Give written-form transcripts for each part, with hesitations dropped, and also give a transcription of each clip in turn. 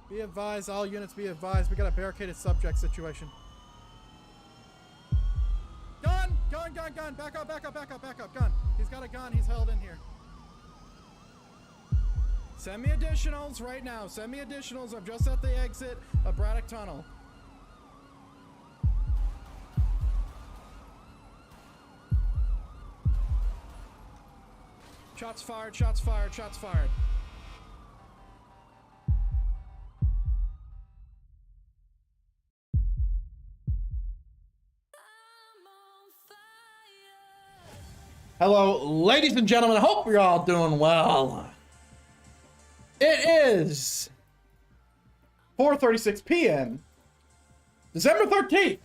Be advised, all units be advised. We got a barricaded subject situation. Gun! Gun, gun, gun! Back up, back up, back up, back up. Gun. He's got a gun. He's held in here. Send me additionals right now. Send me additionals. I'm just at the exit of Braddock Tunnel. Shots fired, shots fired, shots fired. Hello, ladies and gentlemen. I hope you're all doing well. It is 4:36 p.m. December 13th,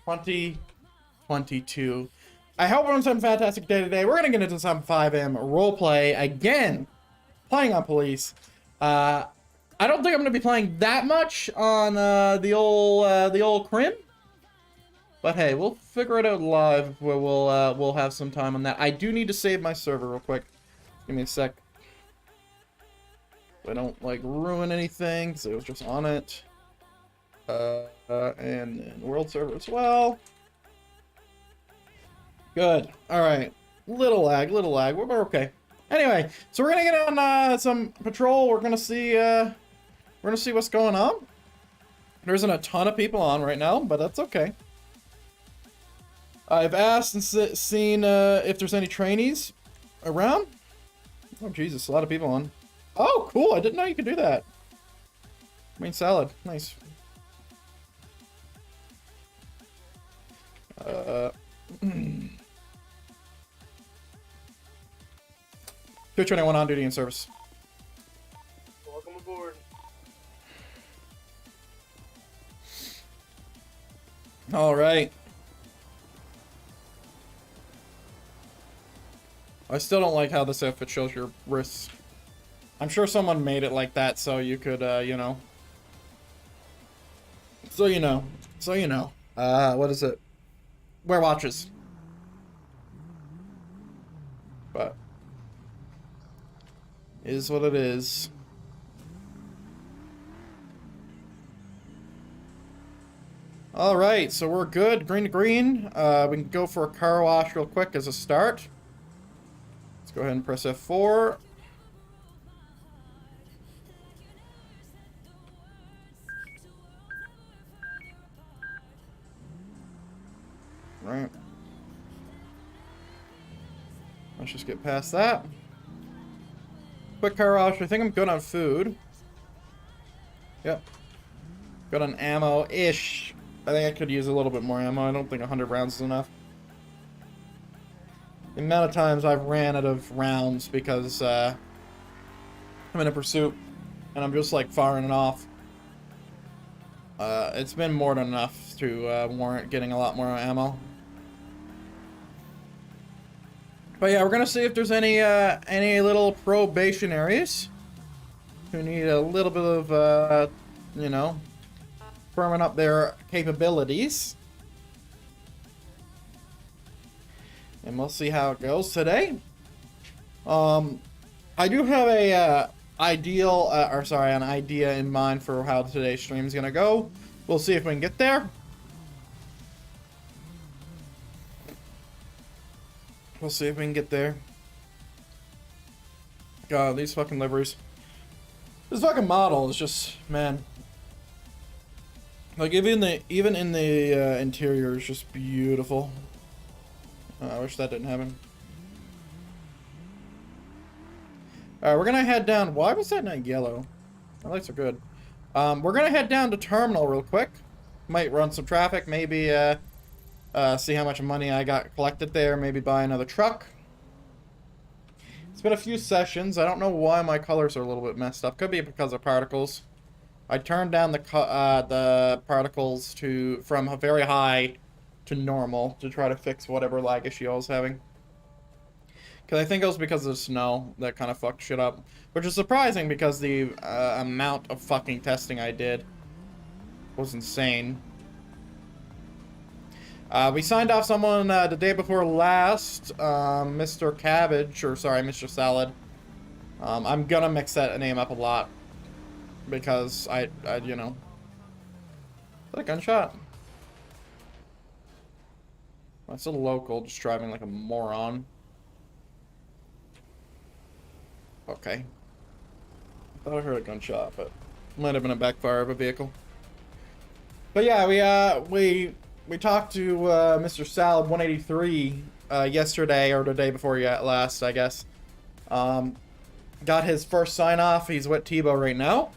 2022. I hope everyone's having a fantastic day today. We're going to get into some 5M roleplay again, playing on police. I don't think I'm going to be playing that much on the old crim. But hey, we'll figure it out live where we'll have some time on that. I do need to save my server real quick. Give me a sec. So I don't like ruin anything because it was just on it. And world server as well. Good. All right. Little lag. We're okay. Anyway, so we're gonna get on some patrol. We're gonna see what's going on. There isn't a ton of people on right now, but that's okay. I've asked and seen if there's any trainees around. Oh, Jesus, a lot of people on. Oh, cool. I didn't know you could do that. Main salad. Nice. 221 on duty and service. Welcome aboard. All right. I still don't like how this outfit shows your wrists. I'm sure someone made it like that so you could, you know. So you know. What is it? Wear watches. But is what it is. All right, so we're good. Green to green. We can go for a car wash real quick as a start. Let's go ahead and press F4. Right. Let's just get past that. Quick car wash. I think I'm good on food. Yep. Good on ammo-ish. I think I could use a little bit more ammo. I don't think 100 rounds is enough. The amount of times I've ran out of rounds because I'm in a pursuit and I'm just like firing it off. It's been more than enough to warrant getting a lot more ammo. But yeah, we're gonna see if there's any little probationaries who need a little bit of you know, firming up their capabilities. And we'll see how it goes today. I do have a an idea in mind for how today's stream is gonna go. We'll see if we can get there. We'll see if we can get there. God, these fucking liveries. This fucking model is just, man. Like even in the interior is just beautiful. I wish that didn't happen. Alright, we're gonna head down. Why was that not yellow? My lights are good. We're gonna head down to terminal real quick. Might run some traffic, maybe see how much money I got collected there, maybe buy another truck. It's been a few sessions. I don't know why my colors are a little bit messed up. Could be because of particles. I turned down the particles from very high to normal to try to fix whatever lag issue I was having. Because I think it was because of the snow that kind of fucked shit up. Which is surprising because the amount of fucking testing I did was insane. We signed off someone the day before last, Mr. Cabbage, or sorry, Mr. Salad. I'm gonna mix that name up a lot. because I you know, is that a gunshot? That's a local just driving like a moron. Okay. I thought I heard a gunshot, but might have been a backfire of a vehicle. But yeah, we talked to Mr. Salad 183 yesterday or the day before last, I guess. Got his first sign off. He's with Tebow right now.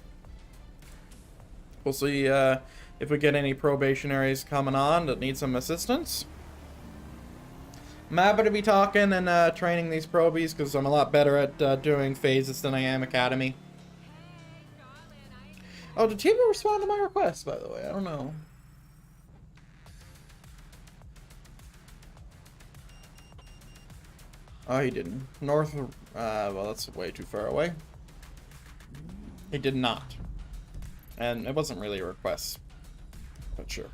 We'll see if we get any probationaries coming on that need some assistance. I'm happy to be talking and training these probies because I'm a lot better at doing phases than I am Academy. Oh, did Tebow respond to my request, by the way? I don't know. Oh, he didn't. North, well, that's way too far away. He did not. And it wasn't really a request, but sure.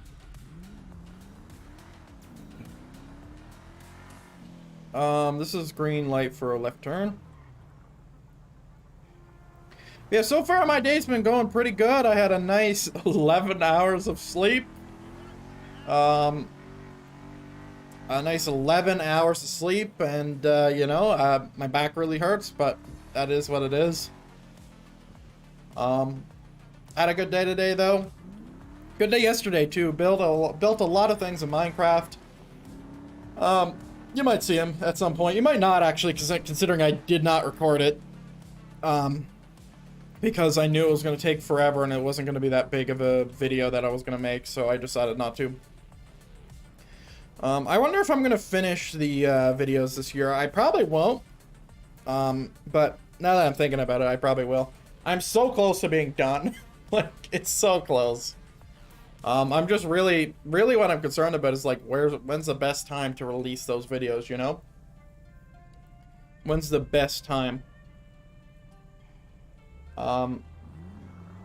This is green light for a left turn. Yeah, so far my day's been going pretty good. I had a nice 11 hours of sleep. A nice 11 hours of sleep, and, you know, my back really hurts, but that is what it is. Had a good day today, though. Good day yesterday, too. Built a lot of things in Minecraft. You might see him at some point. You might not, actually, considering I did not record it. Because I knew it was going to take forever, and it wasn't going to be that big of a video that I was going to make, so I decided not to. I wonder if I'm going to finish the videos this year. I probably won't. But now that I'm thinking about it, I probably will. I'm so close to being done. Like, it's so close. I'm just really what I'm concerned about is, like, when's the best time to release those videos, you know? When's the best time?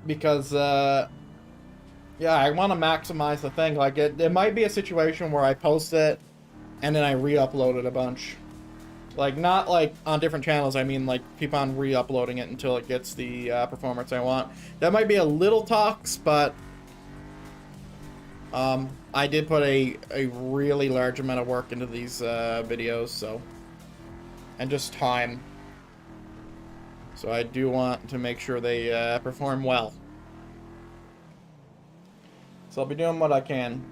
Because, yeah, I want to maximize the thing. Like, it might be a situation where I post it, and then I re-upload it a bunch. Like, not, like, on different channels, I mean, like, keep on re-uploading it until it gets the, performance I want. That might be a little talks, but, I did put a really large amount of work into these, videos, so, and just time. So I do want to make sure they, perform well. So I'll be doing what I can.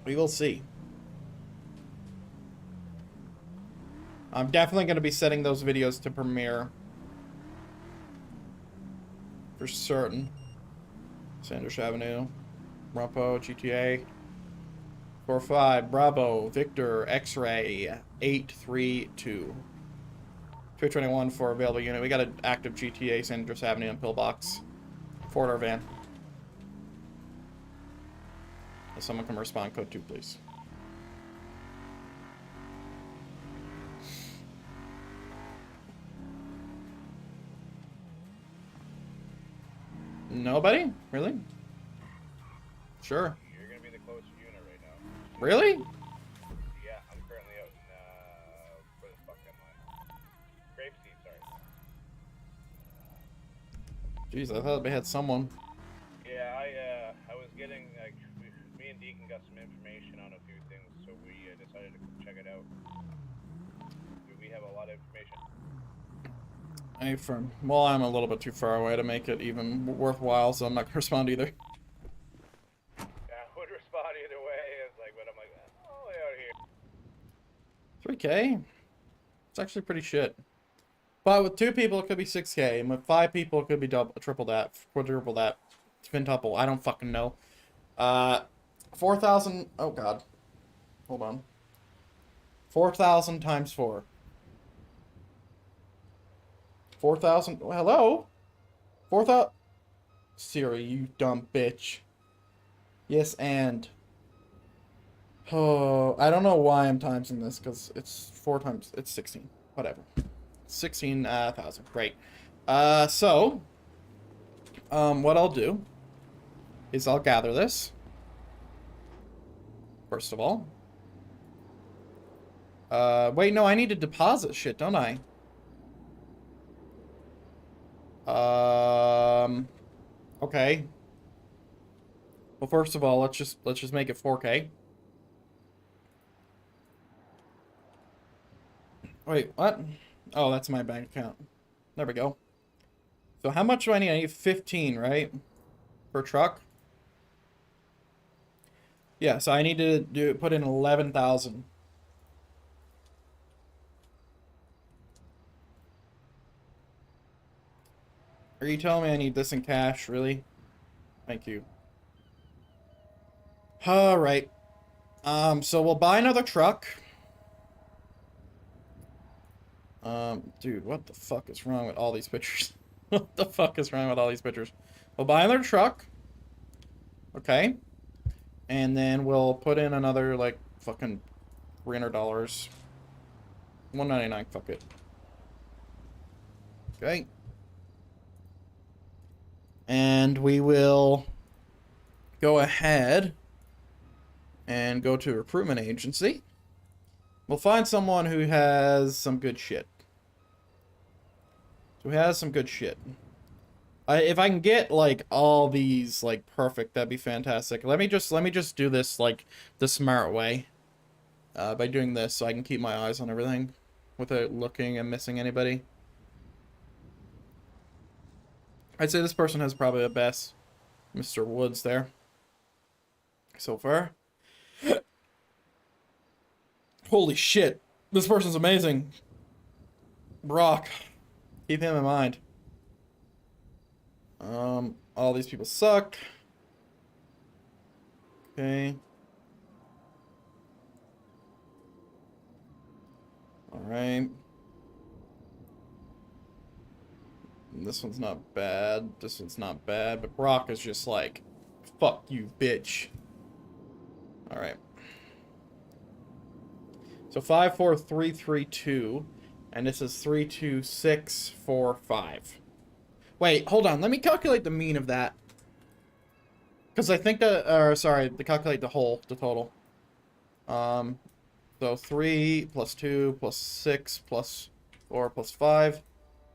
We will see. I'm definitely going to be setting those videos to premiere. For certain. Sanders Avenue. Rumpo, GTA. 45, Bravo, Victor, X-Ray, 832. 221 for available unit. We got an active GTA, Sanders Avenue, and Pillbox. Four-door van. If someone can respond, code 2, please. Nobody? Really? Sure. You're gonna be the closest unit right now. Really? Yeah, I'm currently out in, where the fuck am I? Grapeseed, sorry. Jeez, I thought we had someone. Yeah, I was getting, like, me and Deacon got some information on a few things, so we decided to check it out. We have a lot of information. Well, I'm a little bit too far away to make it even worthwhile, so I'm not gonna respond either. Yeah, I would respond either way. It's like, but I'm like, oh, out here. 3K? It's actually pretty shit. But with 2 people, it could be 6K, and with 5 people, it could be triple that, quadruple that, quintuple. I don't fucking know. 4,000. Oh god. Hold on. 4,000 times 4. 4,000. Hello? 4,000. Siri, you dumb bitch. Yes, and. Oh, I don't know why I'm timesing this, because it's 4 times. It's 16. Whatever. 16,000. Great. So. What I'll do is I'll gather this. First of all. Wait, no, I need to deposit shit, don't I? Okay. Well, first of all, let's just make it 4K. Wait, what? Oh, that's my bank account. There we go. So how much do I need? I need 15, right? Per truck? Yeah, so I need to put in 11,000. Are you telling me I need this in cash, really? Thank you. All right. So we'll buy another truck. Dude, what the fuck is wrong with all these pictures? What the fuck is wrong with all these pictures? We'll buy another truck. Okay. And then we'll put in another, like, fucking $300. $199, fuck it. Okay. And we will go ahead and go to a recruitment agency. We'll find someone who has some good shit. Who has some good shit. If I can get, like, all these, like, perfect, that'd be fantastic. Let me just do this, like, the smart way. By doing this, so I can keep my eyes on everything without looking and missing anybody. I'd say this person has probably the best. Mr. Woods there. So far. Holy shit. This person's amazing. Brock. Keep him in mind. All these people suck. Okay. Alright. This one's not bad. This one's not bad. But Brock is just like, fuck you, bitch. Alright. So 54332. And this is 32645. Wait, hold on. Let me calculate the mean of that. Because I think that, or sorry, to calculate the total. So 3 plus 2 plus 6 plus 4 plus 5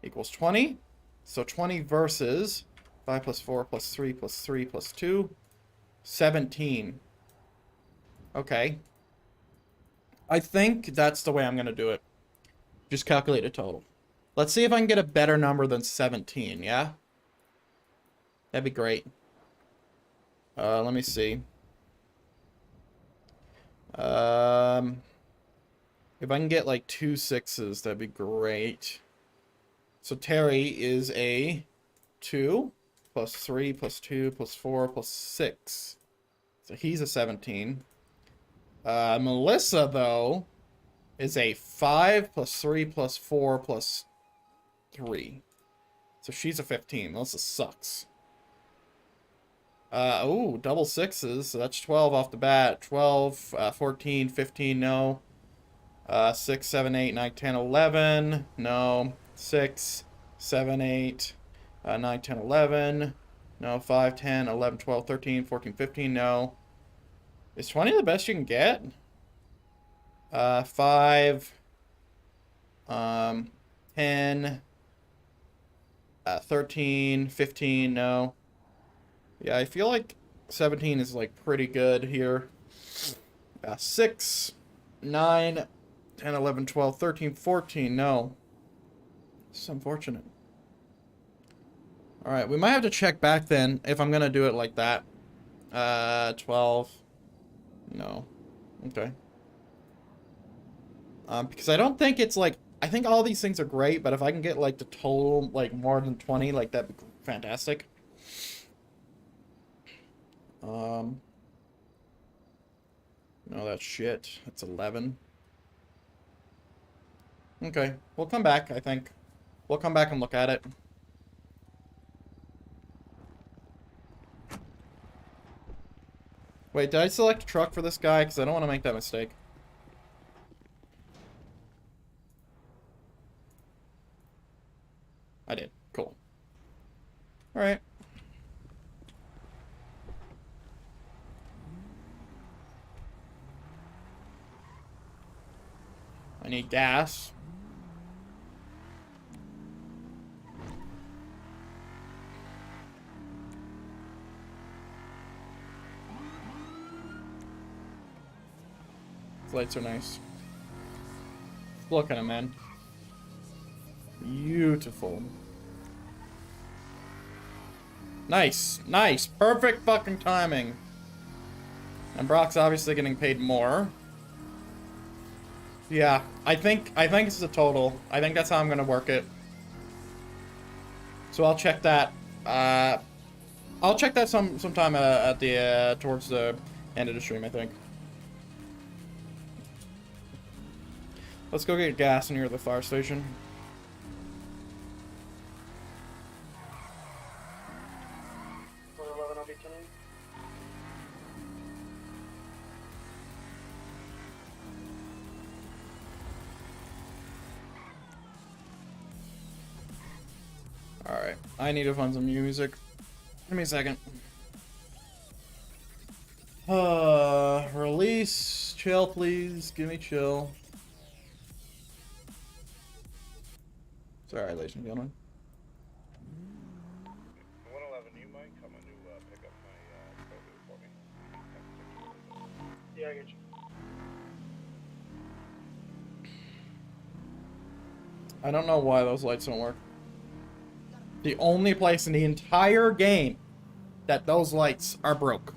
equals 20. So 20 versus 5 plus 4 plus 3 plus 3 plus 2, 17. Okay. I think that's the way I'm going to do it. Just calculate a total. Let's see if I can get a better number than 17, yeah? That'd be great. Let me see. If I can get like 2 6s, that'd be great. So Terry is a 2 plus 3 plus 2 plus 4 plus 6. So he's a 17. Melissa, though, is a 5 plus 3 plus 4 plus 3. So she's a 15. Melissa sucks. Oh, double 6s. So that's 12 off the bat. 12, 14, 15, no. 6, 7, 8, 9, 10, 11. No. 6, 7, 8, 9, 10, 11. No. 5, 10, 11, 12, 13, 14, 15. No. Is 20 the best you can get? 5, 10, 13, 15. No. Yeah, I feel like 17 is, like, pretty good here. 6, 9, 10, 11, 12, 13, 14. No. This is unfortunate. Alright, we might have to check back then if I'm gonna do it like that. 12. No. Okay. Because I don't think it's, like... I think all these things are great, but if I can get, like, the total, like, more than 20, like, that'd be fantastic. No, that's shit. That's 11. Okay, we'll come back, I think. We'll come back and look at it. Wait, did I select a truck for this guy? Because I don't want to make that mistake. I did. Cool. Alright. I need gas. These lights are nice. Look at them, man. Beautiful. Nice. Nice. Perfect fucking timing. And Brock's obviously getting paid more. Yeah, I think it's a total. I think that's how I'm gonna work it. So I'll check that. I'll check that sometime at the towards the end of the stream, I think. Let's go get gas near the fire station. I'll be tonight. Alright, I need to find some music. Give me a second. Release. Chill, please. Give me chill. Sorry, ladies and gentlemen. 111, you might come and pick up my photo for me. Yeah, I get you. I don't know why those lights don't work. The only place in the entire game that those lights are broke.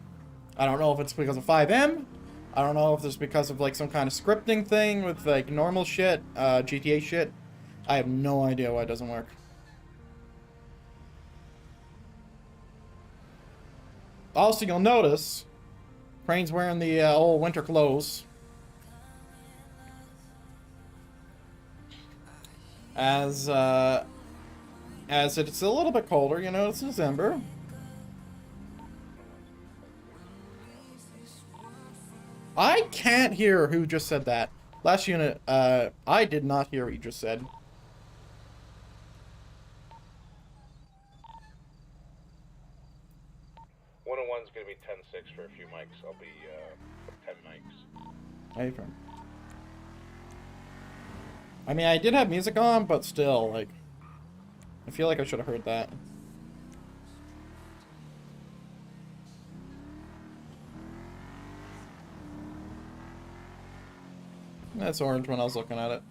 I don't know if it's because of 5M. I don't know if it's because of like some kind of scripting thing with like normal shit, GTA shit. I have no idea why it doesn't work. Also, you'll notice Crane's wearing the old winter clothes. As it's a little bit colder, you know, it's December. I can't hear who just said that. Last unit, I did not hear what you just said. One's gonna be 10-6 for a few mics. I'll be 10 mics. Hey, friend. I mean, I did have music on, but still, like, I feel like I should have heard that. That's orange when I was looking at it.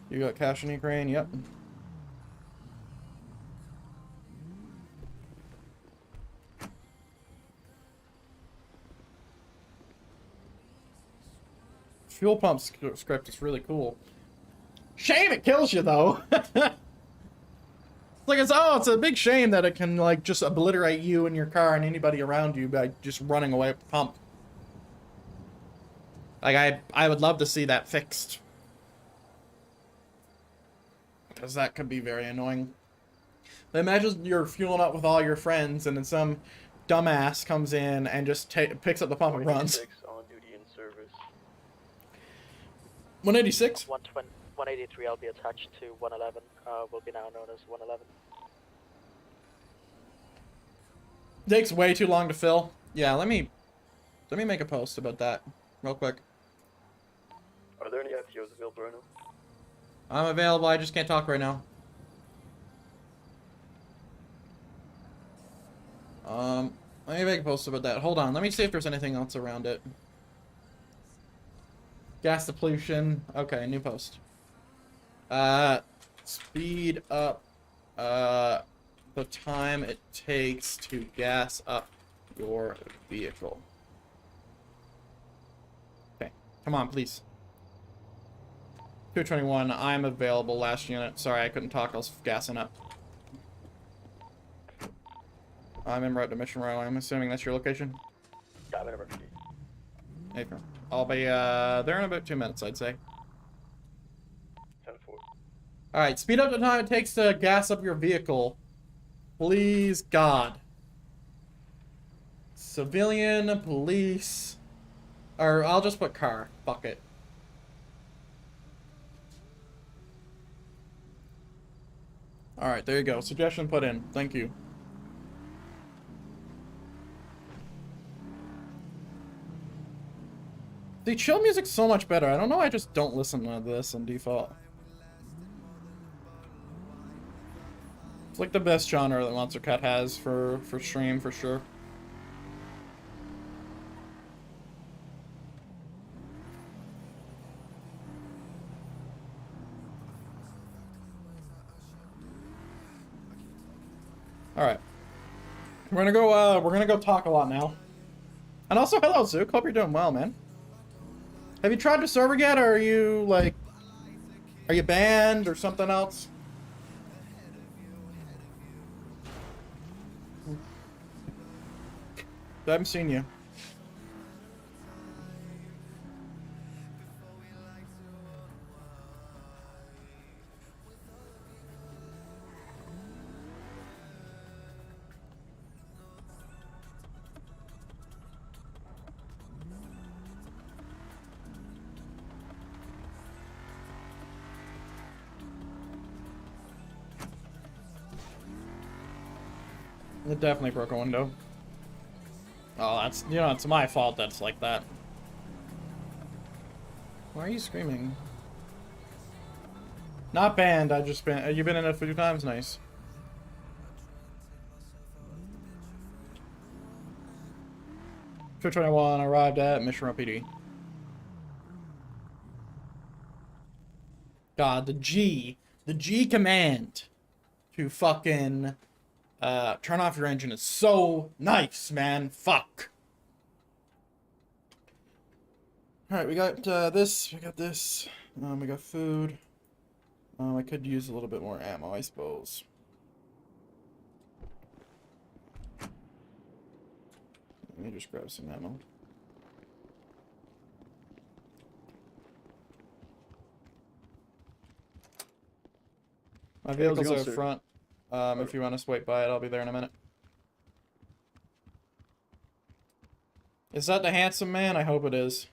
You got cash in Ukraine? Yep. Fuel pump script is really cool. Shame it kills you though. Like it's a big shame that it can like just obliterate you and your car and anybody around you by just running away with the pump. Like I would love to see that fixed. Because that could be very annoying. But imagine you're fueling up with all your friends and then some dumbass comes in and just picks up the pump and runs. On duty in service. 186? 183, I'll be attached to 111, will be now known as 111. Takes way too long to fill. Yeah, let me make a post about that real quick. Are there any IPOs available right now? I'm available, I just can't talk right now. Let me make a post about that. Hold on, let me see if there's anything else around it. Gas depletion. Okay, new post. Speed up the time it takes to gas up your vehicle. Okay, come on, please. 221, I'm available, last unit. Sorry, I couldn't talk, I was gassing up. I'm en route to Mission Row. I'm assuming that's your location? Yeah, I'm in emergency. Hey, I'll be there in about 2 minutes, I'd say. 10-4. Alright, speed up the time it takes to gas up your vehicle. Please, God. Civilian, police, or I'll just put car. Fuck it. Alright, there you go. Suggestion put in. Thank you. The chill music's so much better. I don't know, I just don't listen to this on default. It's like the best genre that Monstercat has for stream, for sure. Alright. We're gonna go talk a lot now. And also, hello, Zook. Hope you're doing well, man. Have you tried the server yet, or are you, like... Are you banned, or something else? I haven't seen you. It definitely broke a window. Oh, that's, you know, it's my fault that's like that. Why are you screaming? Not banned, I just been. You've been in it a few times, nice. Two 21 arrived at Mission PD. God, the G command to fucking turn off your engine is so nice, man. Fuck. Alright, we got this, we got this, we got food. I could use a little bit more ammo, I suppose. Let me just grab some ammo. My vehicle's out front. If you want to swipe by it, I'll be there in a minute. Is that the handsome man? I hope it is.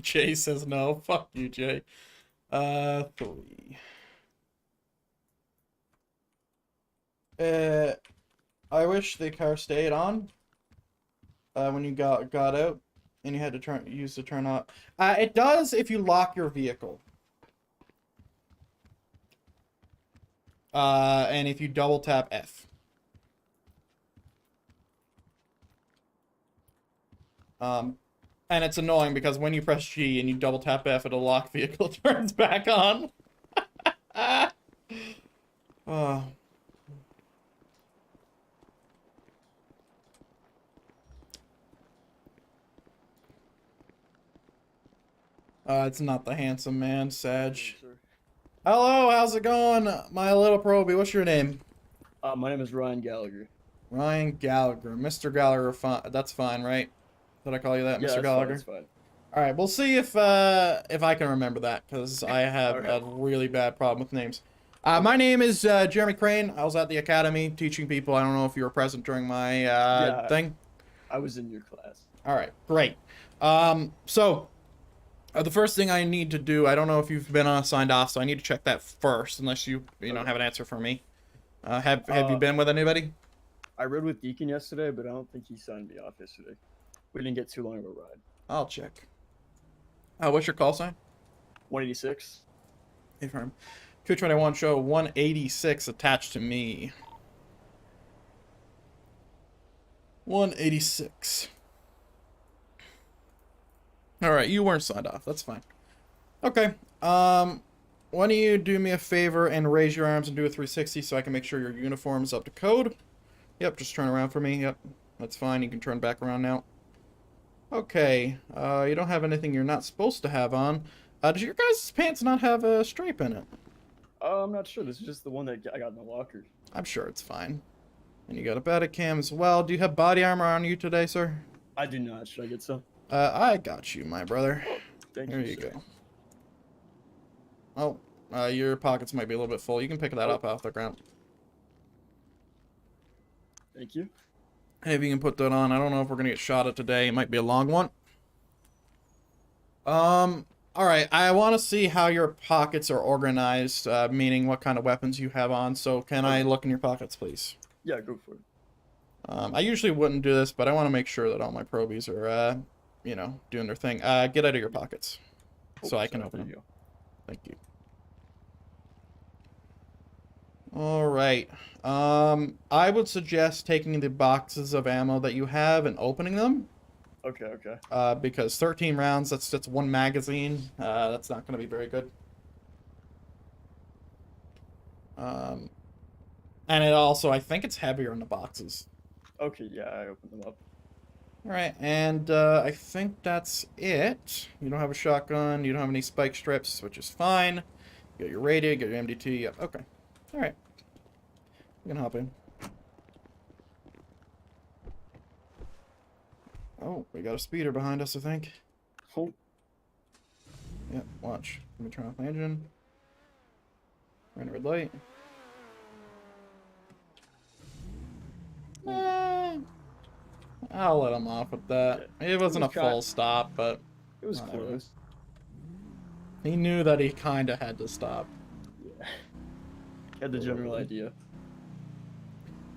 Jay says no. Fuck you, Jay. 3. I wish the car stayed on when you got out and you had to use the turn off. It does if you lock your vehicle. And if you double tap F. And it's annoying because when you press G and you double tap F, it'll lock vehicle turns back on. Oh. It's not the handsome man, Sag. Hello, how's it going, my little probie? What's your name? My name is Ryan Gallagher. Ryan Gallagher. Mr. Gallagher, that's fine, right? Did I call you that, Yeah, Mr. Gallagher? That's fine. All right, we'll see if I can remember that, because I have a really bad problem with names. My name is Jeremy Crane. I was at the academy teaching people. I don't know if you were present during my thing. I was in your class. All right, great. So the first thing I need to do, I don't know if you've been signed off, so I need to check that first, unless you know have an answer for me. Have you been with anybody? I rode with Deacon yesterday, but I don't think he signed me off yesterday. We didn't get too long of a ride. I'll check. What's your call sign? 186. Affirm. 221 show 186 attached to me. 186. Alright, you weren't signed off. That's fine. Okay. Why don't you do me a favor and raise your arms and do a 360 so I can make sure your uniform is up to code. Yep, just turn around for me. Yep, that's fine. You can turn back around now. Okay. You don't have anything you're not supposed to have on. Does your guys' pants not have a stripe in it? I'm not sure. This is just the one that I got in the locker. I'm sure it's fine. And you got a Batacam as well. Do you have body armor on you today, sir? I do not. Should I get some? I got you, my brother. Thank There you, you sir. go. Oh, your pockets might be a little bit full. You can pick that up off the ground. Thank you. Hey, if you can put that on. I don't know if we're gonna get shot at today. It might be a long one. Alright, I want to see how your pockets are organized, meaning what kind of weapons you have on. So can I look in your pockets, please? Yeah, go for it. I usually wouldn't do this, but I want to make sure that all my probies are, you know, doing their thing. Get out of your pockets so I can open them. Thank you. Alright. I would suggest taking the boxes of ammo that you have and opening them. Okay, okay. Because 13 rounds, that's one magazine. That's not going to be very good. And it also, I think it's heavier in the boxes. Okay, yeah, I opened them up. Alright, and I think that's it. You don't have a shotgun, you don't have any spike strips, which is fine. You got your radio, you got your MDT, yep, okay. Alright. You can hop in. Oh, we got a speeder behind us, I think. Oh, Yep, watch. Let me turn off my engine. Ran a red light. I'll let him off with that. It wasn't a full stop, but it was whatever. close. He knew that he kind of had to stop. Yeah. Had the general idea.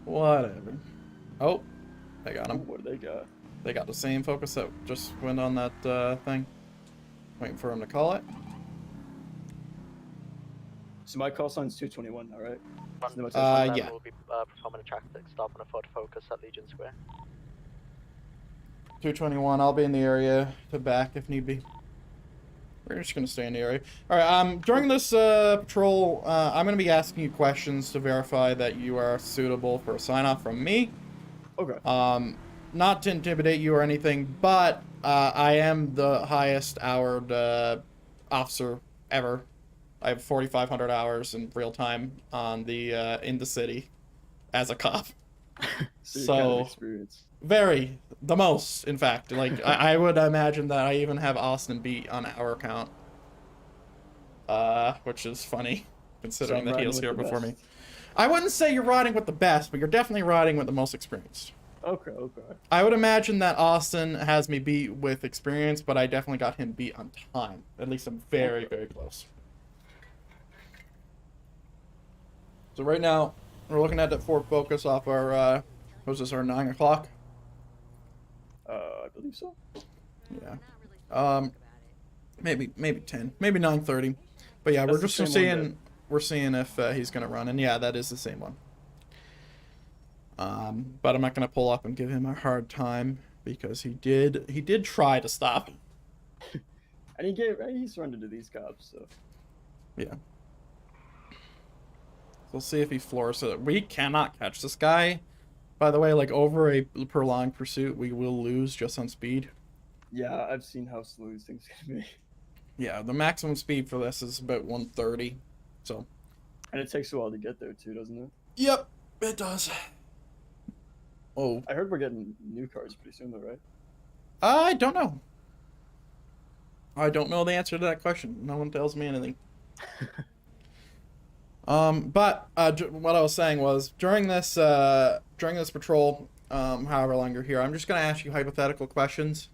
Whatever. Oh, they got Oh, him. what do they got? They got the same focus that just went on that thing. Waiting for him to call it. So my call sign's 221, all right? Yeah. We'll be performing a traffic stop on a Ford Focus at Legion Square. 221. I'll be in the area to back if need be. We're just gonna stay in the area. All right. During this patrol, I'm gonna be asking you questions to verify that you are suitable for a sign off from me. Okay. Not to intimidate you or anything, but I am the highest houred officer ever. I have 4,500 hours in real time on the in the city as a cop. So kind of experience. Very, the most, in fact. Like I would imagine that I even have Austin beat on hour count, which is funny considering that he was here before me. I wouldn't say you're riding with the best, but you're definitely riding with the most experienced. Okay, okay. I would imagine that Austin has me beat with experience, but I definitely got him beat on time. At least I'm very, very close. So right now, we're looking at that Ford Focus off our, what was this, our 9 o'clock? I believe so. Yeah. Maybe 10, maybe 9:30. But yeah, we're just seeing, if he's gonna run, and yeah, that is the same one. But I'm not gonna pull up and give him a hard time because he did try to stop. And he surrendered to these cops, so. Yeah. We'll see if he floors it. We cannot catch this guy. By the way, like over a prolonged pursuit, we will lose just on speed. Yeah, I've seen how slow these things can be. Yeah, the maximum speed for this is about 130. So. And it takes a while to get there too, doesn't it? Yep, it does. Oh. I heard we're getting new cars pretty soon, though, right? I don't know. I don't know the answer to that question. No one tells me anything. But what I was saying was during this patrol, however long you're here, I'm just gonna ask you hypothetical questions,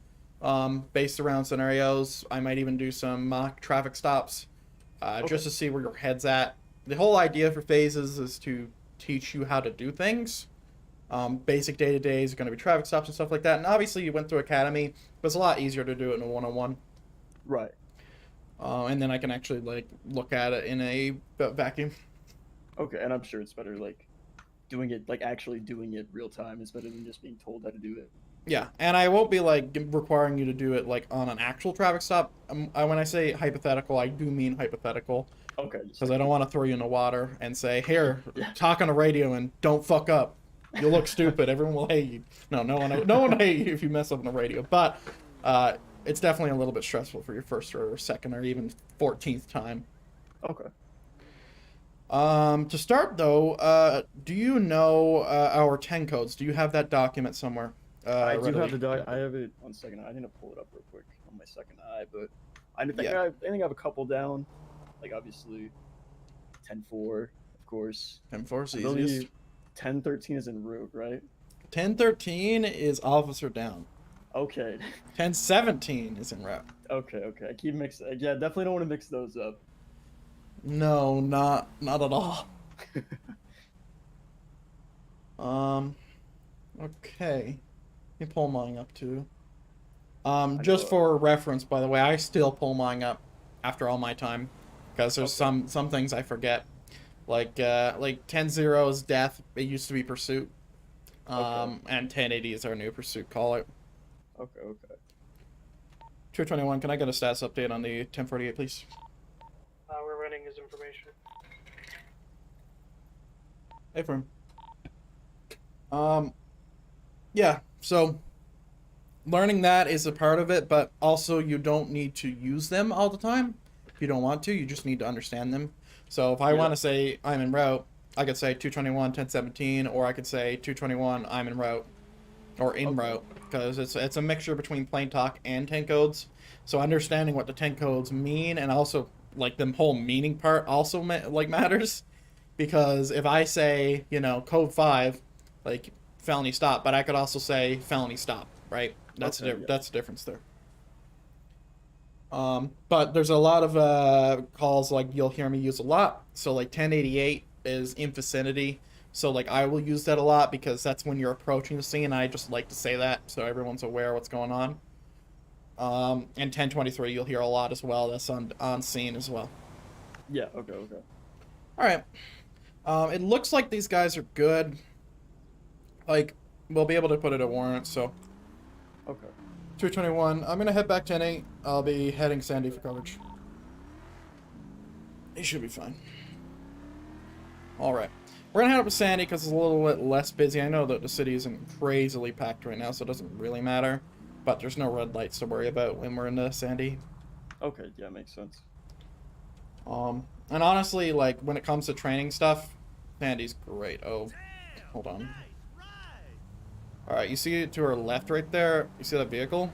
based around scenarios. I might even do some mock traffic stops, just to see where your head's at. The whole idea for phases is to teach you how to do things. Basic day-to-day is going to be traffic stops and stuff like that. And obviously you went through academy, but it's a lot easier to do it in a one-on-one. Right. And then I can actually like look at it in a vacuum. Okay, and I'm sure it's better like doing it, like actually doing it real time is better than just being told how to do it. Yeah, and I won't be like requiring you to do it like on an actual traffic stop. When I say hypothetical, I do mean hypothetical. Okay. Because I don't want to throw you in the water and say, here, talk on the radio and don't fuck up. You'll look stupid. Everyone will hate you. No one will hate you if you mess up on the radio. But it's definitely a little bit stressful for your first or second or even 14th time. Okay. To start though, do you know our 10 codes? Do you have that document somewhere? I do have the doc. I have it. 1 second. I need to pull it up real quick on my second eye, but I think I have a couple down. Like obviously, 10-4, of course. 10-4 is the easiest. 10-13 is en route, right? 10-13 is officer down. Okay. 10-17 is en route. Okay. I keep mixing. Yeah, definitely don't want to mix those up. No, not at all. Okay. Let me pull mine up too. Just for reference, by the way, I still pull mine up after all my time because there's some things I forget. Like 10-0 is death. It used to be pursuit. And 10-80 is our new pursuit. Call it. Okay. 221. Can I get a status update on the 1048, please? We're running his information. Hey, friend. Yeah, so learning that is a part of it, but also you don't need to use them all the time. If you don't want to, you just need to understand them. So if I want to say I'm en route, I could say 221, 1017, or I could say 221, I'm en route, or en route, because it's a mixture between plain talk and 10 codes. So understanding what the 10 codes mean, and also like the whole meaning part also matters, because if I say, you know, code 5, like felony stop, but I could also say felony stop, right? That's that's the difference there. But there's a lot of calls like you'll hear me use a lot. So like 1088 is in vicinity. So like I will use that a lot because that's when you're approaching the scene. I just like to say that so everyone's aware of what's going on. And 1023 you'll hear a lot as well. That's on scene as well. Yeah. Okay. Okay. All right. It looks like these guys are good. Like we'll be able to put it a warrant. So. Okay. 221. I'm gonna head back 10-8. I'll be heading Sandy for coverage. He should be fine. Alright. We're gonna head up to Sandy because it's a little bit less busy. I know that the city isn't crazily packed right now, so it doesn't really matter. But there's no red lights to worry about when we're in Sandy. Okay, yeah, makes sense. And honestly, like, when it comes to training stuff, Sandy's great. Oh, hold on. Alright, you see it to our left right there? You see that vehicle?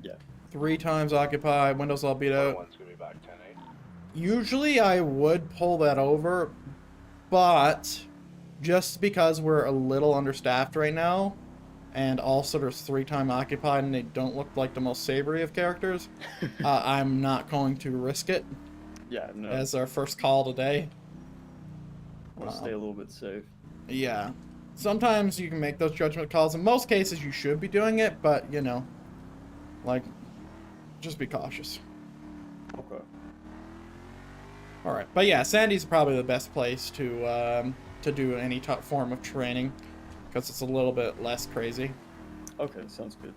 Yeah. 3 times occupied, windows all beat out. One's gonna be back 10-8. Usually I would pull that over, but just because we're a little understaffed right now, and also there's 3 times occupied and they don't look like the most savory of characters, I'm not going to risk it. Yeah, no. As our first call today. Want to stay a little bit safe. Yeah. Sometimes you can make those judgment calls. In most cases, you should be doing it, but, you know, like, just be cautious. Okay. Alright. But yeah, Sandy's probably the best place to do any form of training, because it's a little bit less crazy. Okay, sounds good.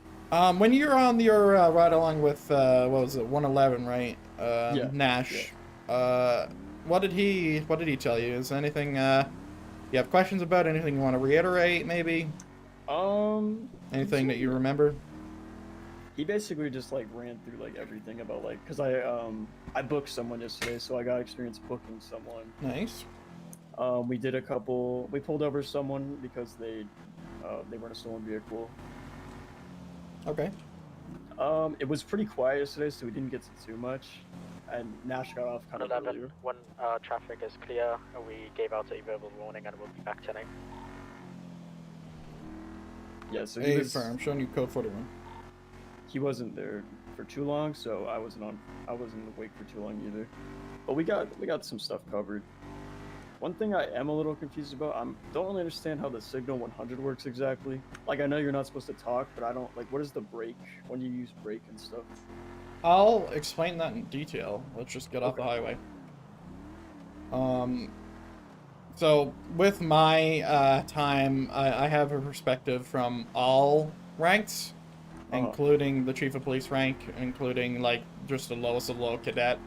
When you're on your ride along with, what was it, 111, right? Yeah. Nash. Yeah. What did he tell you? Is there anything, you have questions about? Anything you want to reiterate, maybe? Anything that you remember? He basically just like ran through like everything about like, cause I booked someone yesterday, so I got experience booking someone. Nice. We pulled over someone because they were in a stolen vehicle. Okay. It was pretty quiet yesterday, so we didn't get to too much. And Nash got off kind of earlier. When traffic is clear, we gave out a verbal warning and we'll be back 10-8. Yeah, so Hey, I'm showing you code 41. He wasn't there for too long, so I wasn't awake for too long either. But we got some stuff covered. One thing I am a little confused about, don't really understand how the signal 100 works exactly. Like, I know you're not supposed to talk, but I don't, like, what is the brake, when you use brake and stuff? I'll explain that in detail. Let's just get off the highway. So, with my time, I have a perspective from all ranks, including the chief of police rank, including, like, just the lowest of low cadet.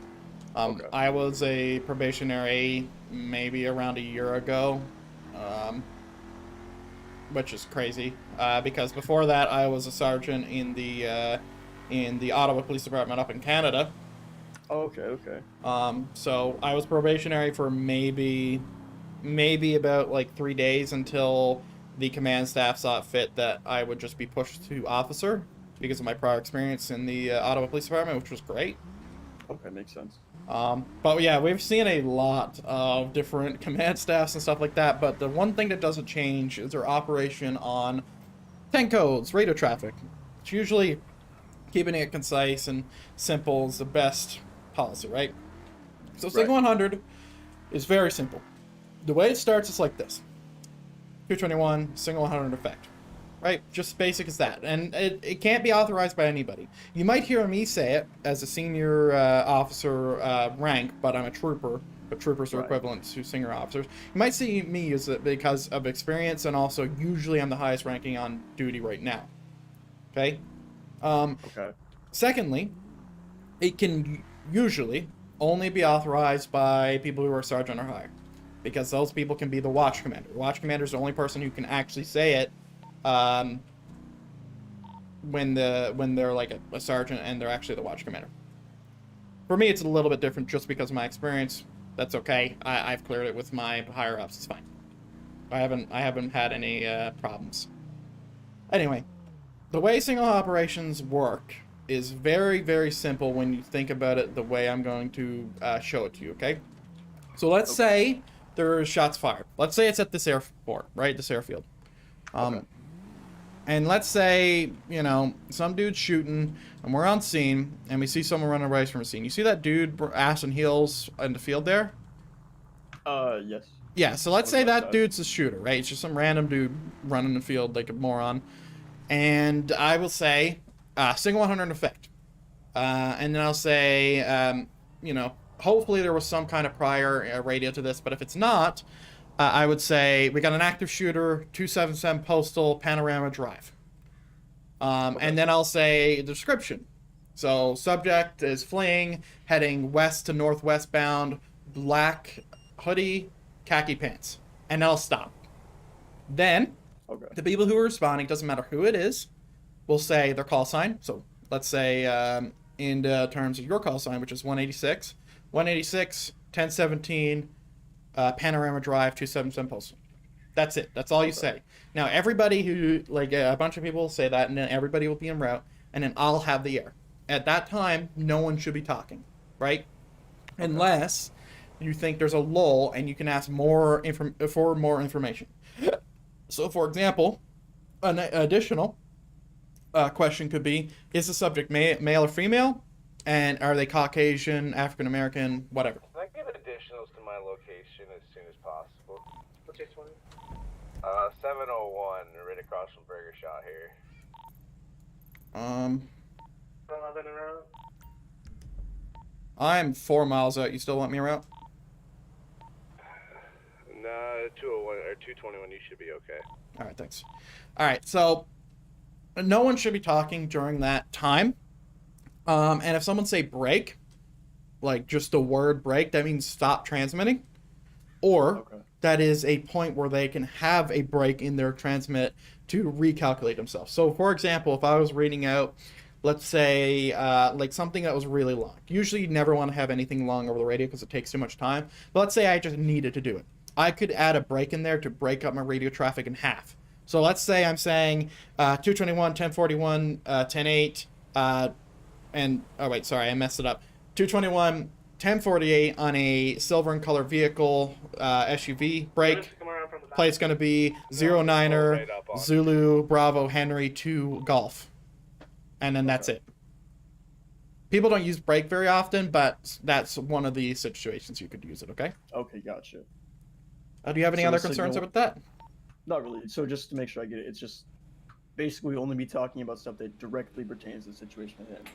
I was a probationary maybe around a year ago, which is crazy, because before that I was a sergeant in the Ottawa Police Department up in Canada. Oh, okay. So I was probationary for maybe about like 3 days until the command staff saw it fit that I would just be pushed to officer because of my prior experience in the Ottawa Police Department, which was great. Okay, makes sense. But yeah, we've seen a lot of different command staffs and stuff like that, but the one thing that doesn't change is their operation on 10 codes, radio traffic. It's usually keeping it concise and simple is the best policy, right? So Signal 100 is very simple. The way it starts is like this. 221, Signal 100 effect. Right? Just basic as that. And it can't be authorized by anybody. You might hear me say it as a senior officer rank, but I'm a trooper. But troopers are equivalent to senior officers. You might see me use it because of experience, and also usually I'm the highest ranking on duty right now. Okay? Secondly, it can usually only be authorized by people who are sergeant or higher. because those people can be the watch commander. The watch commander is the only person who can actually say it when they're like a sergeant and they're actually the watch commander. For me, it's a little bit different just because of my experience. That's okay. I've cleared it with my higher ups. It's fine. I haven't had any problems. Anyway, the way single operations work is very, very simple when you think about it the way I'm going to show it to you, okay? So let's say there are shots fired. Let's say it's at this airport, right? This airfield. And let's say, you know, some dude's shooting, and we're on scene, and we see someone running away from a scene. You see that dude, ass and heels, in the field there? Yes. Yeah, so let's say that dude's the shooter, right? It's just some random dude running the field like a moron. And I will say, single 100 in effect. And then I'll say, you know, hopefully there was some kind of prior radio to this, but if it's not, I would say we got an active shooter, 277 Postal, Panorama Drive. And then I'll say the description. So subject is fleeing, heading west to northwest bound, black hoodie, khaki pants. And I'll stop. Then the people who are responding, doesn't matter who it is, will say their call sign. So let's say in terms of your call sign, which is 186, 1017, Panorama Drive, 277 Postal. That's it. That's all you say. Now, everybody who, like, a bunch of people will say that, and then everybody will be en route, and then I'll have the air. At that time, no one should be talking, right? Unless you think there's a lull and you can ask more for more information. So, for example, an additional question could be, is the subject male or female? And are they Caucasian, African American, whatever? Can I get additionals to my location as soon as possible? What's your 20? 701, right across from Burger Shot here. 11 in a row? I'm 4 miles out. You still want me around? Nah, 201 or 221, you should be okay. All right, thanks. All right, so no one should be talking during that time. And if someone say break, like just the word break, that means stop transmitting. Or that is a point where they can have a break in their transmit to recalculate themselves. So, for example, if I was reading out, let's say, like something that was really long. Usually you never want to have anything long over the radio because it takes too much time. But let's say I just needed to do it. I could add a break in there to break up my radio traffic in half. So let's say I'm saying 221, 1041, 108, and, oh wait, sorry, I messed it up. 221, 1048 on a silver and color vehicle, SUV, break. Plate's going to be 09er, Zulu, Bravo, Henry, 2, Golf. And then that's it. People don't use break very often, but that's one of the situations you could use it, okay? Okay, gotcha. Do you have any other concerns about that? Not really. So just to make sure I get it, it's just basically only be talking about stuff that directly pertains to the situation at hand.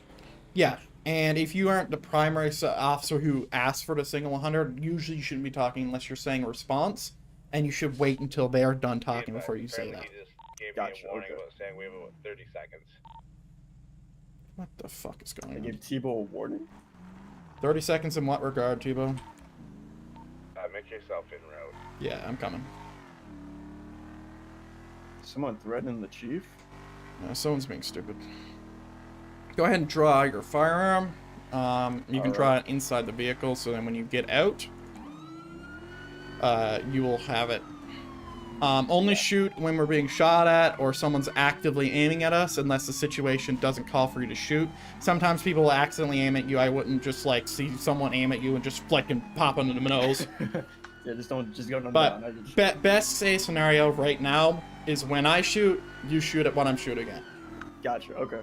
Yeah, and if you aren't the primary officer who asked for the single 100, usually you shouldn't be talking unless you're saying a response, and you should wait until they're done talking before you say that. He just gave me a warning about saying we have about 30 seconds. What the fuck is going I on? gave Tebow a warning? 30 seconds in what regard, Tebow? Make yourself en route. Yeah, I'm coming. Someone threatening the chief? Someone's being stupid. Go ahead and draw your firearm. You can draw it inside the vehicle, so then when you get out, you will have it. Only shoot when we're being shot at or someone's actively aiming at us, unless the situation doesn't call for you to shoot. Sometimes people will accidentally aim at you. I wouldn't just like see someone aim at you and just flick and pop into the nose. Yeah, just go down. But best case scenario right now is when I shoot, you shoot at what I'm shooting at. Gotcha. Okay.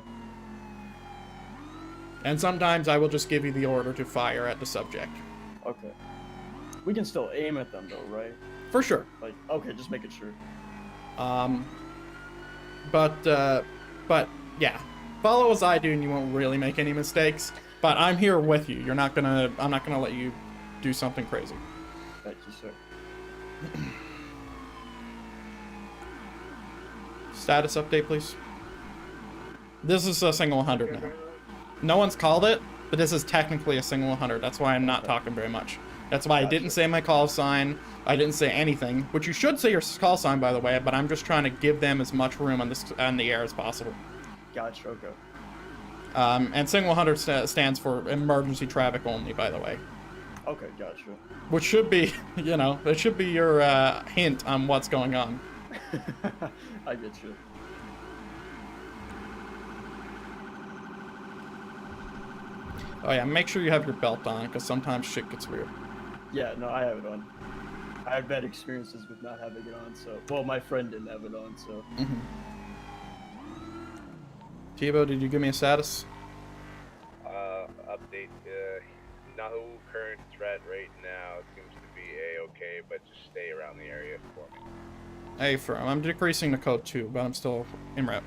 And sometimes I will just give you the order to fire at the subject. Okay. We can still aim at them though, right? For sure. Like, okay, just making sure. But yeah, follow as I do, and you won't really make any mistakes. But I'm here with you. I'm not gonna let you do something crazy. Thank you, sir. Status update, please. This is a single 100 now. No one's called it, but this is technically a single 100. That's why I'm not talking very much. That's why I didn't Gotcha. say my call sign. I didn't say anything, which you should say your call sign, by the way, but I'm just trying to give them as much room on the air as possible. Gotcha. Okay. And Sing 100 stands for emergency traffic only, by the way. Okay. Gotcha. Which should be, you know, that should be your hint on what's going on. I get you. Oh yeah, make sure you have your belt on, because sometimes shit gets weird. Yeah, no, I have it on. I have bad experiences with not having it on, so... Well, my friend didn't have it on, so... Tebow, did you give me a status? Update, no current threat right now. It seems to be A-okay, but just stay around the area for me. Hey, firm. I'm decreasing to code 2, but I'm still in rep.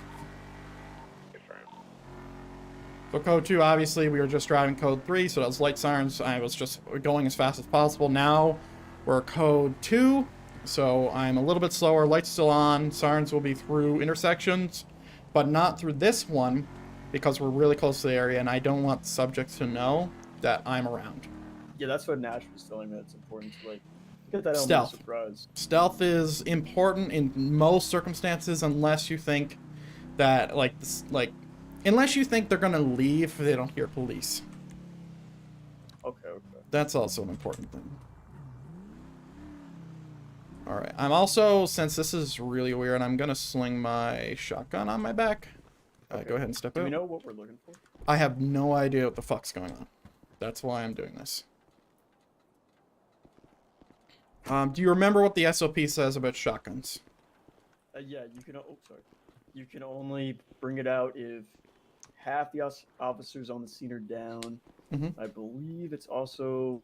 So code 2, obviously, we were just driving code 3, so those light sirens, I was just going as fast as possible. Now, we're code 2, so I'm a little bit slower. Lights still on. Sirens will be through intersections, but not through this one, because we're really close to the area, and I don't want the subjects to know that I'm around. Yeah, that's what Nash was telling me. It's important to, like, get that element Stealth. of surprise. Stealth is important in most circumstances, unless you think that, unless you think they're gonna leave if they don't hear police. Okay. That's also an important thing. Alright, I'm also, since this is really weird, I'm gonna sling my shotgun on my back. Go ahead and step Do out. we know what we're looking for? I have no idea what the fuck's going on. That's why I'm doing this. Do you remember what the SOP says about shotguns? Yeah, you can... Oh, sorry. You can only bring it out if half the officers on the scene are down. Mm-hmm. I believe it's also...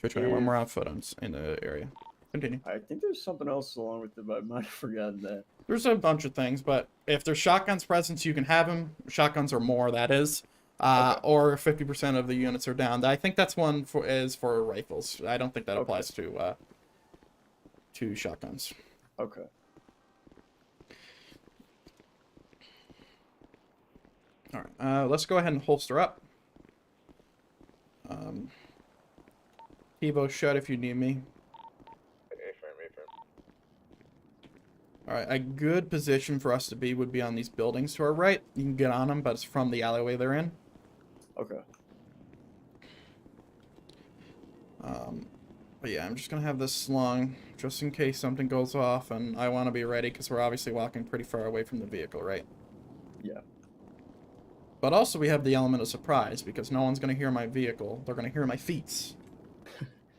Which way? When we're on foot in the area. Continue. I think there's something else along with it, but I might have forgotten that. There's a bunch of things, but if there's shotguns present, you can have them. Shotguns or more, that is. Okay. Or 50% of the units are down. I think that's one for rifles. I don't think that applies to shotguns. Okay. All right. Let's go ahead and holster up. Evo, shut if you need me. Alright, a good position for us to be would be on these buildings to our right. You can get on them, but it's from the alleyway they're in. Okay. But yeah, I'm just going to have this slung just in case something goes off, and I want to be ready because we're obviously walking pretty far away from the vehicle, right? Yeah. But also we have the element of surprise because no one's going to hear my vehicle. They're going to hear my feet.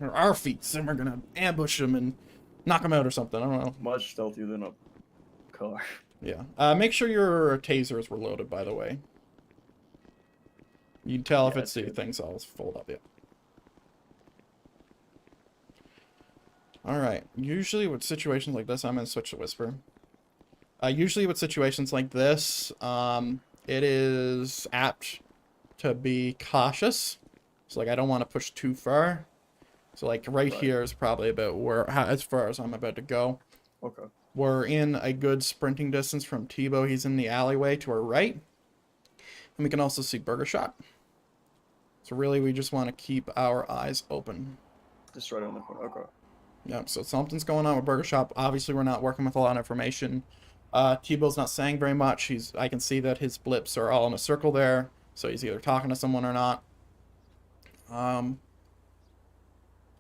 Or our feet, and we're going to ambush them and knock them out or something. I don't know. Much stealthier than a car. Yeah. Make sure your tasers were loaded, by the way. You can tell if Yeah, it's the good. things I'll fold up, yeah. Alright. Usually with situations like this, I'm going to switch to Whisper. Usually with situations like this, it is apt to be cautious. So, like, I don't want to push too far. So, like, right here is probably about as far as I'm about to go. Okay. We're in a good sprinting distance from Tebow. He's in the alleyway to our right. And we can also see Burger Shot. So really, we just want to keep our eyes open. Just right on the corner. Okay. Yep, so something's going on with Burger Shop. Obviously, we're not working with a lot of information. Tebow's not saying very much. I can see that his blips are all in a circle there. So he's either talking to someone or not.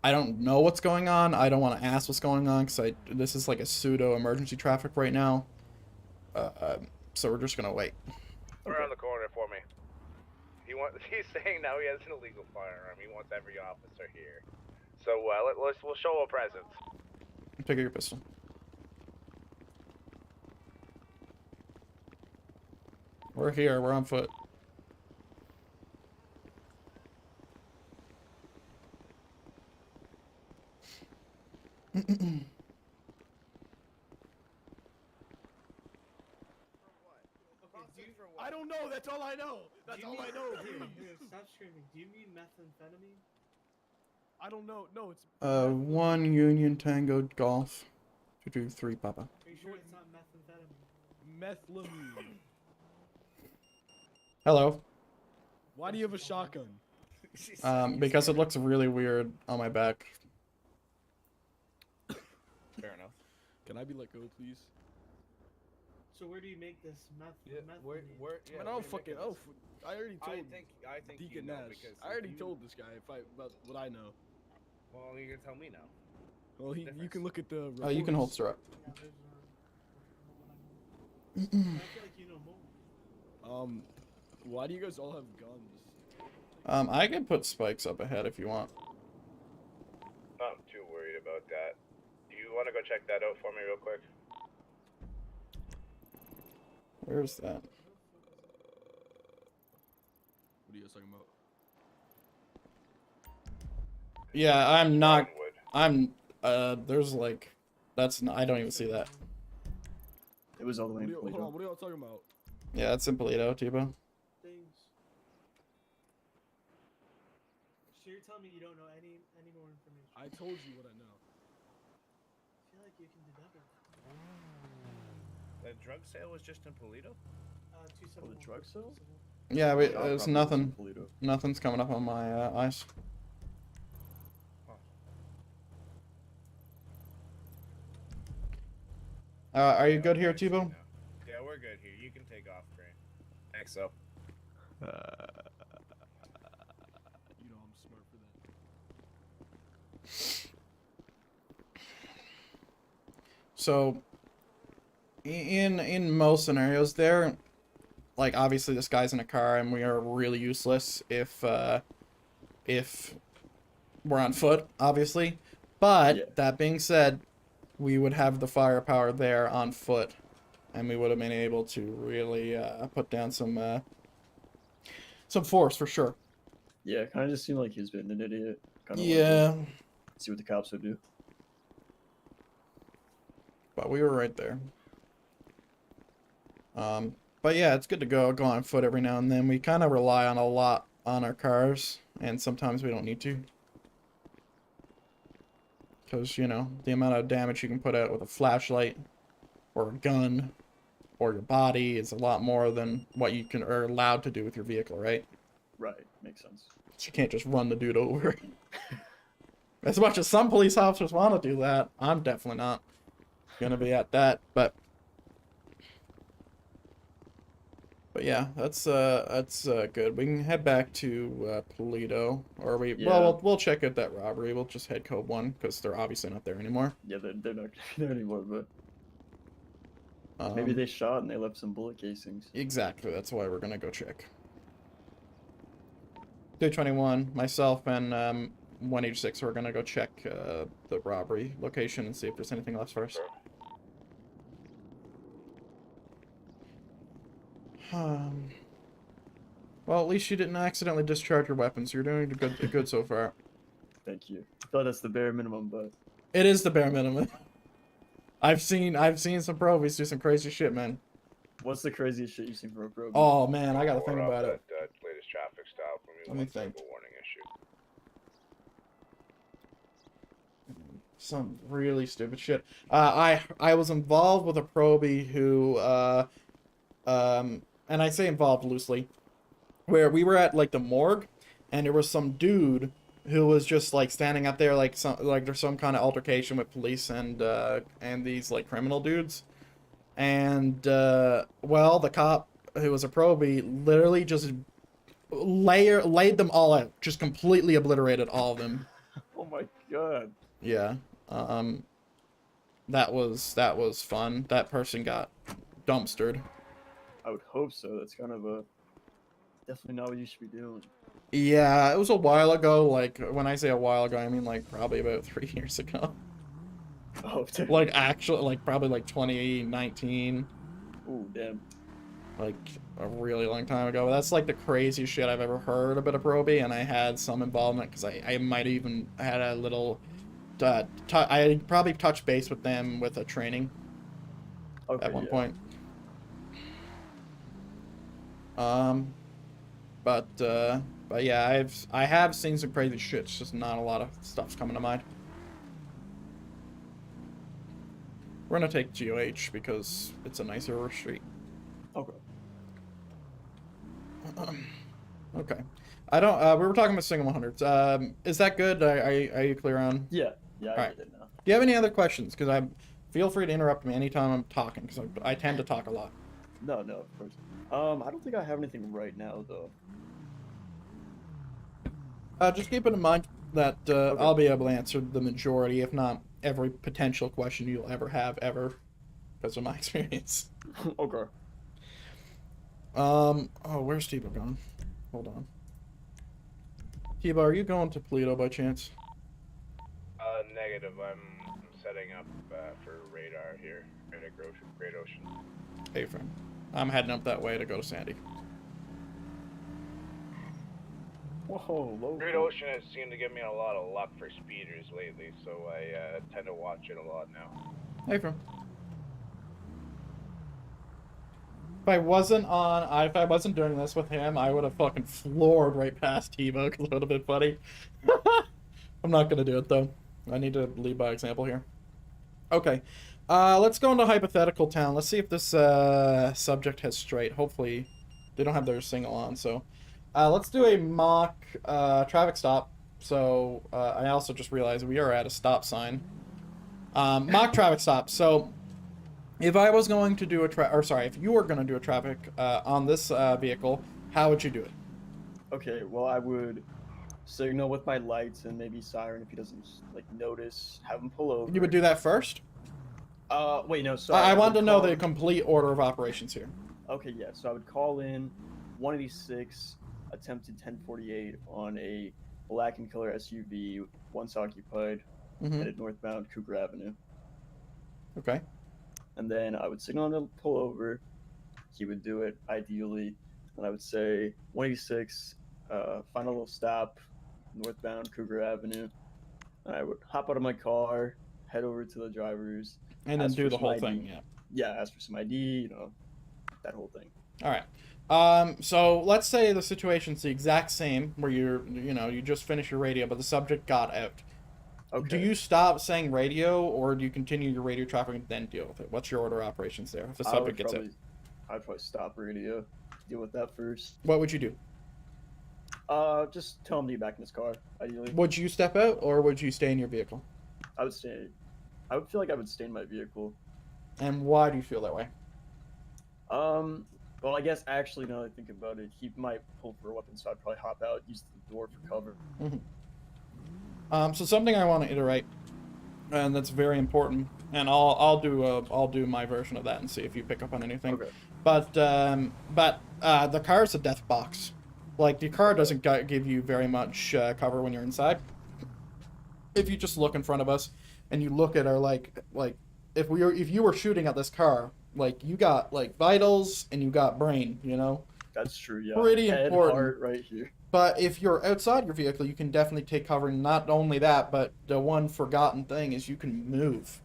I don't know what's going on. I don't want to ask what's going on because this is like a pseudo emergency traffic right now. So we're just gonna wait. Around the corner for me. He's saying now he has an illegal firearm. He wants every officer here. So we'll show a presence. Pick up your pistol. We're here. We're on foot. I don't know. That's all I know. That's all I know. Stop screaming. Do you mean methamphetamine? I don't know. No, it's. 1 Union Tango Golf. 223 Papa. Are you sure it's not methamphetamine? Methylamine. Hello. Why do you have a shotgun? Because it looks really weird on my back. Fair enough. Can I be let go, please? So where do you make this meth? Yeah, meth where, money? where, yeah, Man, where I'll you fucking. making Oh, this? I already told I think you Deacon know, Nash. because I already you- told this guy about what I know. Well, you're gonna tell me now. Well, you Difference. can look at the. Oh, you can reports. holster up. Yeah, there's I feel like you know more. Why do you guys all have guns? I can put spikes up ahead if you want. Not too worried about that. Do you want to go check that out for me real quick? Where's that? What are you guys talking about? Yeah, I'm not. Pinewood. There's like, that's not, I don't even see that. It was all the way in Hold on, Polito. what are y'all talking about? Yeah, that's in Polito, Tebow. Things. So you're telling me you don't know any more information? I told you what I know. I feel like you can do better. The drug sale was just in Polito? 271. Oh, the drug sale? Yeah, Job there's probably was in nothing. Polito. Nothing's coming up on my eyes. Are you good here, Tebow? Yeah, we're good here. You can take off, Crane. Thanks, so. You know I'm smart for that. So, in most scenarios, there, like obviously this guy's in a car and we are really useless if we're on foot, obviously. But Yeah. that being said, we would have the firepower there on foot, and we would have been able to really put down some force for sure. Yeah, kind of just seemed like he was being an idiot. Kind of Yeah, see what the cops would do. but we were right there. But yeah, it's good to go on foot every now and then. We kind of rely on a lot on our cars, and sometimes we don't need to. Because, you know, the amount of damage you can put out with a flashlight, or a gun, or your body is a lot more than what you can are allowed to do with your vehicle, right? Right, makes sense. So you can't just run the dude over. As much as some police officers want to do that, I'm definitely not gonna be at that. But yeah, that's good. We can head back to Polito, or we Yeah. well we'll check out that robbery. We'll just head code 1 because they're obviously not there anymore. Yeah, they're not there anymore, but maybe they shot and they left some bullet casings. Exactly. That's why we're gonna go check. 221, myself and 186. We're gonna go check the robbery location and see if there's anything left first. Well, at least you didn't accidentally discharge your weapons. You're doing good so far. Thank you. I thought that's the bare minimum, but It is the bare minimum. I've seen some probies do some crazy shit, man. what's the craziest shit you've seen from a probe? Oh man, I gotta think about it. That latest traffic stop when we Let me went think. through a warning issue. Some really stupid shit. I was involved with a probie who and I say involved loosely, where we were at like the morgue, and there was some dude who was just like standing up there like there's some kind of altercation with police and these like criminal dudes, and well, the cop who was a probie literally just laid them all out, just completely obliterated all of them. Oh my god. Yeah. That was fun. That person got dumpstered. I would hope so. That's kind of a definitely not what you should be doing. Yeah, it was a while ago. Like, when I say a while ago, I mean like probably about 3 years ago. Oh, damn. Like actually, like probably like 2019. Ooh, damn. Like a really long time ago. That's like the craziest shit I've ever heard about a probie, and I had some involvement because I might even had a little. I probably touched base with them with a training Okay, at one yeah. point. But yeah, I have seen some crazy shit. It's just not a lot of stuff's coming to mind. We're gonna take GOH because it's a nicer street. Okay. Okay. I don't. We were talking about single 100s. Is that good? Are you clear on? Yeah, I Alright. get it now. Do you have any other questions? Because I feel free to interrupt me anytime I'm talking, because I tend to talk a lot. No, of course. I don't think I have anything right now though. Just keep it in mind that I'll be able to answer the majority, if not every potential question you'll ever have, ever, because of my experience. Okay. Oh, where's Tebow gone? Hold on. Tebow, are you going to Toledo by chance? Negative. I'm setting up for radar here in a Great Ocean. Hey, friend. I'm heading up that way to go to Sandy. Whoa, low. Great Ocean has seemed to give me a lot of luck for speeders lately, so I tend to watch it a lot now. Hey, friend. If I wasn't doing this with him, I would have fucking floored right past Tebow, because it would have been funny. I'm not gonna do it though. I need to lead by example here. Okay, let's go into hypothetical town. Let's see if this subject has straight. Hopefully, they don't have their single on. So, let's do a mock traffic stop. So, I also just realized we are at a stop sign. Mock traffic stop. So, if I was going to do if you were going to do a traffic on this vehicle, how would you do it? Okay, well I would signal with my lights and maybe siren if he doesn't like notice, have him pull over. You would do that first? Wait, no, sorry. I wanted would to know call- the complete order of operations here. Okay, yeah, so I would call in 186 attempted 1048 on a black and color SUV, once occupied, headed northbound Cougar Avenue. Okay. And then I would signal him to pull over. He would do it ideally, and I would say 186, final little stop, northbound Cougar Avenue. And I would hop out of my car, head over to the drivers, And then ask do for the some whole ID. thing, yeah. Yeah, ask for some ID, that whole thing. All right. So let's say the situation's the exact same, where you just finished your radio, but the subject got out. Okay. Do you stop saying radio, or do you continue your radio traffic and then deal with it? What's your order of operations there if the subject gets out? I'd probably stop radio, deal with that first. What would you do? Just tell him to get back in his car, ideally. Would you step out, or would you stay in your vehicle? I would feel like I would stay in my vehicle. And why do you feel that way? Well, I guess actually, now that I think about it, he might pull for a weapon, so I'd probably hop out, use the door for cover. So something I want to iterate, and that's very important, and I'll do my version of that and see if you pick up on anything. Okay. But the car's a death box. Like, the car doesn't give you very much cover when you're inside. If you just look in front of us and you look at our like if you were shooting at this car, like, you got like vitals and you got brain, That's true, yeah. Pretty Head, important. Heart right here. But if you're outside your vehicle, you can definitely take cover. Not only that, but the one forgotten thing is you can move.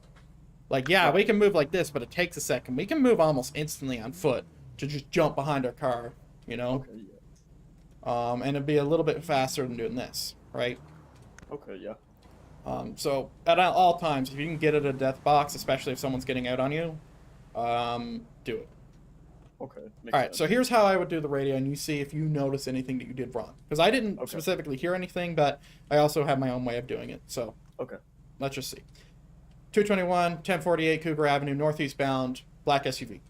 Like, yeah, we can move like this, but it takes a second. We can move almost instantly on foot to just jump behind our car, Okay, yeah. And it'd be a little bit faster than doing this, right? Okay, yeah. So at all times, if you can get at a death box, especially if someone's getting out on you, do it. Okay. All right, so here's how I would do the radio, and you see if you notice anything that you did wrong. Because I didn't specifically hear anything, but I also have my own way of doing it. So let's just see. 221, 1048 Cougar Avenue, northeast bound, black SUV.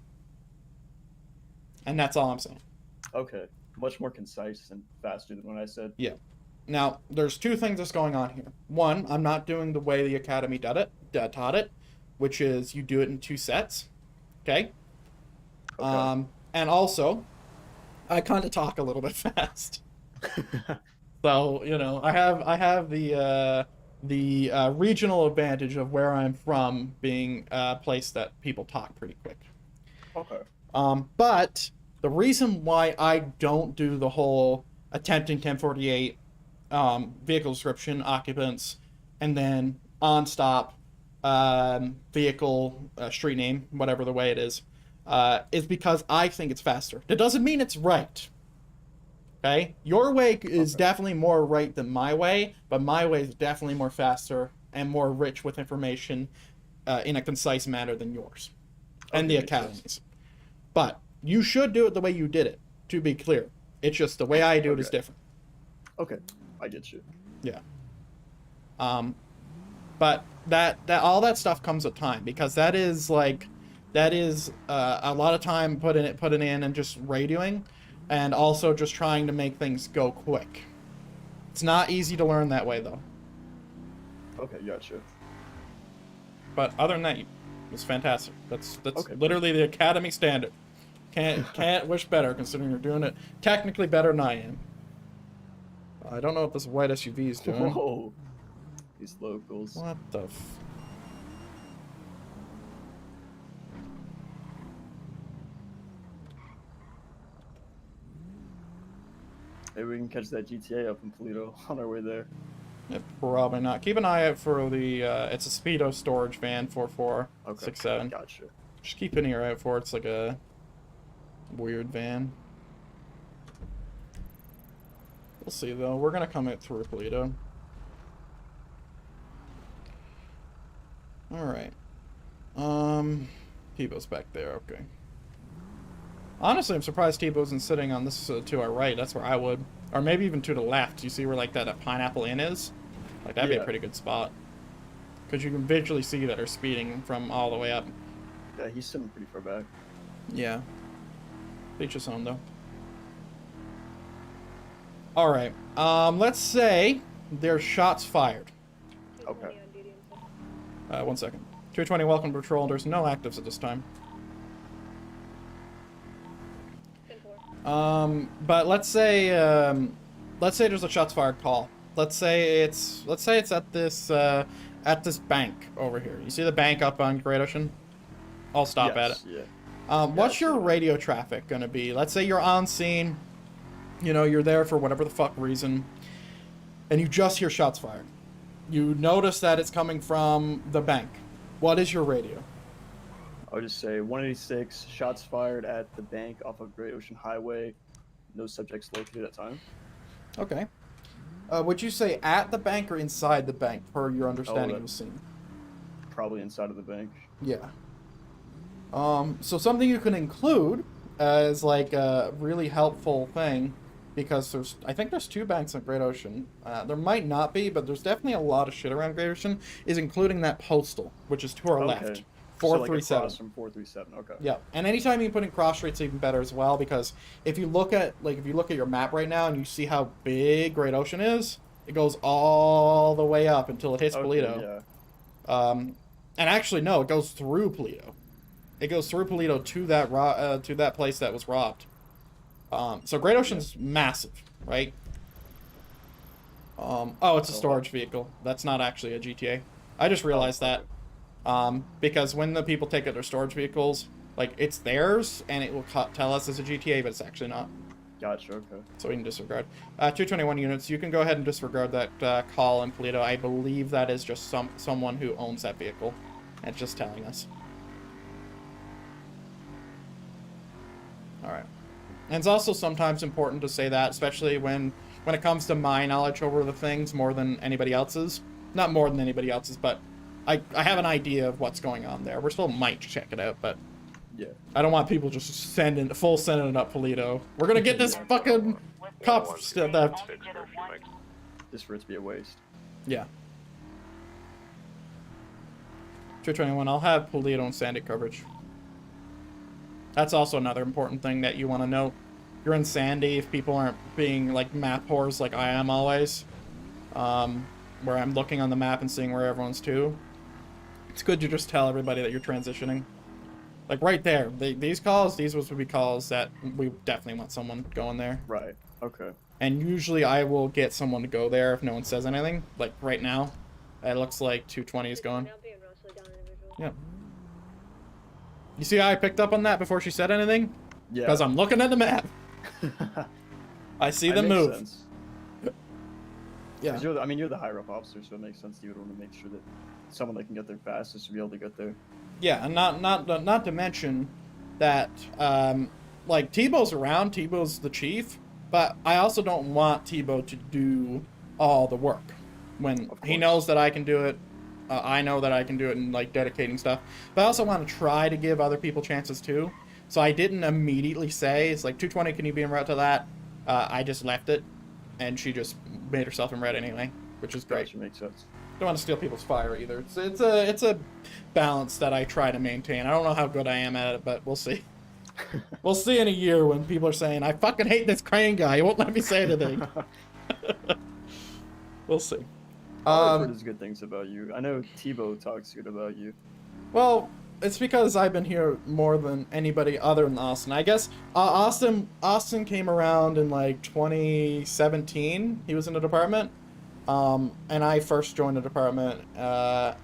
And that's all I'm saying. Okay. Much more concise and faster than what I said. Yeah. Now, there's two things that's going on here. One, I'm not doing the way the Academy taught it, which is you do it in 2 sets. Okay? And also, I kind of talk a little bit fast. So, I have the regional advantage of where I'm from being a place that people talk pretty quick. Okay. But the reason why I don't do the whole attempting 1048 vehicle description, occupants, and then on stop vehicle street name, whatever the way it is because I think it's faster. That doesn't mean it's right. Okay? Your way is definitely more right than my way, but my way is definitely more faster and more rich with information in a concise manner than yours and the Academy's. But you should do it the way you did it, to be clear. It's just the way I do it is Okay. different. Okay, I get you. Yeah. But that all that stuff comes with time, because that is a lot of time putting in and just radioing, and also just trying to make things go quick. It's not easy to learn that way though. Okay, gotcha. But other than that, it's fantastic. That's Okay. literally the academy standard. Can't wish better, considering you're doing it technically better than I am. I don't know what this white SUV is doing. Whoa. These locals. What the f... Maybe we can catch that GTA up in Toledo on our way there. Yeah, probably not. Keep an eye out for the, it's a Speedo storage van, Okay. 4467. Gotcha. Just keep an ear out for it. It's like a weird van. We'll see, though. We're gonna come out through Toledo. Alright. Tebow's back there, okay. Honestly, I'm surprised Tebow isn't sitting on this to our right. That's where I would. Or maybe even to the left. You see where, like, that Pineapple Inn is? Like, that'd be a Yeah. pretty good spot. Because you can visually see that they're speeding from all the way up. Yeah, he's sitting pretty far back. Yeah. Each his own, though. Alright. Let's say there's shots fired. Okay. 1 second. 220, welcome to patrol. There's no actives at this time. But let's say there's a shots fired call. Let's say it's at this bank over here. You see the bank up on Great Ocean? I'll stop at it. Yeah. What's your radio traffic gonna be? Let's say you're on scene. You know, you're there for whatever the fuck reason, and you just hear shots fired. You notice that it's coming from the bank. What is your radio? I would just say 186, shots fired at the bank off of Great Ocean Highway. No subjects located at time. Okay. Would you say at the bank or inside the bank, per your understanding of the scene? Probably inside of the bank. Yeah. So something you can include as like a really helpful thing, because I think there's 2 banks on Great Ocean. There might not be, but there's definitely a lot of shit around Great Ocean, is including that postal, which is to our left. 437. So like across from 437. Okay. Yeah, and anytime you put in cross streets, even better as well, because if you look at your map right now and you see how big Great Ocean is, it goes all the way up until it hits Toledo. Yeah. And actually, no, it goes through Toledo. It goes through Toledo to that place that was robbed. So Great Ocean's massive, right? Oh, it's a storage vehicle. That's not actually a GTA. I just realized that. Because when the people take out their storage vehicles, like, it's theirs, and it will tell us it's a GTA, but it's actually not. Gotcha, okay. So we can disregard. 221 units, you can go ahead and disregard that call in Toledo. I believe that is just someone who owns that vehicle. And it's just telling us. Alright. And it's also sometimes important to say that, especially when it comes to my knowledge over the things more than anybody else's. Not more than anybody else's, but I have an idea of what's going on there. We still might check it out, but Yeah. I don't want people just sending it up Toledo. We're gonna get this fucking cop stuff. Just for it to be a waste. Yeah. 221, I'll have Toledo and Sandy coverage. That's also another important thing that you want to note. You're in Sandy, if people aren't being like map whores like I am always, where I'm looking on the map and seeing where everyone's to, it's good to just tell everybody that you're transitioning. Like right there, these would be calls that we definitely want someone going there. Right, okay. And usually I will get someone to go there if no one says anything. Like right now, it looks like 220 is gone. Yeah. You see how I picked up on that before she said anything? Yeah. Because I'm looking at the map. I see the move. Sense. Yeah. 'Cause you're the higher up officer, so it makes sense you would want to make sure that someone that can get there fastest should be able to get there. Yeah, and not to mention that like Tebow's around, Tebow's the chief, but I also don't want Tebow to do all the work when he knows that I can do it. I know that I can do it in like dedicating stuff, but I also want to try to give other people chances too. So I didn't immediately say, it's like 220, can you be en route to that? I just left it, and she just made herself in red anyway, which is great. Gotcha, makes sense. Don't want to steal people's fire either. It's a balance that I try to maintain. I don't know how good I am at it, but we'll see. We'll see in a year when people are saying, I fucking hate this crane guy. He won't let me say anything. We'll see. I've heard good things about you. I know Tebow talks good about you. Well, it's because I've been here more than anybody other than Austin. I guess Austin came around in like 2017. He was in the department. And I first joined the department,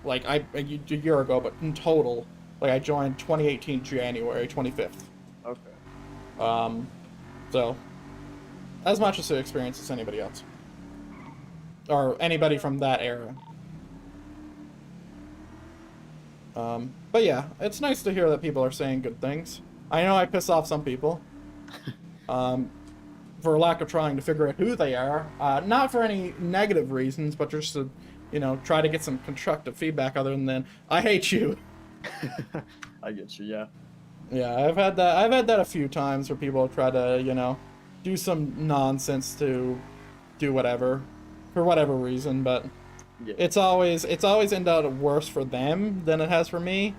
like a year ago, but in total, like I joined 2018 January 25th. Okay. So, as much as the experience as anybody else. Or anybody from that era. But yeah, it's nice to hear that people are saying good things. I know I piss off some people. For lack of trying to figure out who they are. Not for any negative reasons, but just to, you know, try to get some constructive feedback other than, I hate you. I get you, yeah. Yeah, I've had that a few times where people try to, you know, do some nonsense to do whatever, for whatever reason, but Yeah. it's always ended up worse for them than it has for me,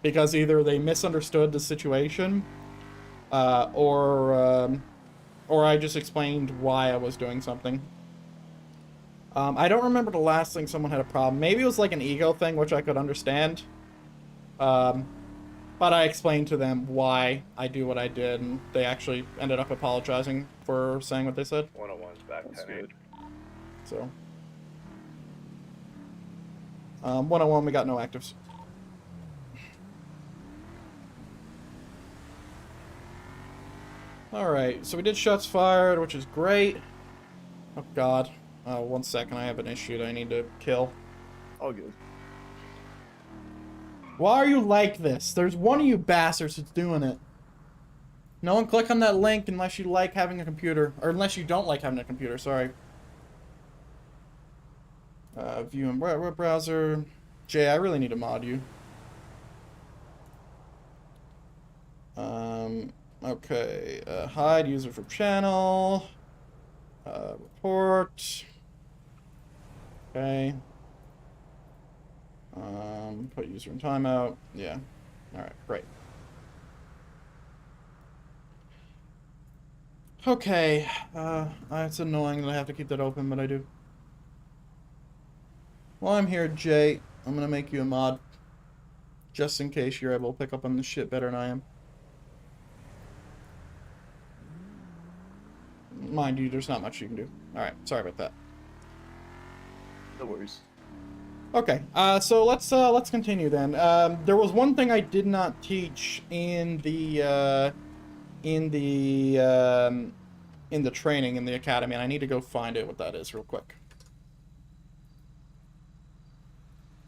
because either they misunderstood the situation, or I just explained why I was doing something. I don't remember the last thing someone had a problem. Maybe it was like an ego thing, which I could understand. But I explained to them why I do what I did, and they actually ended up apologizing for saying what they said. 101's back That's 10-8. good. So, 101, we got no actives. Alright, so we did shots fired, which is great. Oh god. 1 second, I have an issue that I need to kill. All good. Why are you like this? There's one of you bastards that's doing it. No one click on that link unless you like having a computer. Or unless you don't like having a computer, sorry. View in web browser. Jay, I really need to mod you. Okay. Hide user from channel. Report. Okay. Put user in timeout. Yeah. Alright, great. Okay. It's annoying that I have to keep that open, but I do. While I'm here, Jay, I'm gonna make you a mod. Just in case you're able to pick up on this shit better than I am. Mind you, there's not much you can do. Alright, sorry about that. No worries. Okay, so let's continue then. There was one thing I did not teach in the training in the academy, and I need to go find it what that is real quick.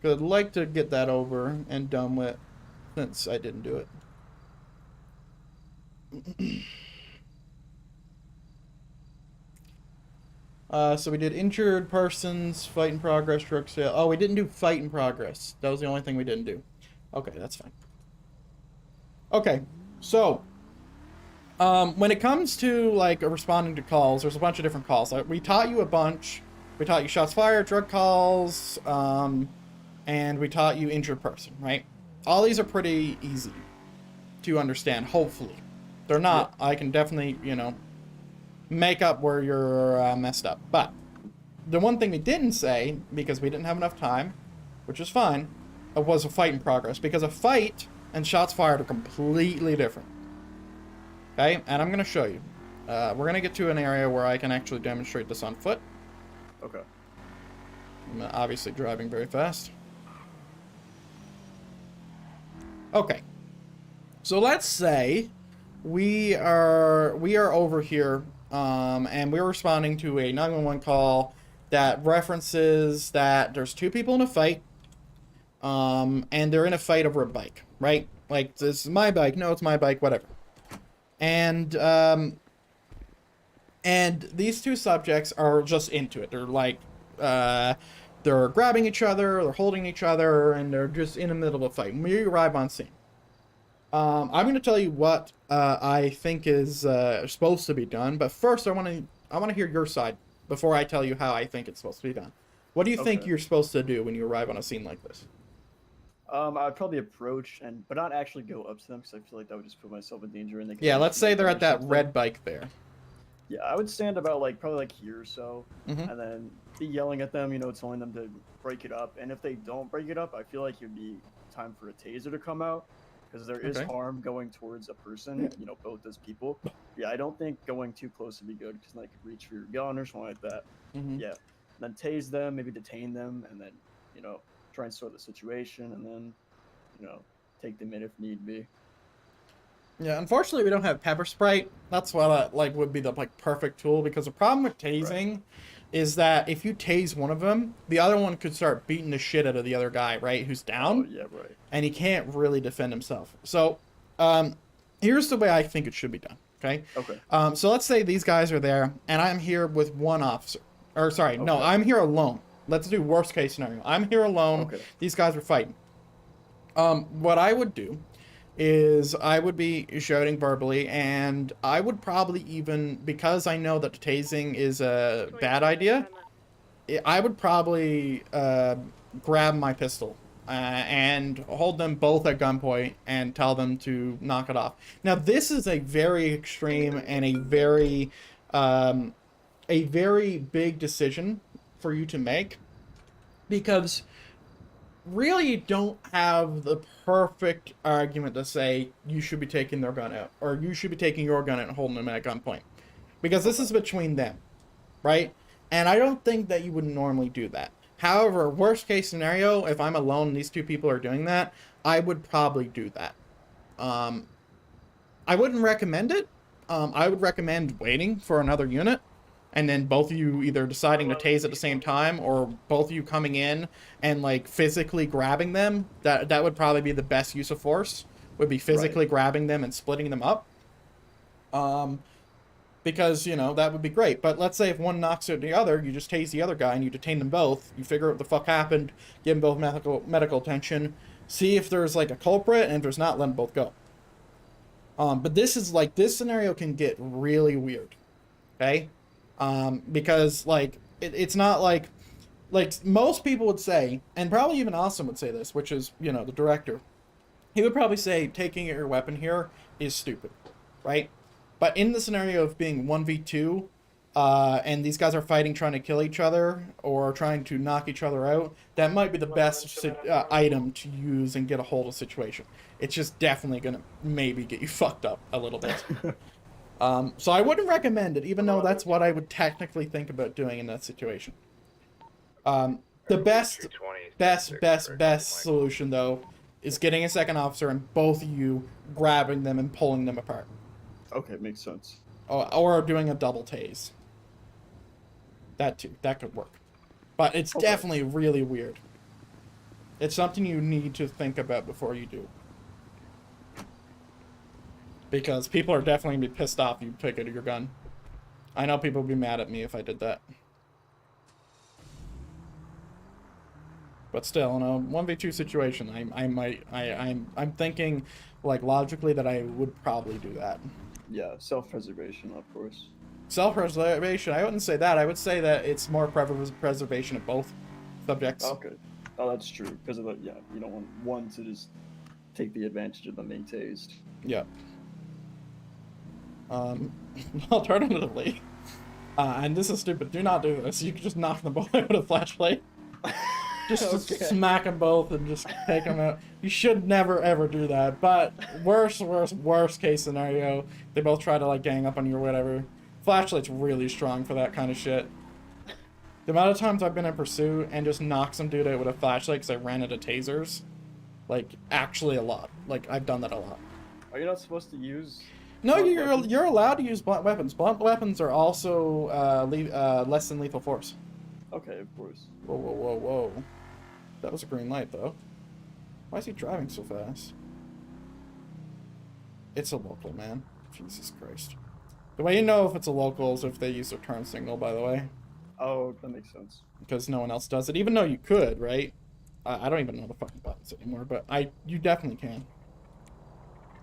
'Cause I'd like to get that over and done with, since I didn't do it. So we did injured persons, fight in progress, drug sale. Oh, we didn't do fight in progress. That was the only thing we didn't do. Okay, that's fine. Okay, so when it comes to like responding to calls, there's a bunch of different calls. We taught you a bunch. We taught you shots fired, drug calls, and we taught you injured person, right? All these are pretty easy to understand, hopefully. They're not. I can definitely, you know, make up where you're messed up. But the one thing we didn't say, because we didn't have enough time, which is fine, was a fight in progress. Because a fight and shots fired are completely different. Okay? And I'm going to show you. We're going to get to an area where I can actually demonstrate this on foot. Okay. I'm obviously driving very fast. Okay. So let's say we are over here, and we're responding to a 911 call that references that there's two people in a fight, and they're in a fight over a bike, right? Like, this is my bike. No, it's my bike. Whatever. And these two subjects are just into it. They're like, they're grabbing each other, they're holding each other, and they're just in the middle of a fight. We arrive on scene. I'm going to tell you what I think is supposed to be done, but first I want to hear your side before I tell you how I think it's supposed to be done. What do you think Okay. you're supposed to do when you arrive on a scene like this? I'd probably approach but not actually go up to them because I feel like that would just put myself in danger. And they could Yeah, just let's say snipe they're me or at that something. red bike there. Yeah, I would stand about probably here or so, Mhm. and then be yelling at them, telling them to break it up. And if they don't break it up, I feel like it'd be time for a taser to come out, because there is Okay. harm going towards a person, both as people. Yeah, I don't think going too close would be good, because then they could reach for your gun or something like that. Mhm. Yeah, then tase them, maybe detain them, and then try and sort the situation, and then take them in if need be. Yeah, unfortunately, we don't have pepper spray. That's what would be the perfect tool, because the problem with tasing is that if you tase one of them, the other one could start beating the shit out of the other guy, right? Who's down. Oh, yeah, right. And he can't really defend himself. So, here's the way I think it should be done. Okay. Okay. So let's say these guys are there, and I'm here with one officer. Or sorry, no, Okay. I'm here alone. Let's do worst case scenario. I'm here alone. Okay. These guys are fighting. What I would do is I would be shouting verbally, and I would probably even, because I know that tasing is a bad idea, I would probably grab my pistol and hold them both at gunpoint and tell them to knock it off. Now, this is a very extreme and a very big decision for you to make, because really you don't have the perfect argument to say you should be taking their gun out, or you should be taking your gun out and holding them at gunpoint, because this is between them, right? And I don't think that you would normally do that. However, worst case scenario, if I'm alone and these two people are doing that, I would probably do that. I wouldn't recommend it. I would recommend waiting for another unit, and then both of you either deciding to tase at the same time, or both of you coming in and physically grabbing them. That would probably be the best use of force, would be physically grabbing them and splitting them up. Because, that would be great. But let's say if one knocks out the other, you just tase the other guy and you detain them both. You figure out what the fuck happened, give them both medical attention, see if there's a culprit, and if there's not, let them both go. But this is this scenario can get really weird. Okay? Because it's not like most people would say, and probably even Austin would say this, which is, the director. He would probably say taking your weapon here is stupid, right? But in the scenario of being 1v2, and these guys are fighting, trying to kill each other, or trying to knock each other out, that might be the best item to use and get a hold of the situation. It's just definitely going to maybe get you fucked up a little bit. So I wouldn't recommend it, even though that's what I would technically think about doing in that situation. The best solution, though, is getting a second officer and both of you grabbing them and pulling them apart. Okay, makes sense. Or doing a double tase. That too. That could work. But it's definitely really weird. It's something you need to think about before you do. Because people are definitely going to be pissed off if you pick out your gun. I know people would be mad at me if I did that. But still, in a 1v2 situation, I'm thinking, logically that I would probably do that. Yeah, self-preservation, of course. Self-preservation, I wouldn't say that. I would say that it's more preservation of both subjects. Okay. Oh, that's true. Because of you don't want one to just take the advantage of them being tased. Yeah. Alternatively, and this is stupid, do not do this. You can just knock them both out with a flashlight. Just smack them both and just take them out. You should never ever do that. But worst case scenario, they both try to gang up on you or whatever. Flashlight's really strong for that kind of shit. The amount of times I've been in pursuit and just knocked some dude out with a flashlight because I ran into tasers, actually a lot. I've done that a lot. Are you not supposed to use? No, you're allowed to use blunt weapons. Blunt weapons are also less than lethal force. Okay, of course. Whoa. That was a green light, though. Why is he driving so fast? It's a local, man. Jesus Christ. The way you know if it's a local is if they use their turn signal, by the way. Oh, that makes sense. Because no one else does it, even though you could, right? I don't even know the fucking buttons anymore, but you definitely can.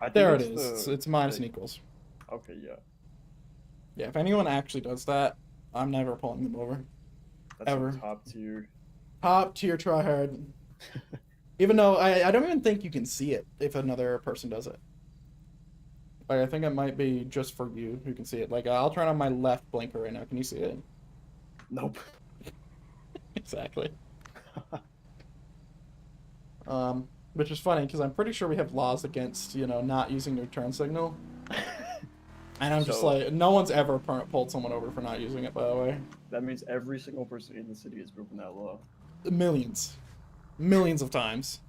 I think There it it's is. the- It's minus the- and equals. Okay, yeah. Yeah, if anyone actually does that, I'm never pulling them over. That's Ever. a top tier. Top tier tryhard. Even though I don't even think you can see it if another person does it. Like, I think it might be just for you who can see it. Like, I'll turn on my left blinker right now. Can you see it? Nope. Exactly. Which is funny because I'm pretty sure we have laws against, you know, not using your turn signal. And I'm just So- like, no one's ever pulled someone over for not using it, by the way. That means every single person in the city has broken that law. Millions. Millions of times.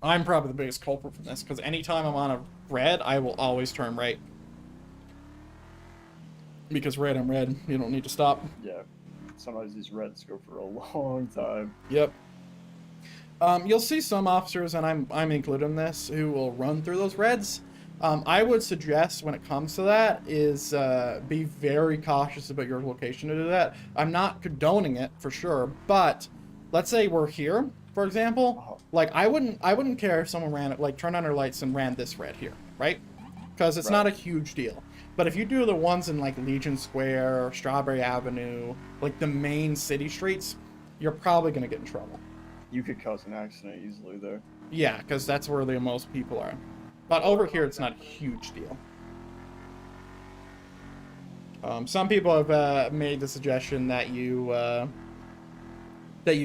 I'm probably the biggest culprit from this because anytime I'm on a red, I will always turn right. Because red, I'm red. You don't need to stop. Yeah. Sometimes these reds go for a long time. Yep. You'll see some officers, and I'm included in this, who will run through those reds. I would suggest when it comes to that is be very cautious about your location to do that. I'm not condoning it for sure, but let's say we're here, for example. Like I wouldn't care if someone ran it, like turned on their lights and ran this red here, right? Because it's not a huge deal. But if you do the ones in like Legion Square or Strawberry Avenue, like the main city streets, you're probably gonna get in trouble. You could cause an accident easily there. Yeah, because that's where the most people are. But over here, it's not a huge deal. Some people have made the suggestion that you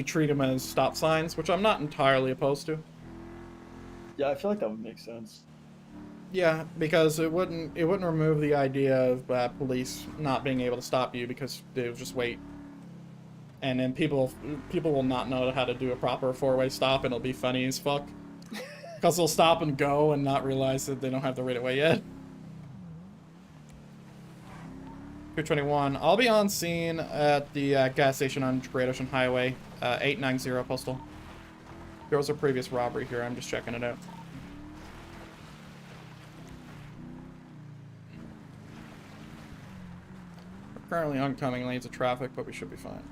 treat them as stop signs, which I'm not entirely opposed to. Yeah, I feel like that would make sense. Yeah, because it wouldn't remove the idea of police not being able to stop you because they would just wait. And then people will not know how to do a proper four-way stop, and it'll be funny as fuck. Because they'll stop and go and not realize that they don't have the right of way yet. 221. I'll be on scene at the gas station on Great Ocean Highway, 890 postal. There was a previous robbery here. I'm just checking it out. We're currently oncoming lanes of traffic, but we should be fine.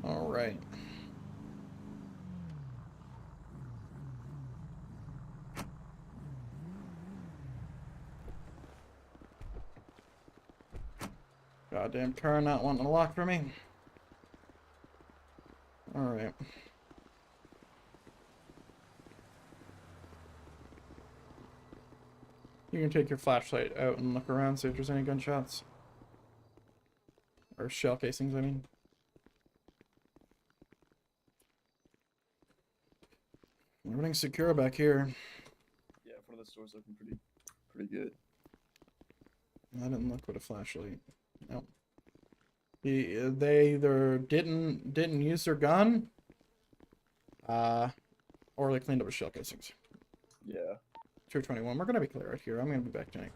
All right. Goddamn car not wanting to lock for me. All right. You can take your flashlight out and look around, see if there's any gunshots. Or shell casings, I mean. Everything's secure back here. Yeah, one of the stores looking pretty good. I didn't look with a flashlight. Nope. They either didn't use their gun, or they cleaned up with shell casings. Yeah. 221. We're gonna be clear right here. I'm gonna be back tonight.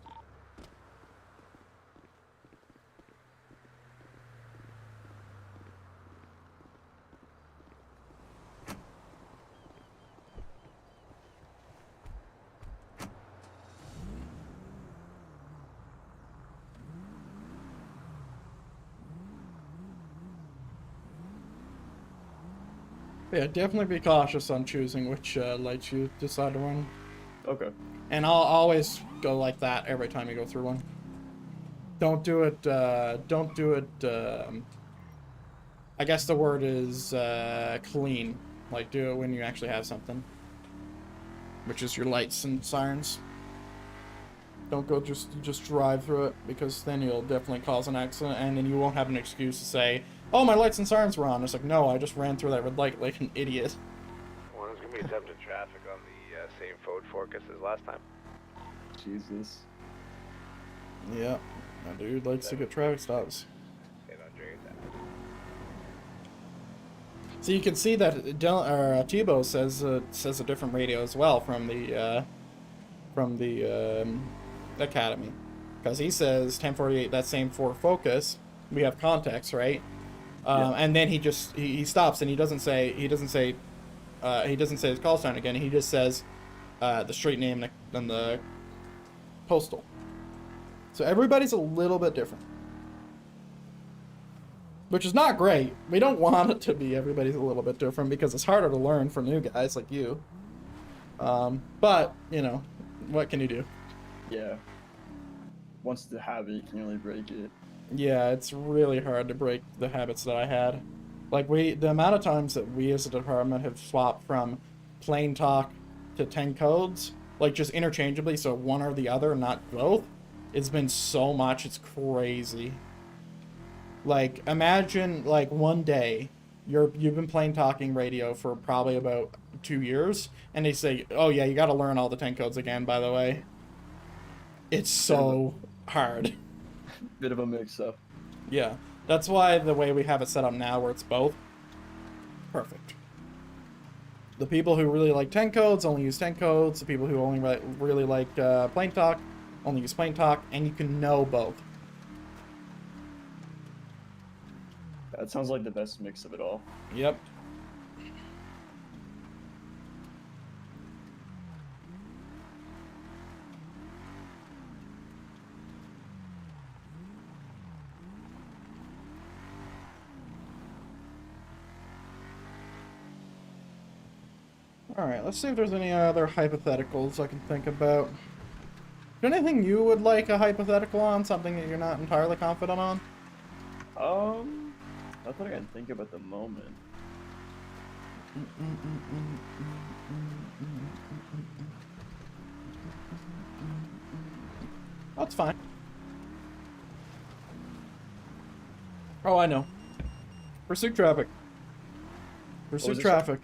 Yeah, definitely be cautious on choosing which lights you decide to run. Okay. And I'll always go like that every time you go through one. Don't do it, I guess the word is clean. Like, do it when you actually have something. Which is your lights and sirens. Don't go just drive through it, because then you'll definitely cause an accident, and then you won't have an excuse to say, oh, my lights and sirens were on. It's like, no, I just ran through that red light like an idiot. Well, there's gonna be attempted traffic on the same Ford Focus as last time. Jesus. Yeah, that dude likes to get traffic stops. Stayed on Drake that. So you can see that Tebow says a different radio as well from the Academy, because he says 1048. That same Ford Focus, we have context, right? And then he stops and he doesn't say his call sign again. He just says the street name and the postal. So everybody's a little bit different. which is not great. We don't want it to be. Everybody's a little bit different because it's harder to learn for new guys like you. But, you know, what can you do? Yeah. Once the habit, you can really break it. Yeah, it's really hard to break the habits that I had. Like, the amount of times that we as a department have swapped from plain talk to 10 codes, like just interchangeably, so one or the other, not both, it's been so much, it's crazy. Like, imagine, like, one day, you've been plain talking radio for probably about 2 years, and they say, oh yeah, you gotta learn all the 10 codes again, by the way. It's so hard. Bit of a mix-up. Yeah, that's why the way we have it set up now, where it's both, perfect. The people who really like 10 codes only use 10 codes. The people who only really like plain talk only use plain talk, and you can know both. That sounds like the best mix of it all. Yep. Alright, let's see if there's any other hypotheticals I can think about. Is there anything you would like a hypothetical on? Something that you're not entirely confident on? Nothing I can think of at the moment. That's fine. Oh, I know. Pursuit traffic. Pursuit traffic.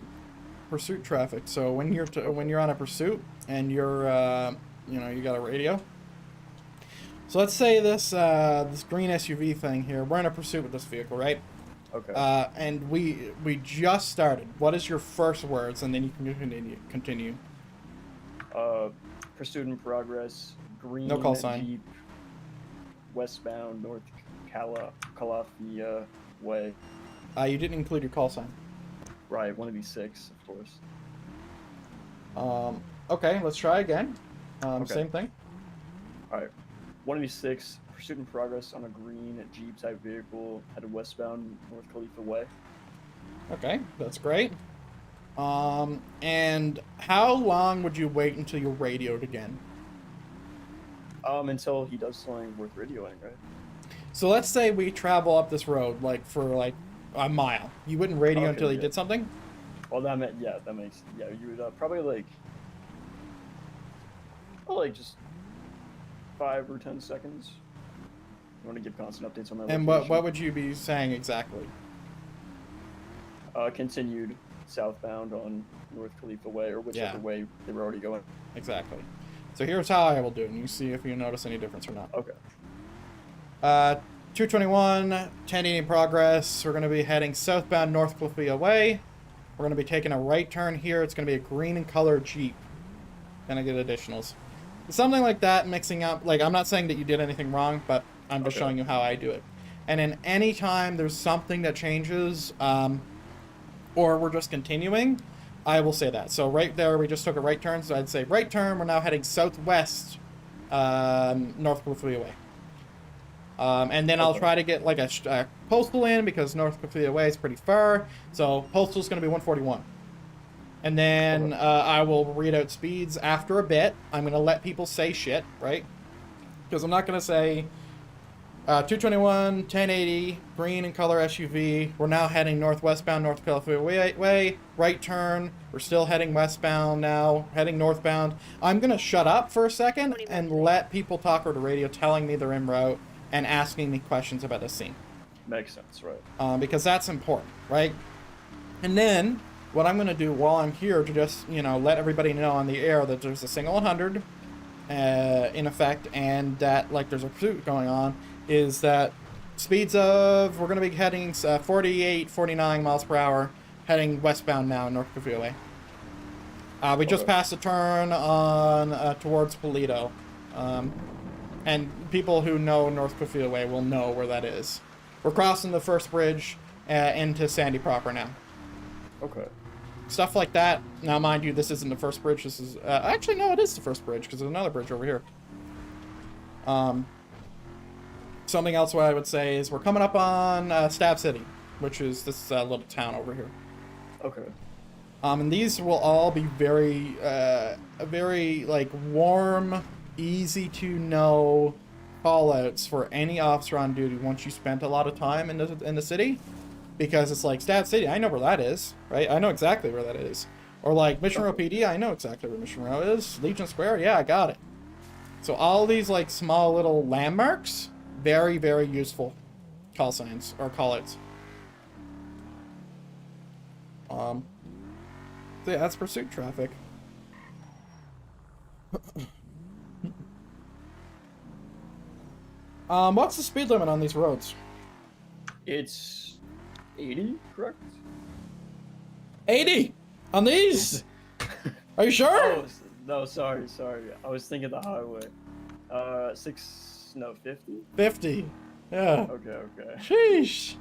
Pursuit traffic. So when you're on a pursuit and you're you know, you got a radio. So let's say this this green SUV thing here. We're in a pursuit with this vehicle, right? Okay. And we just started. What is your first words, and then you can continue. Pursuit in progress. Green. No call sign. Jeep. Westbound North Calafia Way. You didn't include your call sign. Right, 186, of course. Okay, let's try again. Okay. Same thing. Alright. 186, pursuit in progress on a green Jeep type vehicle headed westbound North Khalifa Way. Okay, that's great. And how long would you wait until you're radioed again? Until he does something worth radioing, right? So let's say we travel up this road, like, for, like, a mile. You wouldn't radio Okay, until he yeah. did something? Well, that makes, you would probably like just 5 or 10 seconds. You want to give constant updates on my And location. what would you be saying exactly? Continued southbound on North Khalifa Way, or whichever Yeah. way they were already going. Exactly. So here's how I will do it, and you see if you notice any difference or not. Okay. 221, 1080 in progress. We're going to be heading southbound North Khalifa Way. We're going to be taking a right turn here. It's going to be a green and colored Jeep. Then I get additionals. Something like that, mixing up. Like, I'm not saying that you did anything wrong, but I'm just showing you how I do it. And then any time there's something that changes, or we're just continuing, I will say that. So right there, we just took a right turn. So I'd say right turn. We're now heading southwest, North Khalifa Way. And then I'll try to get like a postal in because North Khalifa Way is pretty far. So postal's going to be 141. And then I will read out speeds after a bit. I'm going to let people say shit, right? Because I'm not going to say 221, 1080, green and color SUV. We're now heading northwestbound North Khalifa Way. Right turn. We're still heading westbound now, heading northbound. I'm going to shut up for a second and let people talk over the radio telling me they're en route and asking me questions about the scene. Makes sense, right? Because that's important, right? And then what I'm going to do while I'm here to just, you know, let everybody know on the air that there's a single 100 in effect and that, like, there's a pursuit going on, is that speeds of, we're going to be heading 48, 49 miles per hour, heading westbound now in North Khalifa Way. We just passed a turn on towards Polito. And people who know North Khalifa Way will know where that is. We're crossing the first bridge into Sandy proper now. Okay. Stuff like that. Now, mind you, this isn't the first bridge. This is... actually, no, it is the first bridge, because there's another bridge over here. something else what I would say is we're coming up on Stab City, which is this little town over here. Okay. And these will all be very, very like warm, easy to know call-outs for any officer on duty once you spent a lot of time in the city, because it's like Stab City, I know where that is, right? I know exactly where that is. Or like Mission Row PD, I know exactly where Mission Row is. Legion Square, yeah, I got it. So all these like small little landmarks, very, very useful call signs or call-outs. So yeah, that's pursuit traffic. What's the speed limit on these roads? It's 80, correct? 80 on these? Are you sure? Oh, no, sorry. I was thinking the highway. 50? 50. Yeah. Okay. Sheesh.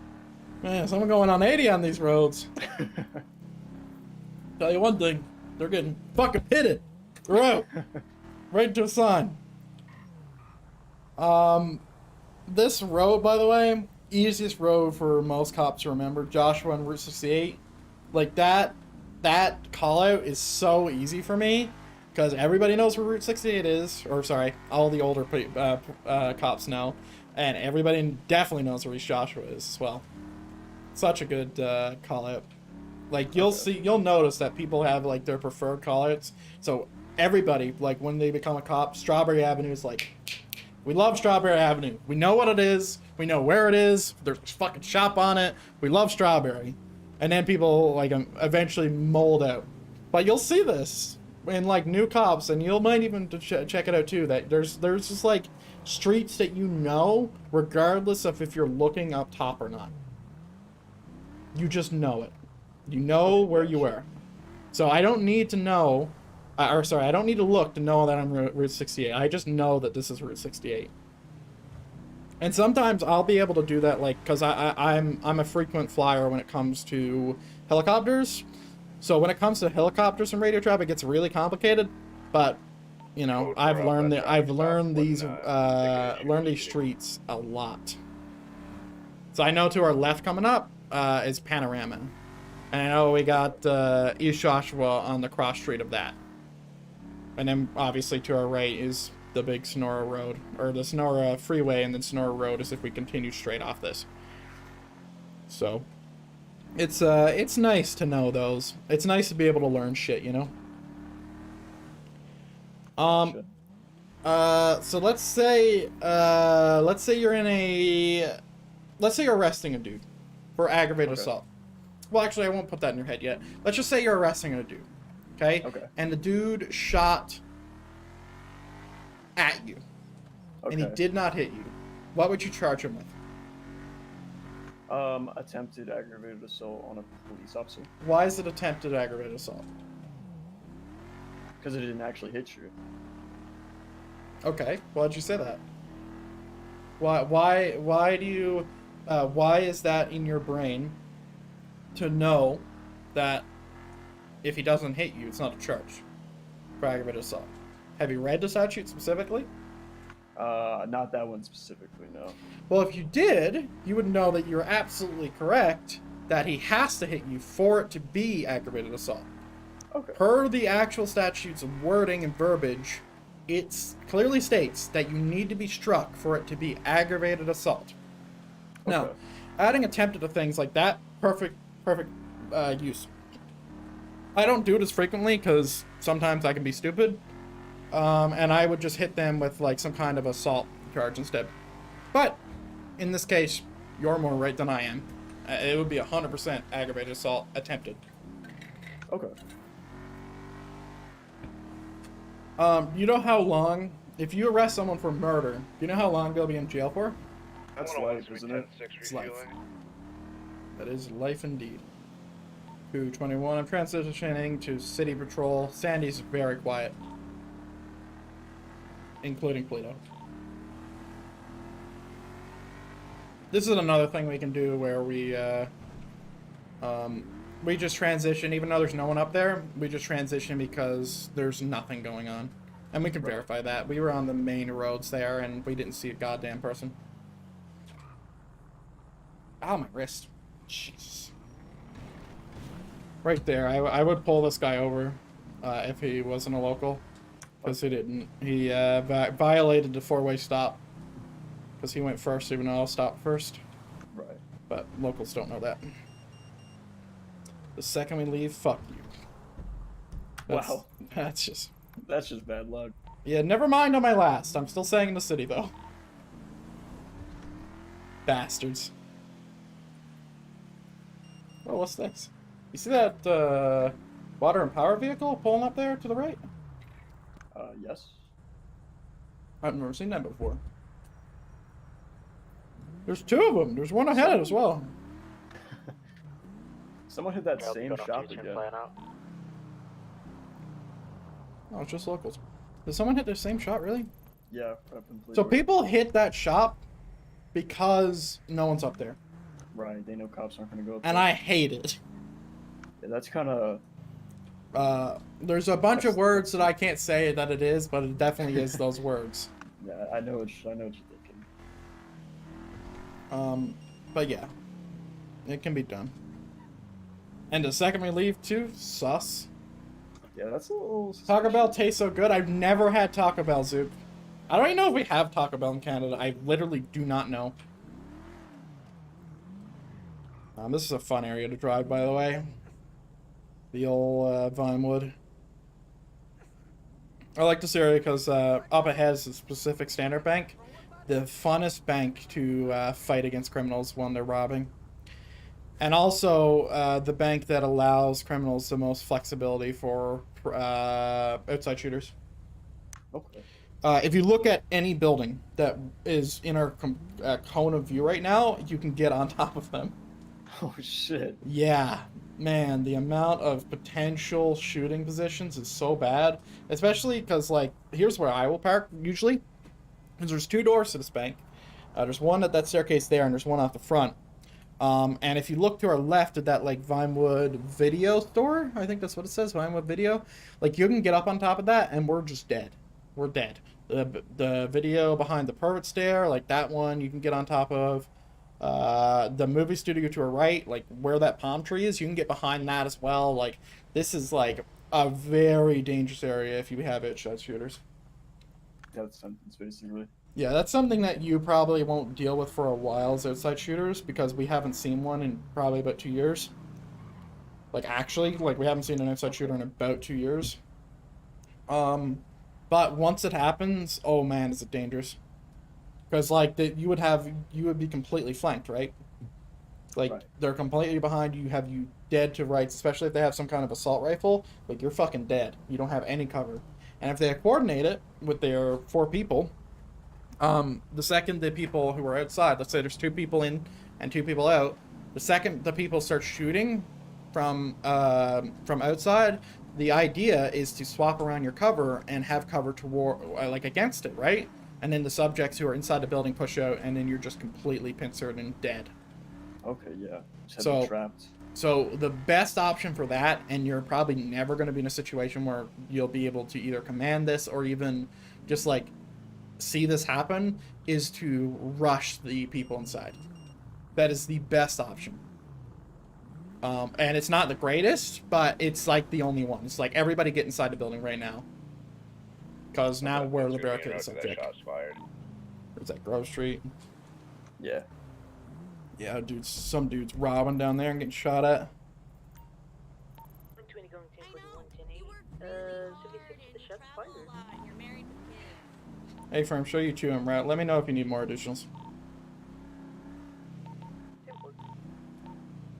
Man, someone going on 80 on these roads. Tell you one thing, they're getting fucking pitted. They're out. Right to a sign. This road, by the way, easiest road for most cops to remember. Joshua and Route 68. Like that call out is so easy for me because everybody knows where Route 68 is. Or sorry, all the older cops know, and everybody definitely knows where East Joshua is as well. Such a good call out. Like you'll notice that people have like their preferred call outs. So everybody, like when they become a cop, Strawberry Avenue is like, we love Strawberry Avenue. We know what it is. We know where it is. There's a fucking shop on it. We love Strawberry. And then people like eventually mold out. But you'll see this in like new cops, and you might even check it out too. That there's just like streets that you know, regardless of if you're looking up top or not. You just know it. You know where you are. So I don't need to know, I don't need to look to know that I'm Route 68. I just know that this is Route 68. And sometimes I'll be able to do that, like, because I'm a frequent flyer when it comes to helicopters. So when it comes to helicopters and radio traffic, it gets really complicated. But you know, I've learned these streets a lot. So I know to our left coming up is Panorama. And I know we got East Joshua on the cross street of that. And then obviously to our right is the big Sonora Road, or the Sonora Freeway, and then Sonora Road is if we continue straight off this. So it's nice to know those. It's nice to be able to learn shit, you know? So let's say you're arresting a dude for aggravated assault. Well, actually, I won't put that in your head yet. Let's just say you're arresting a dude, okay? Okay. And the dude shot at you, and he did not hit you. What would you charge him with? Attempted aggravated assault on a police officer. Why is it attempted aggravated assault? Because it didn't actually hit you. Okay, why'd you say that? Why do you, why is that in your brain to know that if he doesn't hit you, it's not a charge for aggravated assault? Have you read the statute specifically? Not that one specifically, no. Well, if you did, you would know that you're absolutely correct that he has to hit you for it to be aggravated assault. Okay. Per the actual statute's wording and verbiage, it clearly states that you need to be struck for it to be aggravated assault. Okay. Now, adding attempted to things like that, perfect use. I don't do it as frequently because sometimes I can be stupid, and I would just hit them with like some kind of assault charge instead. But in this case, you're more right than I am. It would be 100% aggravated assault attempted. Okay. You know how long, if you arrest someone for murder, you know how long they'll be in jail for? That's life, isn't it? It's life. That is life indeed. 221, I'm transitioning to City Patrol. Sandy's very quiet. Including Pluto. This is another thing we can do where we just transition, even though there's no one up there, we just transition because there's nothing going on. And we can verify that. We were on the main roads there and we didn't see a goddamn person. Ow, my wrist. Jesus. Right there. I would pull this guy over if he wasn't a local. Because he didn't. He violated the four-way stop. Because he went first, even though I'll stop first. Right. But locals don't know that. The second we leave, fuck you. Wow. That's just... That's just bad luck. Yeah, never mind on my last. I'm still staying in the city, though. Bastards. Oh, what's this? You see that water and power vehicle pulling up there to the right? Yes. I've never seen that before. There's two of them. There's one ahead as well. Someone hit that I'll be same going off shop to again. plan out. Oh, it's just locals. Did someone hit the same shot, really? Yeah, I've been So playing. people hit that shop because no one's up there. Right, they know cops aren't gonna go up And there. I hate it. Yeah, that's kind of... There's a bunch of words that I can't say that it is, but it definitely is those words. Yeah, I know what you're thinking. But yeah. It can be done. And the second we leave, too, sus. Yeah, that's a little... Taco Bell tastes so good. I've never had Taco Bell, Zook. I don't even know if we have Taco Bell in Canada. I literally do not know. This is a fun area to drive, by the way. The old Vinewood. I like this area because up ahead is a specific standard bank. The funnest bank to fight against criminals when they're robbing. And also the bank that allows criminals the most flexibility for outside shooters. Okay. If you look at any building that is in our cone of view right now, you can get on top of them. Oh, shit. Yeah, man, the amount of potential shooting positions is so bad. Especially because, like, here's where I will park usually. Because there's two doors to this bank. There's one at that staircase there, and there's one off the front. And if you look to our left at that, like, Vinewood Video store, I think that's what it says, Vinewood Video. Like, you can get up on top of that, and we're just dead. We're dead. The video behind the pervert stair, like that one, you can get on top of. The movie studio to our right, like where that palm tree is, you can get behind that as well. Like, this is like a very dangerous area if you have headshot shooters. That's sentence, basically. Yeah, that's something that you probably won't deal with for a while as outside shooters, because we haven't seen one in probably about 2 years. Like, actually, like, we haven't seen an outside shooter in about 2 years. But once it happens, oh man, is it dangerous. Because, like, you would be completely flanked, right? Like, Right. They're completely behind you, have you dead to rights, especially if they have some kind of assault rifle. Like, you're fucking dead. You don't have any cover. And if they coordinate it with their 4 people, the second the people who are outside, let's say there's 2 people in and 2 people out, the second the people start shooting from outside, the idea is to swap around your cover and have cover toward, like, against it, right? And then the subjects who are inside the building push out, and then you're just completely pincered and dead. Okay, yeah. Just have So- them trapped. So the best option for that, and you're probably never going to be in a situation where you'll be able to either command this or even just, like, see this happen, is to rush the people inside. That is the best option. And it's not the greatest, but it's like the only one. It's like, everybody get inside the building right now. Because now we're the barricade subject. Shots fired. Is that Grove Street? Yeah. Yeah, dude, some dude's robbing down there and getting shot at. 120 going 1041, 76, the shots fired. Hey, Firm, show you 2 en route. Let me know if you need more additionals.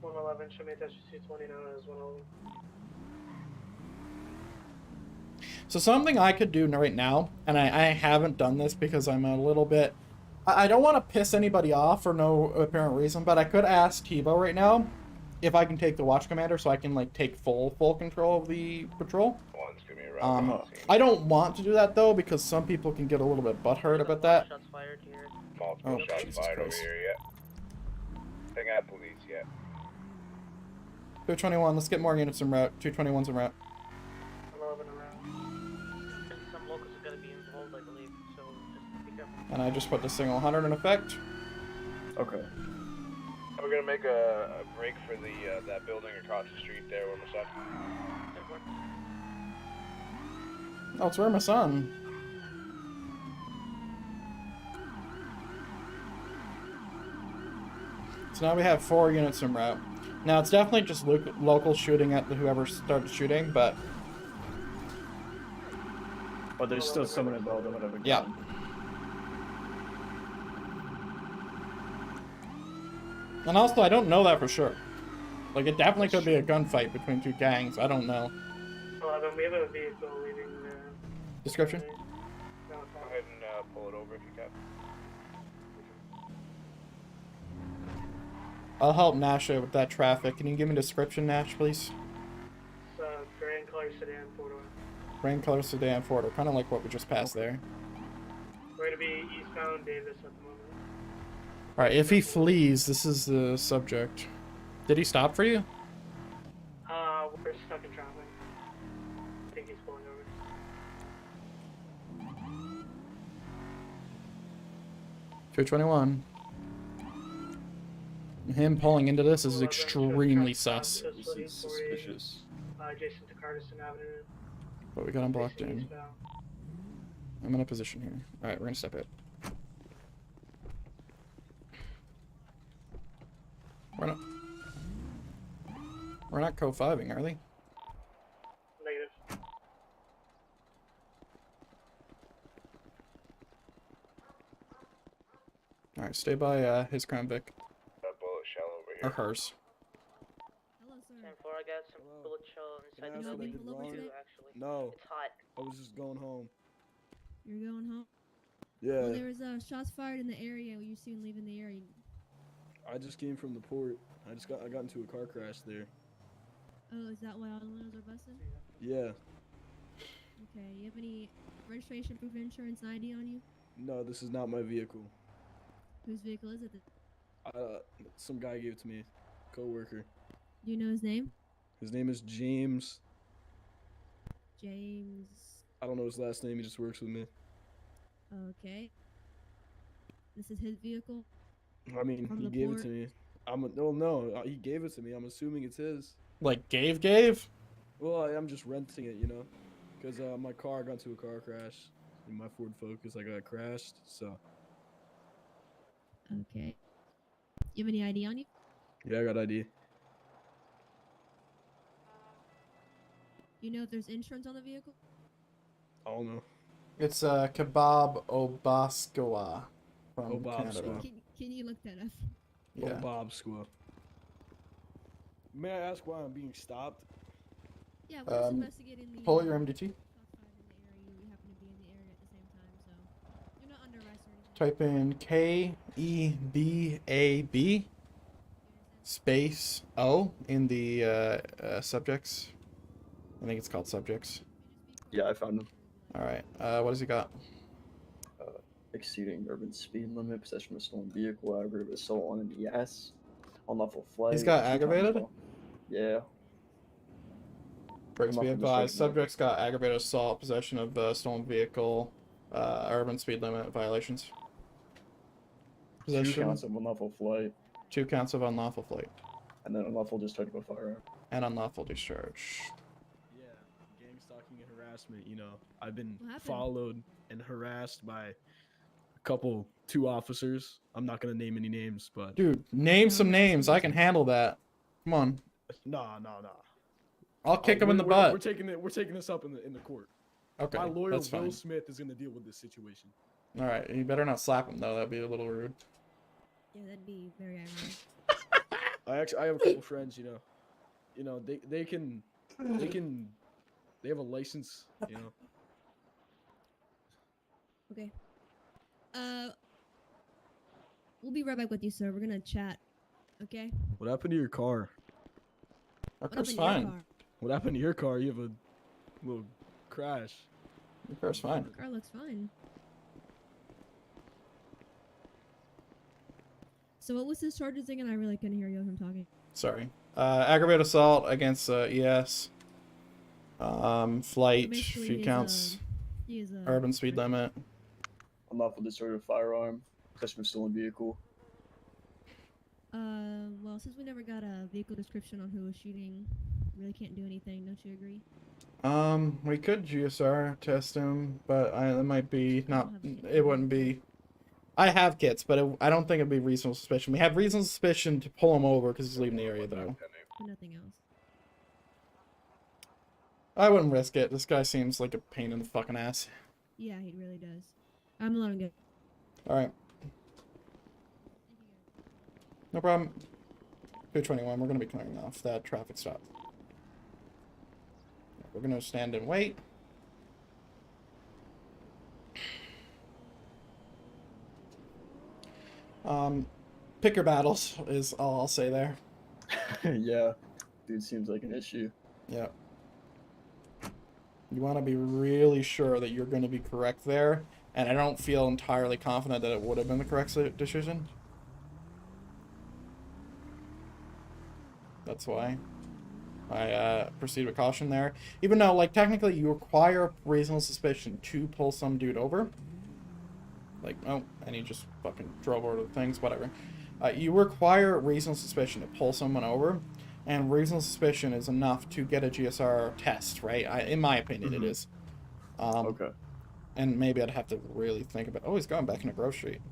111, show me attached to 220 now as 111. So something I could do right now, and I haven't done this because I'm a little bit... I don't want to piss anybody off for no apparent reason, but I could ask Tebow right now if I can take the watch commander so I can, like, take full control of the patrol. One's gonna be around. I don't want to do that, though, because some people can get a little bit butthurt about that. Shots fired here. Multiple Oh, shots Jesus fired over Christ. here yet. They got police yet. 221, let's get more units en route. 221's en route. 111 around. And some locals are going to be involved, I believe, so just be careful. And I just put the single 100 in effect. Okay. We're gonna make a break for the that building across the street there where my son. Oh, it's where my son. So now we have 4 units en route. Now it's definitely just local shooting at whoever started shooting, but there's still someone involved in whatever. yeah. And also, I don't know that for sure. Like, it definitely could be a gunfight between 2 gangs. I don't know. 11, we have a vehicle leaving the... Description? No, Go ahead and pull it over if you can. I'll help Nash out with that traffic. Can you give me a description, Nash, please? it's grand color sedan, 4-door. Rain color sedan Ford, kind of like what we just passed there. We're going to be eastbound Davis at the moment. Alright, if he flees, this is the subject. Did he stop for you? We're stuck in traffic. I think he's pulling over. 221. Him pulling into this is extremely sus. This is suspicious. Adjacent to Cardiston Avenue. But we got him blocked in. Eastbound. I'm in a position here. Alright, we're gonna step it. We're not co-fiving, are they? Negative. Alright, stay by his Crown Vic. Bullet shell over Or here. hers. Hello, sir. 10-4, I got some Hello. bullet shell Can I inside ask the what I building. did Pull over wrong? today? Actually. No, It's hot. I was just going home. You're going home? Yeah, Well, there was shots fired in the area. You seen leaving the area. I just came from the port. I got into a car crash there. Oh, is that why all the windows are busted? Yeah. Okay. You have any registration, proof of insurance, and ID on you? No, this is not my vehicle. Whose vehicle is it? Some guy gave it to me, coworker. Do you know his name? His name is James. James. I don't know his last name. He just works with me. Okay. This is his vehicle. I mean, From he the gave it port? to me. No, he gave it to me. I'm assuming it's his. Like, gave? Well, I'm just renting it, you know, because my car got into a car crash. In my Ford Focus, I got crashed. So Okay. You have any ID on you? yeah, I got ID. You know if there's insurance on the vehicle? I don't know. It's Kebab Obaskoa from Obabskoa. Canada. Can you look that up? Yeah. Bob Squaw. May I ask why I'm being stopped? Yeah, we're just investigating the. Pull your MDT. shots fired in the area. We happen to be in the area at the same time, so you're not under arrest or anything. Type in KEBAB space O in the subjects. I think it's called subjects. Yeah, I found him. Alright, what has he got? Exceeding urban speed limit, possession of a stolen vehicle, aggravated assault on an ES, unlawful flight. He's got 2 times aggravated? assault. Yeah. Breaks Unlawful be advised. disturbance. Subject's got aggravated assault, possession of stolen vehicle, urban speed limit violations. 2 Possession, counts of unlawful flight, 2 counts of unlawful flight, and then unlawful discharge of a firearm. and unlawful discharge. Yeah, gang stalking and harassment. You know, I've been What happened? followed and harassed by two officers. I'm not gonna name any names, but Dude, name some names. I can handle that. Come on. nah. I'll kick him in the We're butt. taking this up in the court. Okay, My lawyer that's Will fine. Smith is gonna deal with this situation. Alright, you better not slap him, though. That'd be a little rude. Yeah, that'd be very ironic. I have a couple friends. You know, they have a license. You know. Okay. We'll be right back with you, sir. We're gonna chat. Okay? What happened to your car? Our What car's happened to your fine. car? What happened to your car? You have a little crash. Our car's fine. Your car looks fine. So what was his charges again? I really couldn't hear you him talking. Sorry. Aggravated assault against ES. Flight, Basically, few he's, counts, He is urban speed limit. Unlawful discharge of a firearm, possession of a stolen vehicle. Well, since we never got a vehicle description on who was shooting, really can't do anything. Don't you agree? We could GSR test him, but it might be I not. don't have a kit It for wouldn't that. be. I have kits, but I don't think it'd be reasonable suspicion. We have reasonable suspicion to pull him over because he's leaving the area, though. But nothing else. I wouldn't risk it. This guy seems like a pain in the fucking ass. Yeah, he really does. I'm allowing it. All right, Thank you guys. no problem. 221. We're gonna be clearing off that traffic stop. We're gonna stand and wait. Pick your battles is all I'll say there. Yeah, dude seems like an issue. Yeah. You want to be really sure that you're going to be correct there, and I don't feel entirely confident that it would have been the correct decision. That's why I proceed with caution there. Even though, like, technically you require reasonable suspicion to pull some dude over. Like, oh, and he just fucking drove over the things, whatever. You require reasonable suspicion to pull someone over, and reasonable suspicion is enough to get a GSR test, right? In my opinion, it is. Okay. And maybe I'd have to really think about. Oh, he's going back into Grove Street.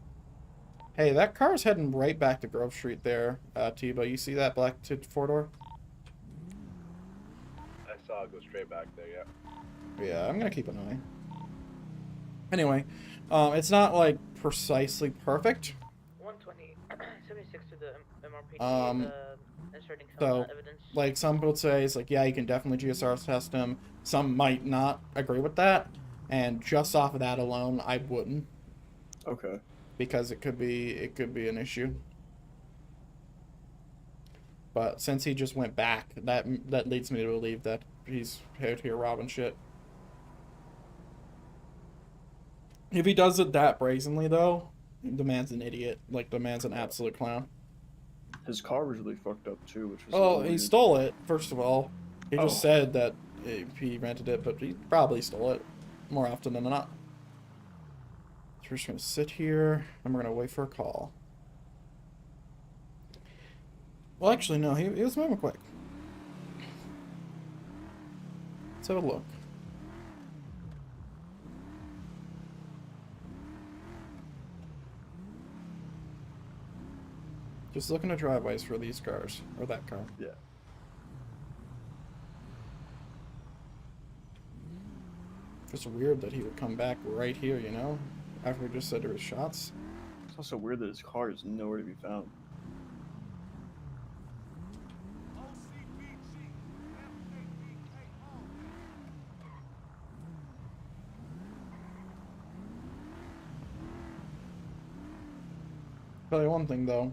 Hey, that car's heading right back to Grove Street there, Tebow. You see that black four-door? I saw it go straight back there, yeah. Yeah, I'm gonna keep an eye. Anyway, it's not like precisely perfect. 120, 76 to the MRPD, inserting So, evidence. like, some people would say, it's like, yeah, you can definitely GSR test him. Some might not agree with that. And just off of that alone, I wouldn't. Okay. Because it could be an issue. But since he just went back, that leads me to believe that he's out here robbing shit. If he does it that brazenly, though, the man's an idiot. Like, the man's an absolute clown. His car was really fucked up too, which was. Oh, he weird. stole it, first of all. He just Oh. said that he rented it, but he probably stole it more often than not. So we're just going to sit here, and we're going to wait for a call. Well, actually, no, he was moving quick. Let's have a look. Just looking at driveways for these cars, or that car. Yeah. It's weird that he would come back right here, you know? After we just said there was shots. It's also weird that his car is nowhere to be found. Tell you one thing though,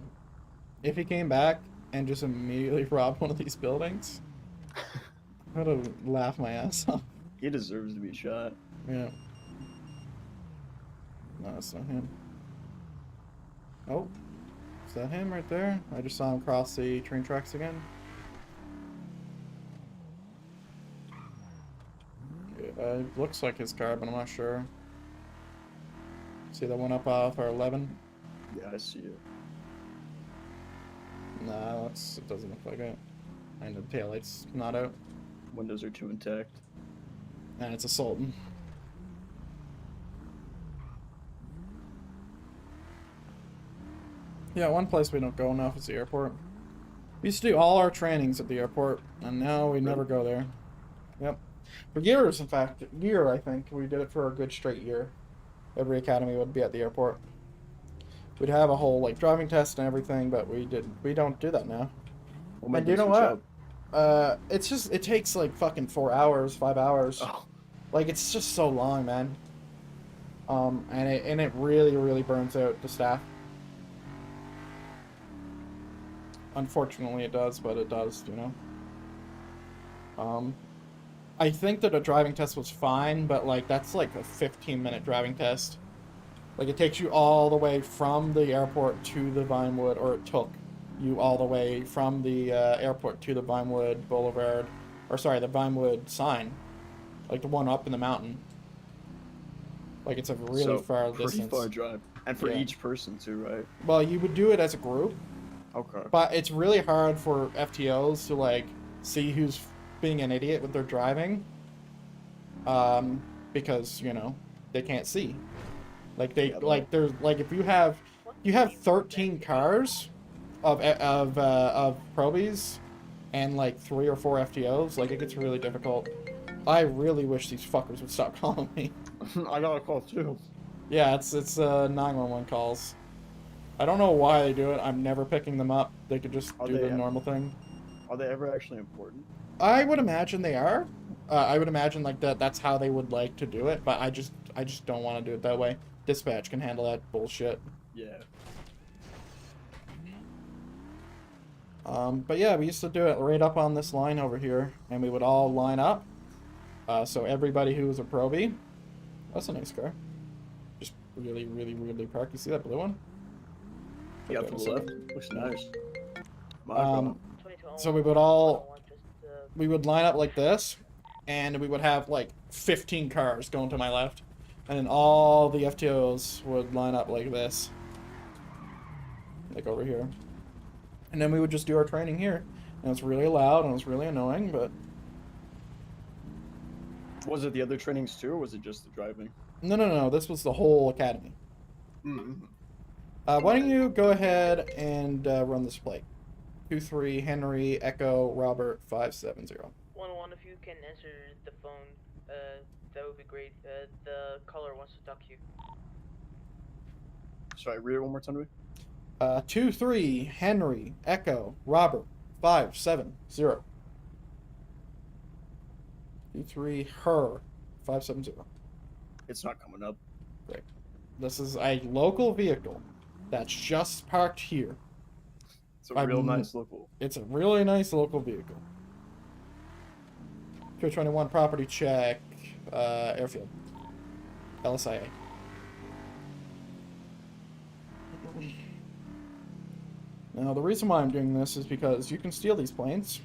if he came back and just immediately robbed one of these buildings, I would have laughed my ass off. He deserves to be shot. Yeah. No, it's not him. Oh, is that him right there? I just saw him cross the train tracks again. Yeah, it looks like his car, but I'm not sure. See that one up off our 11? Yeah, I see it. Nah, it doesn't look like it. And the taillight's not out. Windows are too intact. And it's a Sultan. Yeah, one place we don't go enough is the airport. We used to do all our trainings at the airport, and now we never go there. Yep. For years, in fact. I think. We did it for a good straight year. Every academy would be at the airport. We'd have a whole, like, driving test and everything, but we don't do that now. Well, And you know what? It takes, like, fucking 4 hours, 5 hours. Oh. Like, it's just so long, man. And it really, really burns out the staff. Unfortunately, it does, but it does, you know. I think that a driving test was fine, but, like, that's, like, a 15-minute driving test. Like, it takes you all the way from the airport to the Vinewood, or it took you all the way from the airport to the Vinewood Boulevard, or sorry, the Vinewood sign. Like, the one up in the mountain. Like, it's a really far distance. Pretty far drive. And for Yeah. each person, too, right? Well, you would do it as a group. Okay. But it's really hard for FTOs to like see who's being an idiot with their driving. Because you know they can't see. Like they Yeah, like there's like if you have 13 cars of probies and like 3 or 4 FTOs, like it gets really difficult. I really wish these fuckers would stop calling me. I got a call too. Yeah, it's 911 calls. I don't know why they do it. I'm never picking them up. They could just Are do they the normal thing. Are they ever actually important? I would imagine they are. I would imagine like that's how they would like to do it, but I just don't want to do it that way. Dispatch can handle that bullshit. Yeah. But yeah, we used to do it right up on this line over here, and we would all line up. So everybody who was a probie, that's a nice car. Just really, really weirdly parked. You see that blue one? You got to the left. Looks nice. My So we would all, we would line up like this, and we would have like 15 cars going to my left, and then all the FTOs would line up like this, like over here. And then we would just do our training here. And it's really loud and it's really annoying, but... Was it the other trainings too, or was it just the driving? No. This was the whole academy. Mm-hmm. Why don't you go ahead and run this plate? 23 Henry Echo Robert 570. 1-1, if you can answer the phone, that would be great. The caller wants to talk to you. Sorry, read it one more time to me. 23 Henry Echo Robert 570. 23 her 570. It's not coming up. Great. This is a local vehicle that's just parked here. It's a real nice local. It's a really nice local vehicle. 221 property check, airfield. LSIA. Now, the reason why I'm doing this is because you can steal these planes.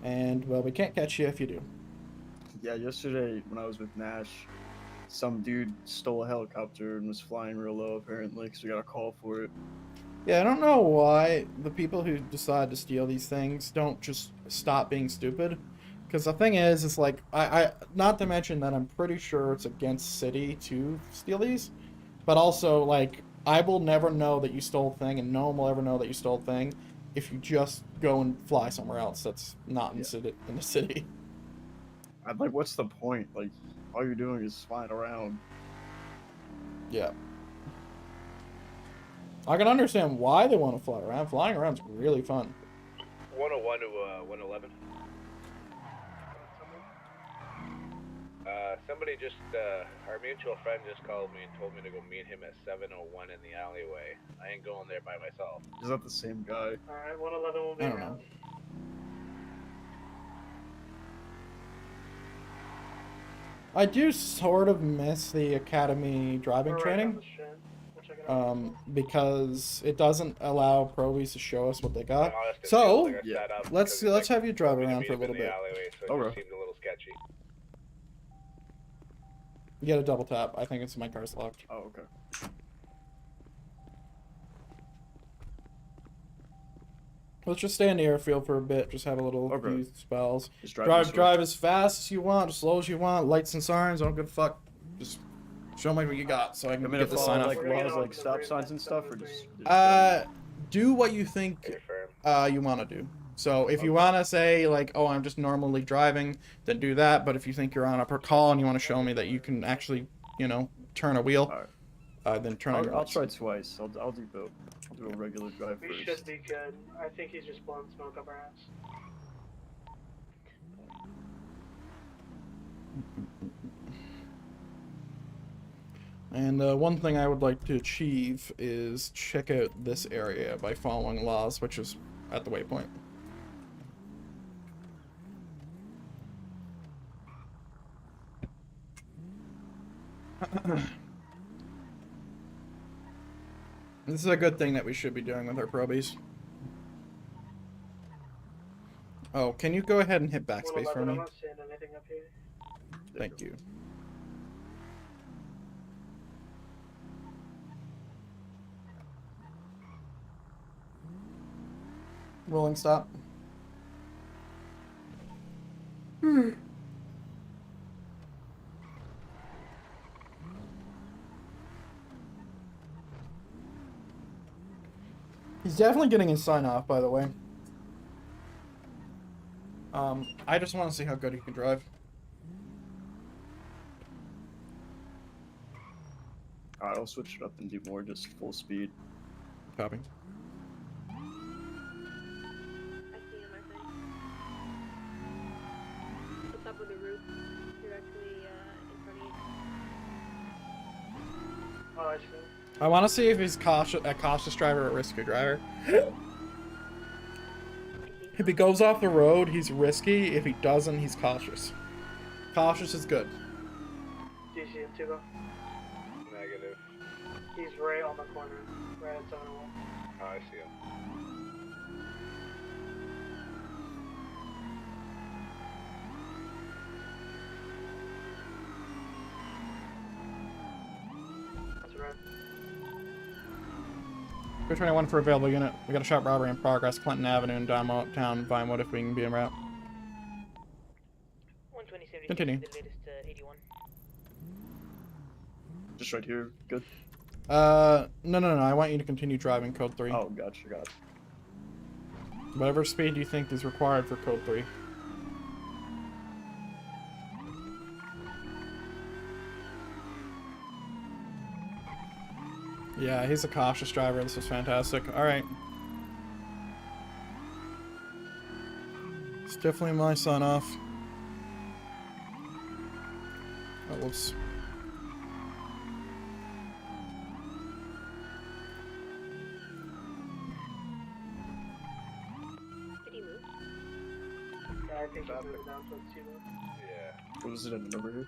And, well, we can't catch you if you do. Yeah, yesterday when I was with Nash, some dude stole a helicopter and was flying real low apparently, because we got a call for it. Yeah, I don't know why the people who decide to steal these things don't just stop being stupid. Because the thing is, it's like, I not to mention that I'm pretty sure it's against city to steal these. But also, like, I will never know that you stole a thing, and no one will ever know that you stole a thing if you just go and fly somewhere else that's not in the city. I'm like, what's the point? Like, all you're doing is flying around. Yeah. I can understand why they want to fly around. Flying around's really fun. 101 to 111. Somebody just, our mutual friend just called me and told me to go meet him at 701 in the alleyway. I ain't going there by myself. Is that the same guy? Alright, 111 will be I don't around. know. I do sort of miss the academy driving We're right down training. the street. We'll check it out. Because it doesn't allow probies to show us what they got. Honest, it So, feels like I sat up let's because have you drive told me to around meet for a him in little the bit. alleyway, so it Okay. just seemed a little sketchy. You get a double tap. I think it's my car's locked. Oh, okay. Let's just stay in the airfield for a bit. Just have a little Okay. few spells. Just Drive as fast as you want, as slow as you want. Lights and sirens. I don't give a fuck. Just show me what you got, so I can I'm get gonna the follow sign off. like laws like stop signs and stuff, or just Do what you think Confirm. you want to do. So if you want to say like, oh, I'm just normally driving, then do that. But if you think you're on a per call and you want to show me that you can actually, you know, turn a wheel, then turn on your I'll lights. try twice. I'll do both. I'll do a regular drive We first. should be good. I think he's just blowing smoke up our ass. And one thing I would like to achieve is check out this area by following laws, which is at the waypoint. This is a good thing that we should be doing with our probies. Oh, can you go ahead and hit backspace for 111, me? I'm not seeing anything up here. Thank you. Rolling stop. He's definitely getting his sign off, by the way. I just want to see how good he can drive. Alright, I'll switch it up and do more just full speed. Copy. I see him, I think. The top of the roof, directly in front of you. Oh, I see. I want to see if he's a cautious driver or a risky driver. If he goes off the road, he's risky. If he doesn't, he's cautious. Cautious is good. Do you see him, Tubo? Negative. He's right on the corner, right at 701. Oh, I see him. That's right. 221 for available unit. We got a shop robbery in progress. Clinton Avenue in downtown Vinewood if we can be en route. 120 Continue. the latest 81. Just right here. Good. No. I want you to continue driving code 3. Oh, gotcha, got it. Whatever speed you think is required for code 3. Yeah, he's a cautious driver. This is fantastic. Alright. It's definitely my sign off. Oh, whoops. Did he move? Yeah, I think he's moving down towards Tubo. Yeah. What was it in the number here?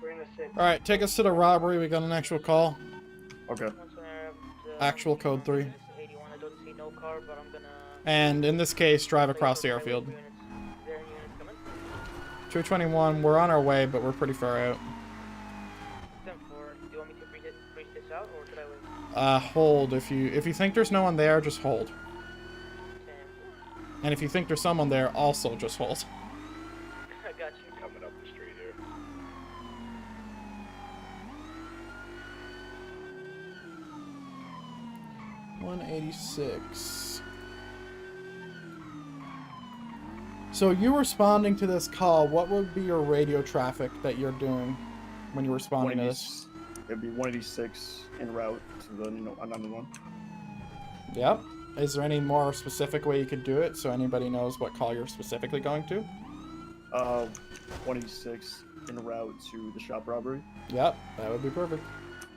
We're gonna say. Alright, take us to the robbery. We got an actual call. Okay. Once when I arrived, Actual code 3. 81, I don't see no car, but I'm gonna... And in this case, drive across the airfield. Is there any units coming? 221, we're on our way, but we're pretty far out. 10-4, do you want me to breach this out, or should I wait? Hold. If you think there's no one there, just hold. 10-4. And if you think there's someone there, also just hold. I got you. Coming up the street here. $186. So you responding to this call, what would be your radio traffic that you're doing when you're responding to this? It'd be 186 en route to the 911. Yep. Is there any more specific way you could do it so anybody knows what call you're specifically going to? 186 en route to the shop robbery. Yep, that would be perfect.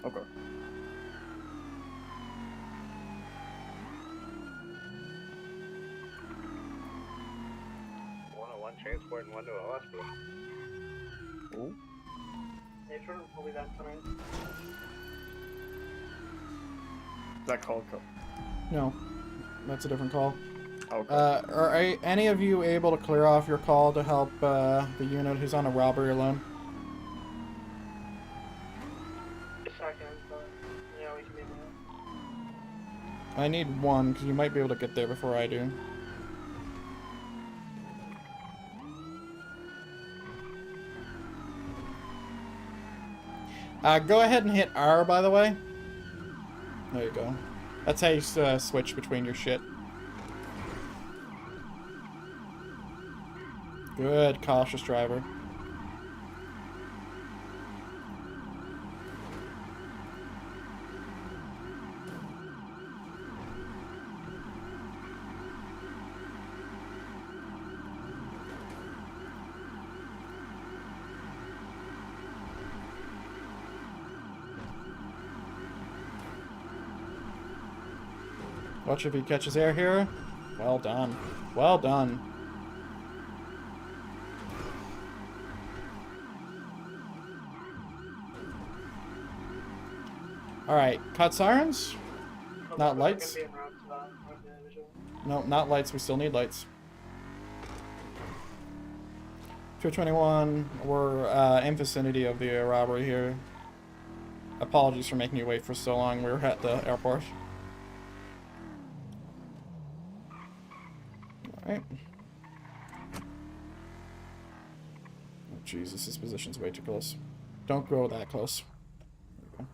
Okay. One transporting one to a hospital. Cool. Hey, sure, we'll be back tonight. That call. No, that's a different call. Okay. Are any of you able to clear off your call to help the unit who's on a robbery alone? Second, but yeah, we can be there. I need one, because you might be able to get there before I do. Go ahead and hit R, by the way. There you go. That's how you switch between your shit. Good, cautious driver. Watch if he catches air here. Well done. Well done. Alright, cut sirens? Not lights? No, not lights. We still need lights. 221, we're in vicinity of the robbery here. Apologies for making you wait for so long. We were at the airport. Alright. Oh, Jesus, this position's way too close. Don't go that close. There we go.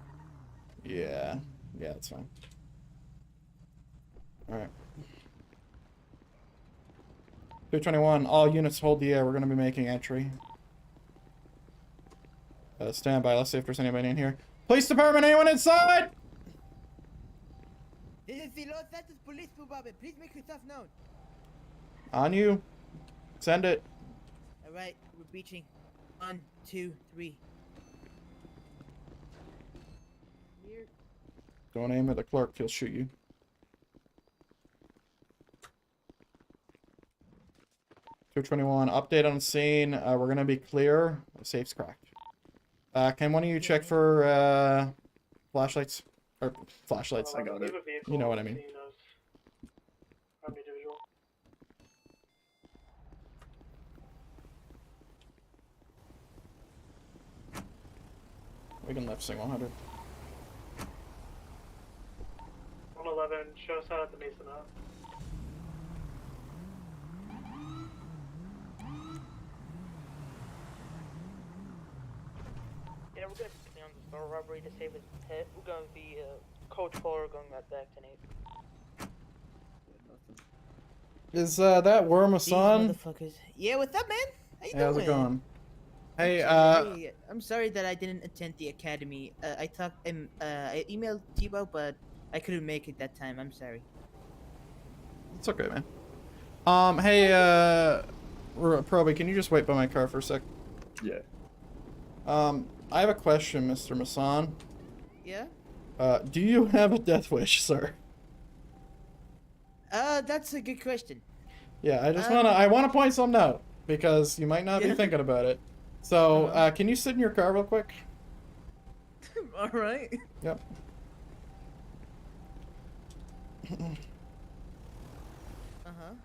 Yeah. Yeah, that's fine. Alright. 221, all units hold the air. We're going to be making entry. Stand by. Let's see if there's anybody in here. Police department, anyone inside? This is the Los Santos Police Department. Please make yourself known. On you. Send it. Alright, we're breaching. 1, 2, 3. Here. Don't aim at the clerk. He'll shoot you. $221. Update on scene. We're gonna be clear. Safe's cracked. Can one of you check for flashlights? Or flashlights. I got it. You know what I mean. We can left Sing 100. 111, show us how at the Mason up. Yeah, we're gonna be on the store robbery to save his pet. We're gonna be Coach 4 going back to Nate. Is that Worm a These son? motherfuckers. Yeah, what's up, man? How you Hey, how's it doing? going? Hey, Hey, I'm sorry that I didn't attend the academy. I emailed Tebow, but I couldn't make it that time. I'm sorry. it's okay, man. Hey, Proby, can you just wait by my car for a sec? Yeah. I have a question, Mr. Masan. Yeah? Do you have a death wish, sir? That's a good question. Yeah, I just I wanna point something out, because you might not be thinking about it. So, can you sit in your car real quick? Alright. Yep.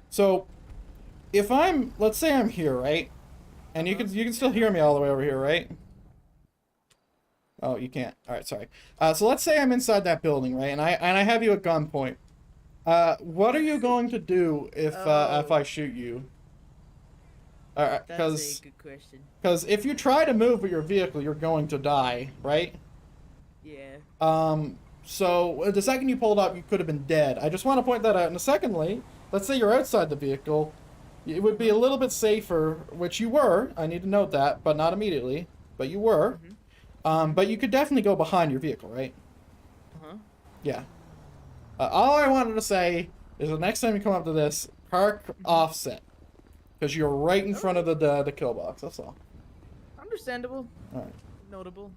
So, if let's say I'm here, right? And you can still hear me all the way over here, right? Oh, you can't. All right, sorry. So let's say I'm inside that building, right? And I have you at gunpoint. What are you going to do if I shoot you? That's Because a good question. if you try to move with your vehicle, you're going to die, right? Yeah. So the second you pulled up, you could have been dead. I just want to point that out. And secondly, let's say you're outside the vehicle, it would be a little bit safer, which you were. I need to note that, but not immediately. But you were. But you could definitely go behind your vehicle, right? Yeah. All I wanted to say is the next time you come up to this, park offset. Because you're right in front of the kill box, that's all. Understandable. Alright. Notable.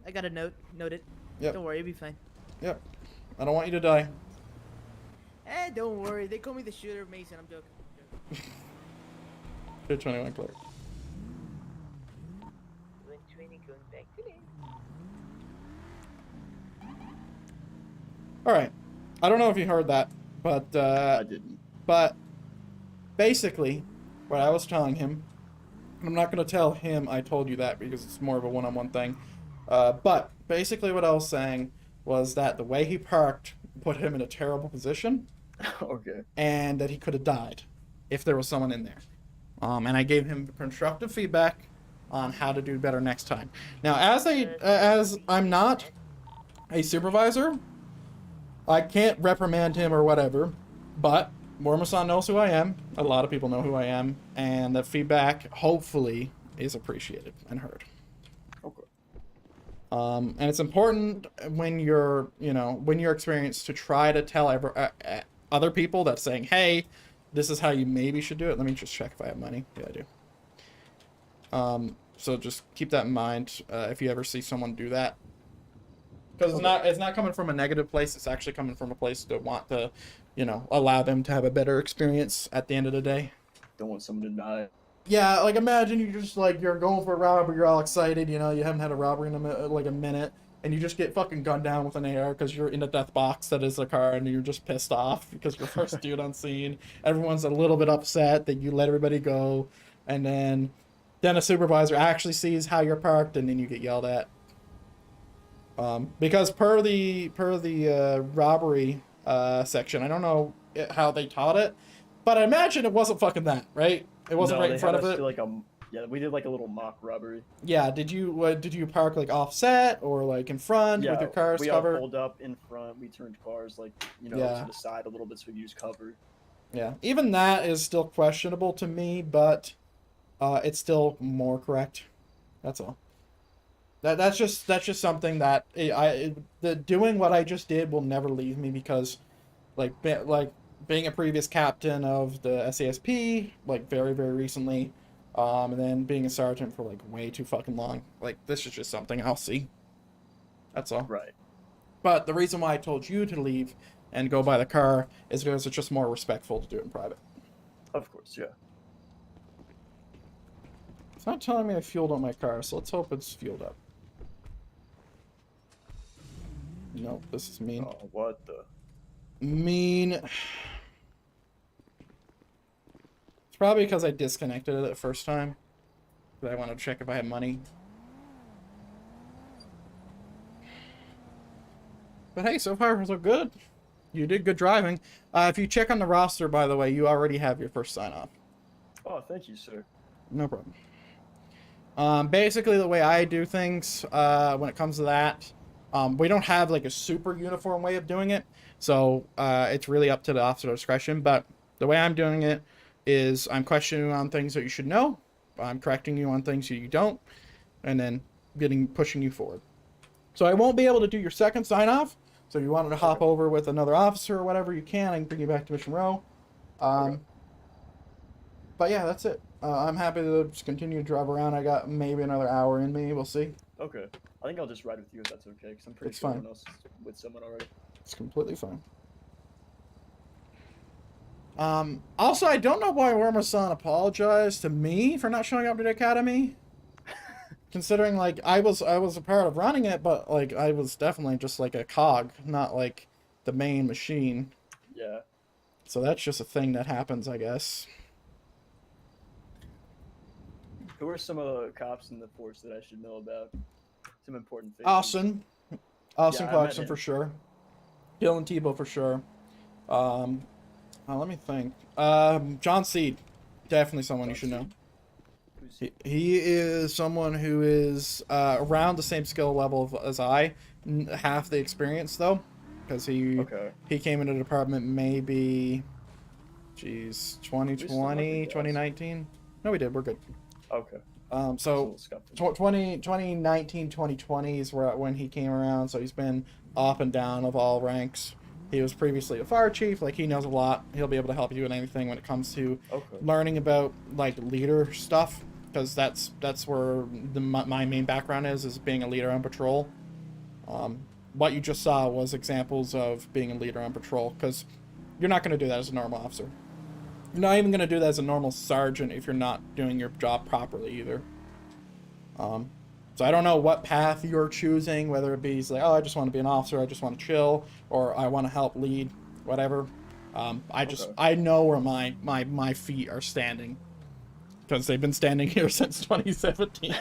I got a note. Note it. Yep. Don't worry, you'll be fine. Yep. I don't want you to die. Don't worry. They call me the shooter, Mason. I'm joking. 221 clear. 120 going back to Nate. Alright. I don't know if you heard that, but I didn't. But basically, what I was telling him, and I'm not going to tell him I told you that because it's more of a one-on-one thing, but basically what I was saying was that the way he parked put him in a terrible position. Okay. And that he could have died if there was someone in there. And I gave him constructive feedback on how to do better next time. Now, as I'm not a supervisor, I can't reprimand him or whatever, but Mormasan knows who I am. A lot of people know who I am, and the feedback hopefully is appreciated and heard. Okay. And it's important when you're experienced to try to tell other people that's saying, hey, this is how you maybe should do it. Let me just check if I have money. Yeah, I do. So just keep that in mind if you ever see someone do that. Because it's not coming from a negative place. It's actually coming from a place to want to, allow them to have a better experience at the end of the day. Don't want someone to die. Yeah, like imagine you're going for a robbery, you're all excited, you haven't had a robbery in a minute, and you just get fucking gunned down with an AR because you're in a death box that is a car, and you're just pissed off because you're first dude on scene. Everyone's a little bit upset that you let everybody go, and then a supervisor actually sees how you're parked, and then you get yelled at. Because per the robbery section, I don't know how they taught it, But I imagine it wasn't fucking that, right? It wasn't No, right in front of they had us it. do, like, yeah, we did like a little mock robbery. Yeah, did you park like offset or like in front with your cars we all covered? pulled up in front. We turned cars like Yeah. to the side a little bit so we use cover. Yeah, even that is still questionable to me, but it's still more correct. That's all. That's just something that doing what I just did will never leave me because, like being a previous captain of the SASP, like very recently, and then being a sergeant for like way too fucking long. Like this is just something I'll see. That's all. Right. But the reason why I told you to leave and go by the car is because it's just more respectful to do it in private. Of course, yeah. It's not telling me I fueled up my car, so let's hope it's fueled up. Nope, this is mean. Oh, what the? Mean. It's probably because I disconnected it the first time. But I wanted to check if I had money. But hey, so far so good. You did good driving. If you check on the roster, by the way, you already have your first sign-off. Oh, thank you, sir. No problem. Basically, the way I do things when it comes to that, we don't have like a super uniform way of doing it, so it's really up to the officer discretion. But the way I'm doing it is I'm questioning you on things that you should know, I'm correcting you on things you don't, and then pushing you forward. So I won't be able to do your second sign-off. So if you wanted to hop over with another officer or whatever, you can. I can bring you back to Mission Row. But yeah, that's it. I'm happy to just continue to drive around. I got maybe another hour in me. We'll see. Okay. I think I'll just ride with you if that's okay, because I'm pretty It's sure fine. everyone else is with someone already. It's completely fine. Also, I don't know why Wormasan apologized to me for not showing up to the academy. Considering, like, I was a part of running it, but, like, I was definitely just, like, a cog, not, like, the main machine. Yeah. So that's just a thing that happens, I guess. Who are some of the cops in the force that I should know about? Some important faces. Austin Yeah, I met Clarkson him. for sure. Dylan Tebow for sure. Let me think. John Seed, definitely someone you should know. He is someone who is around the same skill level as I, half the experience though, because he came into the department maybe, 2020, 2019. No, we did. We're good. Okay. So 2019, 2020 is when he came around. So he's been up and down of all ranks. He was previously a fire chief. Like, he knows a lot. He'll be able to help you in anything when it comes to learning about like leader stuff, because that's where my main background is being a leader on patrol. What you just saw was examples of being a leader on patrol, because you're not going to do that as a normal officer. You're not even going to do that as a normal sergeant if you're not doing your job properly either. So I don't know what path you're choosing, whether it be like, oh, I just want to be an officer, I just want to chill, or I want to help lead, whatever. I know where my feet are standing, because they've been standing here since 2017.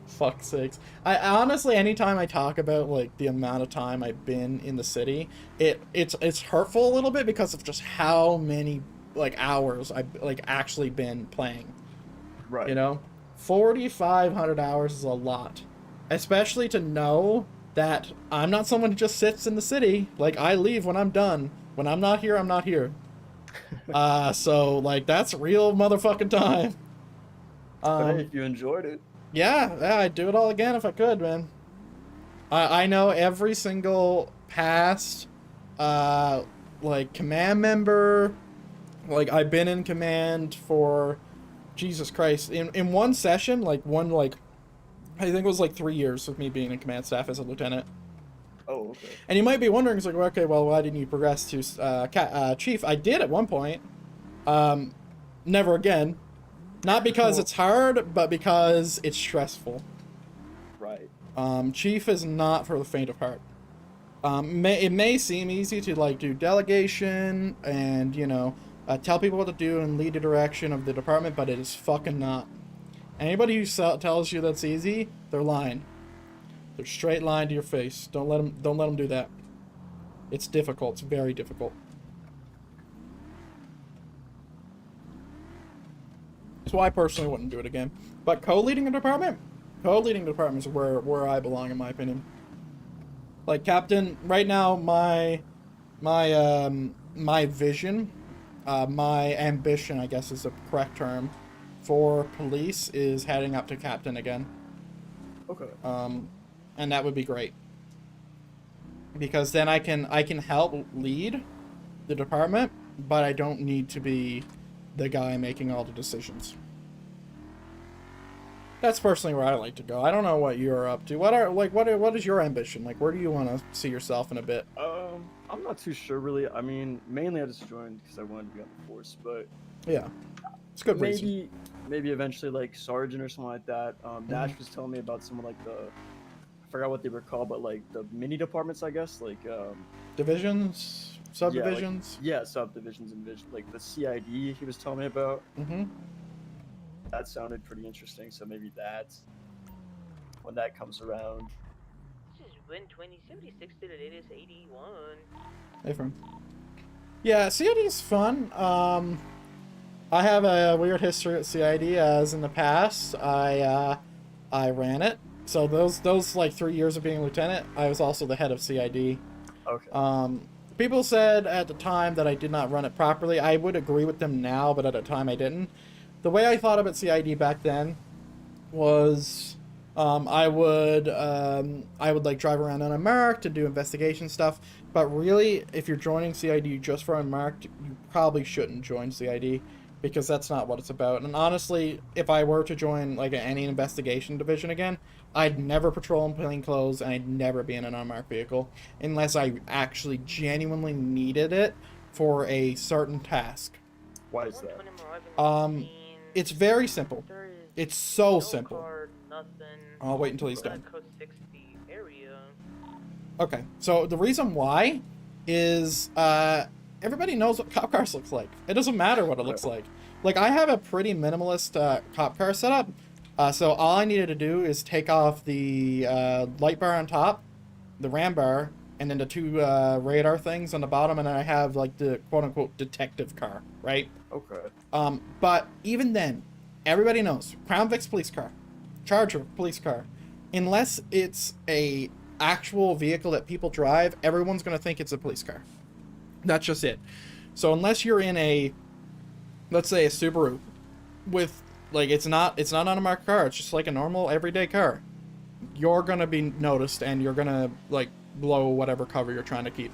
Fuck's sakes. I honestly, anytime I talk about like the amount of time I've been in the city, it's hurtful a little bit because of just how many like hours I've like actually been playing. Right. You know, 4,500 hours is a lot, especially to know that I'm not someone who just sits in the city. Like, I leave when I'm done. When I'm not here, I'm not here. So like that's real motherfucking time. But hey, if you enjoyed it. Yeah, I'd do it all again if I could, man. I know every single past like command member. Like, I've been in command for, Jesus Christ, in one session, like I think it was like 3 years of me being in command staff as a lieutenant. Oh, okay. And you might be wondering, it's like, okay, well, why didn't you progress to chief? I did at one point. Never again. Not because it's hard, but because it's stressful. Right. Chief is not for the faint of heart. It may seem easy to like do delegation and, you know, tell people what to do and lead the direction of the department, but it is fucking not. Anybody who tells you that's easy, they're lying. They're straight lying to your face. Don't let them do that. It's difficult. It's very difficult. So I personally wouldn't do it again. But co-leading a department? Co-leading departments are where I belong, in my opinion. Like, Captain, right now, my vision, my ambition, I guess is the correct term, for police is heading up to Captain again. Okay. And that would be great. Because then I can help lead the department, but I don't need to be the guy making all the decisions. That's personally where I like to go. I don't know what you're up to. What is your ambition? Like, where do you want to see yourself in a bit? I'm not too sure really. I mean, mainly I just joined because I wanted to be on the force, but yeah, it's a good reason. Maybe eventually like sergeant or something like that. Nash was telling me about some of like I forgot what they were called, but like the mini departments, I guess, like divisions, subdivisions. Yeah, subdivisions and divisions, like the CID he was telling me about. Mm-hmm. That sounded pretty interesting, so maybe that's when that comes around. This is win 2076 to the latest 81. Hey, friend. Yeah, CID is fun. I have a weird history at CID, as in the past I ran it. So those like 3 years of being a lieutenant, I was also the head of CID. Okay. People said at the time that I did not run it properly. I would agree with them now, but at the time I didn't. The way I thought about CID back then was I would like drive around unmarked to do investigation stuff. But really, if you're joining CID just for unmarked, you probably shouldn't join CID because that's not what it's about. And honestly, if I were to join like any investigation division again, I'd never patrol in plain clothes and I'd never be in an unmarked vehicle unless I actually genuinely needed it for a certain task. Why is that? It's very simple. It's so simple. Car, I'll wait until he's done. Code 60 area. Okay, so the reason why is everybody knows what cop cars looks like. It doesn't matter what it looks like. Like, I have a pretty minimalist cop car setup. So all I needed to do is take off the light bar on top, the ram bar, and then the two radar things on the bottom, and then I have like the quote-unquote detective car, right? Okay. But even then, everybody knows Crown Vic's police car, Charger police car, unless it's a actual vehicle that people drive, everyone's gonna think it's a police car. That's just it. So unless you're in a, let's say a Subaru, with like it's not an unmarked car, it's just like a normal everyday car, you're gonna be noticed and you're gonna like blow whatever cover you're trying to keep.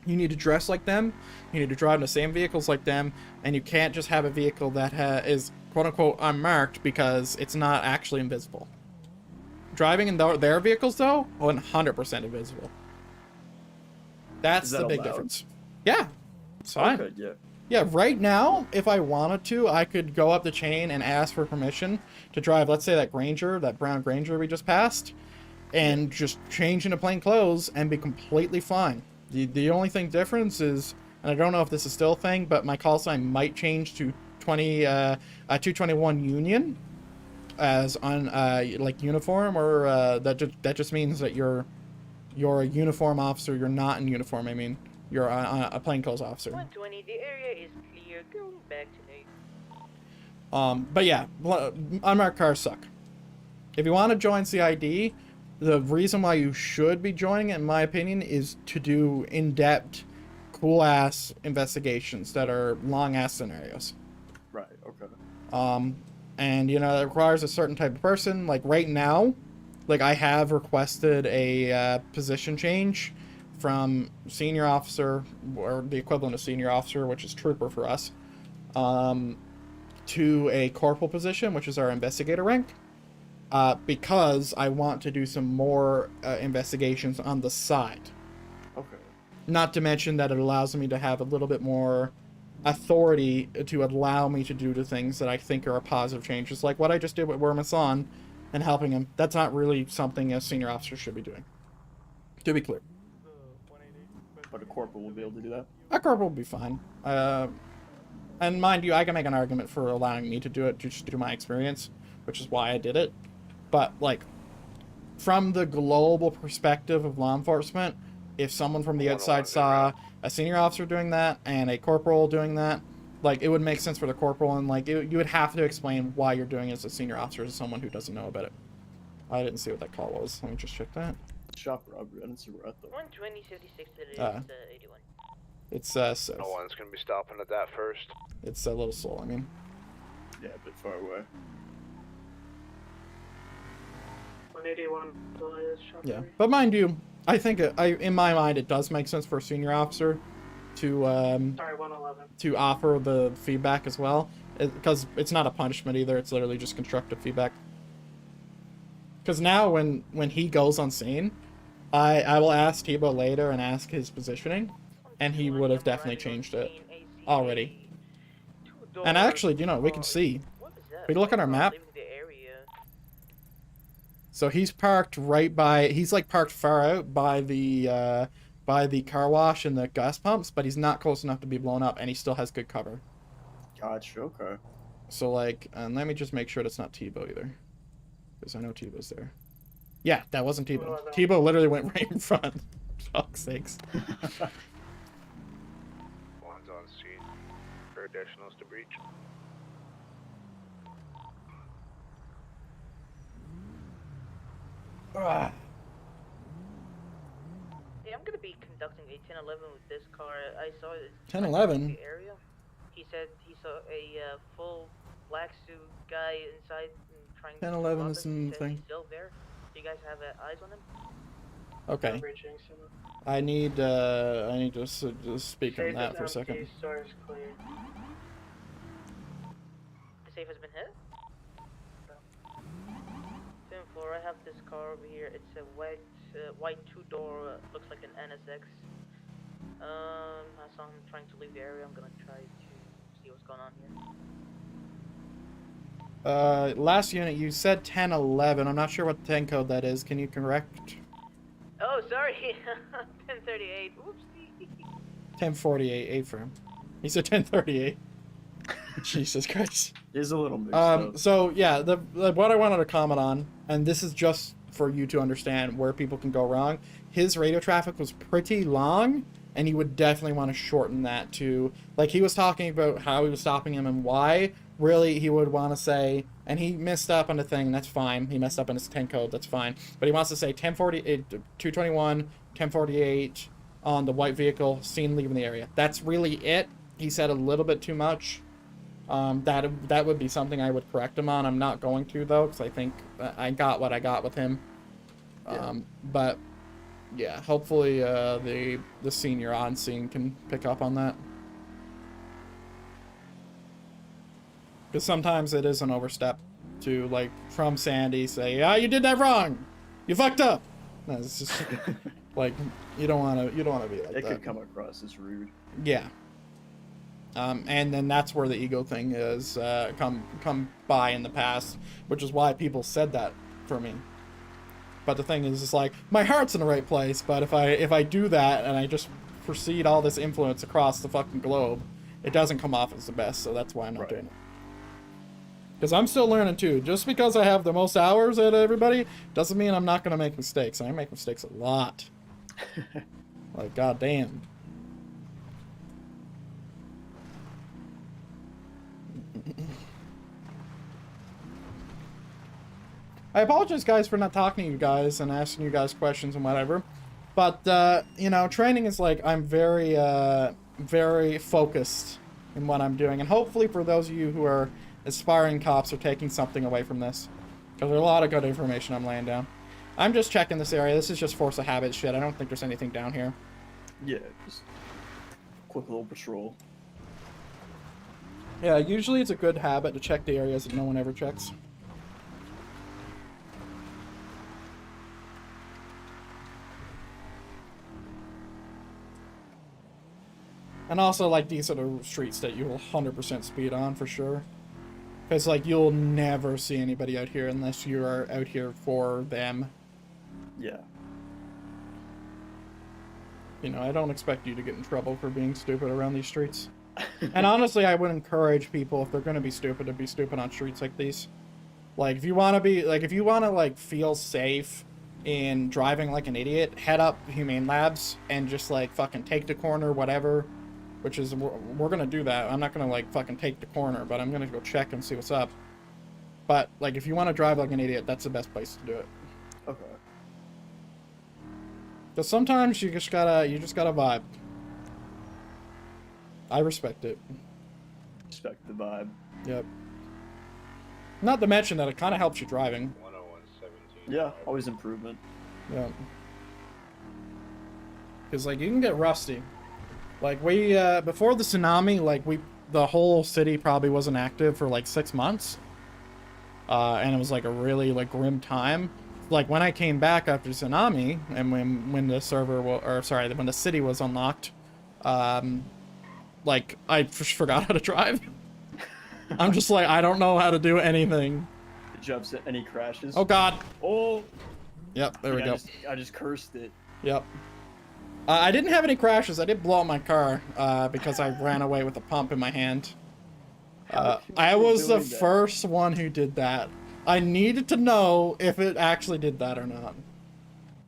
You need to dress like them, you need to drive in the same vehicles like them, and you can't just have a vehicle that is quote-unquote unmarked because it's not actually invisible. Driving in their vehicles, though, 100% invisible. That's the big difference. Yeah, it's fine. Okay, yeah. Yeah, right now, if I wanted to, I could go up the chain and ask for permission to drive, let's say that Granger, that brown Granger we just passed, and just change into plain clothes and be completely fine. The only thing difference is, and I don't know if this is still a thing, but my call sign might change to 221 Union as on like uniform, or that just means that you're a uniform officer. You're not in uniform. I mean, you're a plainclothes officer. 120, the area is clear. Going back to Nate. But yeah, unmarked cars suck. If you want to join CID, the reason why you should be joining it, in my opinion, is to do in-depth, cool-ass investigations that are long-ass scenarios. Right, okay. And, you know, it requires a certain type of person. Like, right now, like, I have requested a position change from senior officer, or the equivalent of senior officer, which is trooper for us, to a corporal position, which is our investigator rank. Because I want to do some more investigations on the side. Okay. Not to mention that it allows me to have a little bit more authority to allow me to do the things that I think are a positive change. Just like what I just did with Wormason and helping him. That's not really something a senior officer should be doing. To be clear. But a corporal will be able to do that? A corporal will be fine. And mind you, I can make an argument for allowing me to do it just due to my experience, which is why I did it. But, like, from the global perspective of law enforcement, if someone from the outside saw a senior officer doing that and a corporal doing that, like, it would make sense for the corporal, and, like, you would have to explain why you're doing it as a senior officer to someone who doesn't know about it. I didn't see what that call was. Let me just check that. Shop robbery. I didn't see where at though. 120, 56 to Ah. 81. It's, south. No one's gonna be stopping at that first. It's a Little Soul, I mean. Yeah, a bit far away. 181 is shop Yeah, robbery. but mind you, I think in my mind it does make sense for a senior officer to Sorry, 111. to offer the feedback as well, because it's not a punishment either. It's literally just constructive feedback. Because now when he goes on scene, I will ask Tebow later and ask his positioning, and he would have definitely changed it already. And actually, you know, we can see. We can look at our map. So he's parked right by. He's like parked far out by the car wash and the gas pumps, but he's not close enough to be blown up, and he still has good cover. Gotcha. Okay. So like, and let me just make sure that's not Tebow either, because I know Tebow's there. Yeah, that wasn't Tebow. Tebow literally went right in front. Fuck's sakes. One's on scene for additionals to breach. Ah. Hey, I'm gonna be conducting a 1011 with this car. I saw it. 1011? The area. He said he saw a full black suit guy inside trying 1011 to is in the thing. He's still there. Do you guys have eyes on him? Okay. I need to just speak on that for a second. Store is clear. The safe has been hit. 10th floor. I have this car over here. It's a white two-door. Looks like an NSX. I saw him trying to leave the area. I'm gonna try to see what's going on here. Last unit, you said 1011. I'm not sure what 10 code that is. Can you correct? Oh, sorry. 1038. Oopsie. 1048, A-frame. He said 1038. Jesus Christ. He's a little mixed up. So yeah, the what I wanted to comment on, and this is just for you to understand where people can go wrong. His radio traffic was pretty long, and you would definitely want to shorten that to, like, he was talking about how he was stopping him and why. Really, he would want to say, and he messed up on the thing, that's fine. He messed up on his 10 code, that's fine. But he wants to say 1048, 221, 1048 on the white vehicle, seen leaving the area. That's really it. He said a little bit too much. That would be something I would correct him on. I'm not going to, though, because I think I got what I got with him. But yeah, hopefully the senior on scene can pick up on that. Because sometimes it is an overstep to, like, from Sandy say, "Ah, you did that wrong. You fucked up." No, it's just like you don't want to be like that. It could come across as rude. Yeah. And then that's where the ego thing is come by in the past, which is why people said that for me. But the thing is, it's like my heart's in the right place, but if I do that and I just proceed all this influence across the fucking globe, it doesn't come off as the best. So that's why I'm not doing it. Because I'm still learning too. Just because I have the most hours at everybody doesn't mean I'm not gonna make mistakes. And I make mistakes a lot. Like, goddamn. I apologize, guys, for not talking to you guys and asking you guys questions and whatever. But, you know, training is like, I'm very, very focused in what I'm doing. And hopefully for those of you who are aspiring cops are taking something away from this. Because there's a lot of good information I'm laying down. I'm just checking this area. This is just force of habit shit. I don't think there's anything down here. Yeah, just quick little patrol. Yeah, usually it's a good habit to check the areas that no one ever checks. And also, like, these are the streets that you'll 100% speed on for sure. Because, like, you'll never see anybody out here unless you are out here for them. Yeah. You know, I don't expect you to get in trouble for being stupid around these streets. And honestly, I would encourage people, if they're going to be stupid on streets like these. Like, if you want to be, like, if you want to, like, feel safe in driving like an idiot, head up Humane Labs and just, like, fucking take the corner, whatever. which is we're gonna do that. I'm not gonna like fucking take the corner, but I'm gonna go check and see what's up. But like, if you want to drive like an idiot, that's the best place to do it. Okay. Because sometimes you just gotta vibe. I respect it. Respect the vibe. Yep. Not to mention that it kind of helps you driving. 101.17. Yeah, always improvement. Yeah. Because like you can get rusty. Like we before the tsunami, like the whole city probably wasn't active for like 6 months. And it was like a really like grim time. Like when I came back after tsunami and when the server when the city was unlocked, like I just forgot how to drive. I'm just like, I don't know how to do anything. Did you have any crashes? Oh god. Oh. Yep, there we go. I just cursed it. Yep. I didn't have any crashes. I did blow up my car because I ran away with a pump in my hand. I was the first one who did that. I needed to know if it actually did that or not.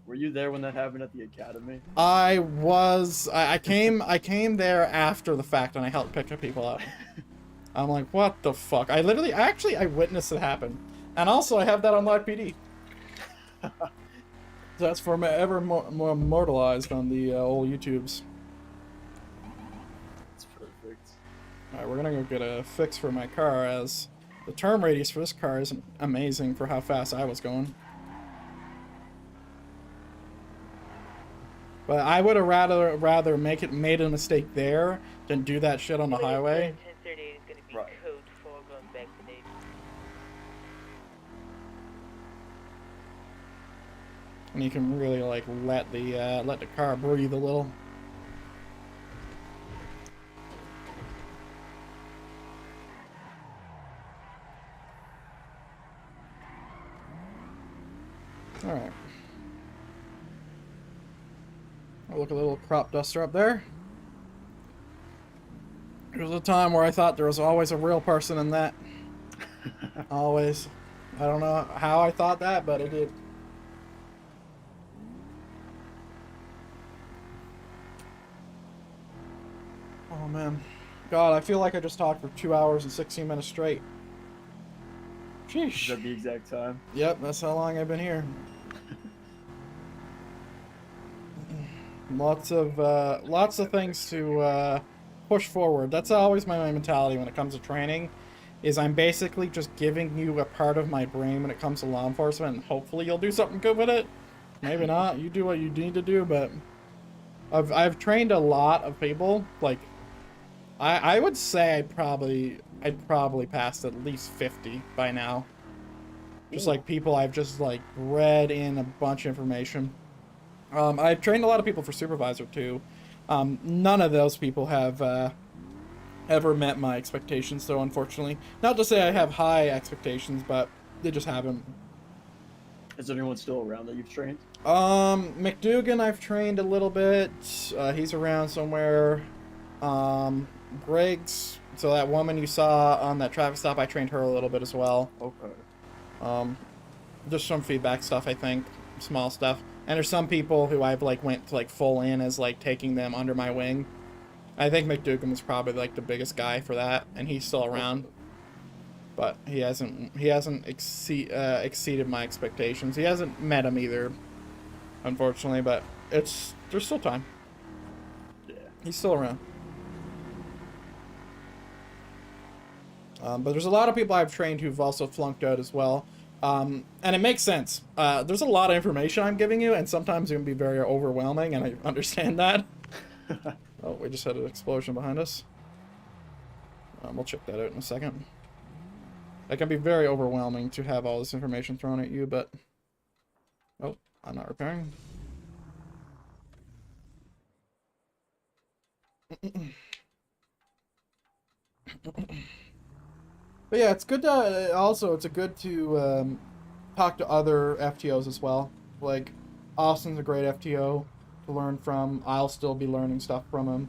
Were you there when that happened at the academy? I was. I came there after the fact and I helped pick people up. I'm like, what the fuck? I witnessed it happen. And also I have that on LivePD. That's for ever more immortalized on the old YouTubes. That's perfect. Alright, we're gonna go get a fix for my car, as the turn radius for this car isn't amazing for how fast I was going. But I would have rather made a mistake there than do that shit on the highway. 10:38 is gonna be Right. code for going back to Nate. And you can really like let the car breathe a little. All right. Oh, look, a little crop duster up there. There was a time where I thought there was always a real person in that. Always. I don't know how I thought that, but it did. Oh man. God, I feel like I just talked for 2 hours and 16 minutes straight. Sheesh. Is that the exact time? Yep, that's how long I've been here. Lots of things to push forward. That's always my mentality when it comes to training, is I'm basically just giving you a part of my brain when it comes to law enforcement, and hopefully you'll do something good with it. Maybe not. You do what you need to do, but I've trained a lot of people. Like, I would say I'd probably passed at least 50 by now. Just like people I've just like read in a bunch of information. I've trained a lot of people for supervisor too. None of those people have ever met my expectations, though, unfortunately. Not to say I have high expectations, but they just haven't. Is anyone still around that you've trained? McDougan I've trained a little bit. He's around somewhere. Briggs, so that woman you saw on that traffic stop, I trained her a little bit as well. Okay. Just some feedback stuff, I think. Small stuff. And there's some people who I've like went to like full in as like taking them under my wing. I think McDougan was probably like the biggest guy for that, and he's still around. But he hasn't exceeded my expectations. He hasn't met them either, unfortunately, but there's still time. Yeah. He's still around. But there's a lot of people I've trained who've also flunked out as well. And it makes sense. There's a lot of information I'm giving you, and sometimes it can be very overwhelming, and I understand that. Oh, we just had an explosion behind us. We'll check that out in a second. It can be very overwhelming to have all this information thrown at you, but... Oh, I'm not repairing. But yeah, it's good to also it's good to talk to other FTOs as well. Like Austin's a great FTO to learn from. I'll still be learning stuff from him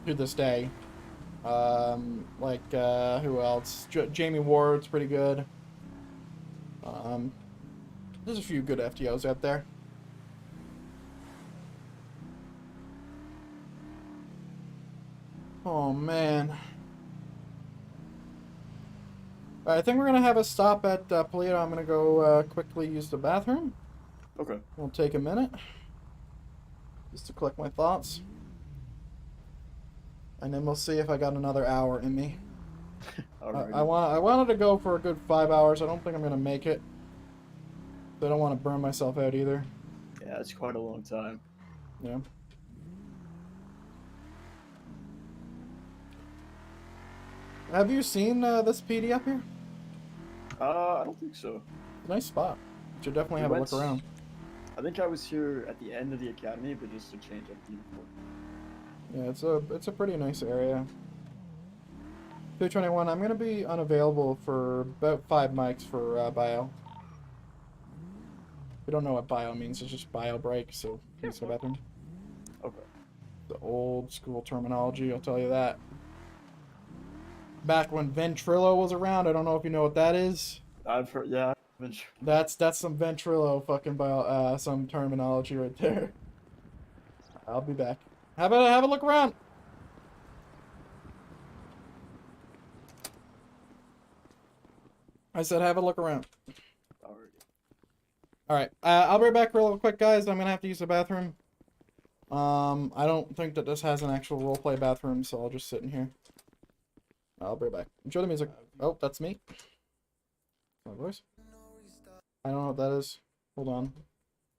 to this day. Who else? Jamie Ward's pretty good. There's a few good FTOs out there. Oh man. Alright, I think we're gonna have a stop at Polito. I'm gonna go quickly use the bathroom. Okay. It'll take a minute. Just to collect my thoughts. And then we'll see if I got another hour in me. I wanted to go for a good 5 hours. I don't think I'm gonna make it. I don't want to burn myself out either. Yeah, it's quite a long time. Yeah. Have you seen this PD up here? I don't think so. It's a nice spot. You should definitely have a look around. I think I was here at the end of the academy, but just to change up the uniform. Yeah, it's a pretty nice area. 221, I'm gonna be unavailable for about 5 mics for bio. We don't know what bio means, it's just bio break, so use the bathroom. Okay. The old school terminology, I'll tell you that. Back when Ventrilo was around, I don't know if you know what that is. I've heard, yeah. That's some Ventrilo fucking bio, some terminology right there. I'll be back. Have a look around. I said have a look around. Alright, I'll be right back real quick, guys. I'm gonna have to use the bathroom. I don't think that this has an actual roleplay bathroom, so I'll just sit in here. I'll be right back. Enjoy the music. Oh, that's me. My voice. I don't know what that is. Hold on.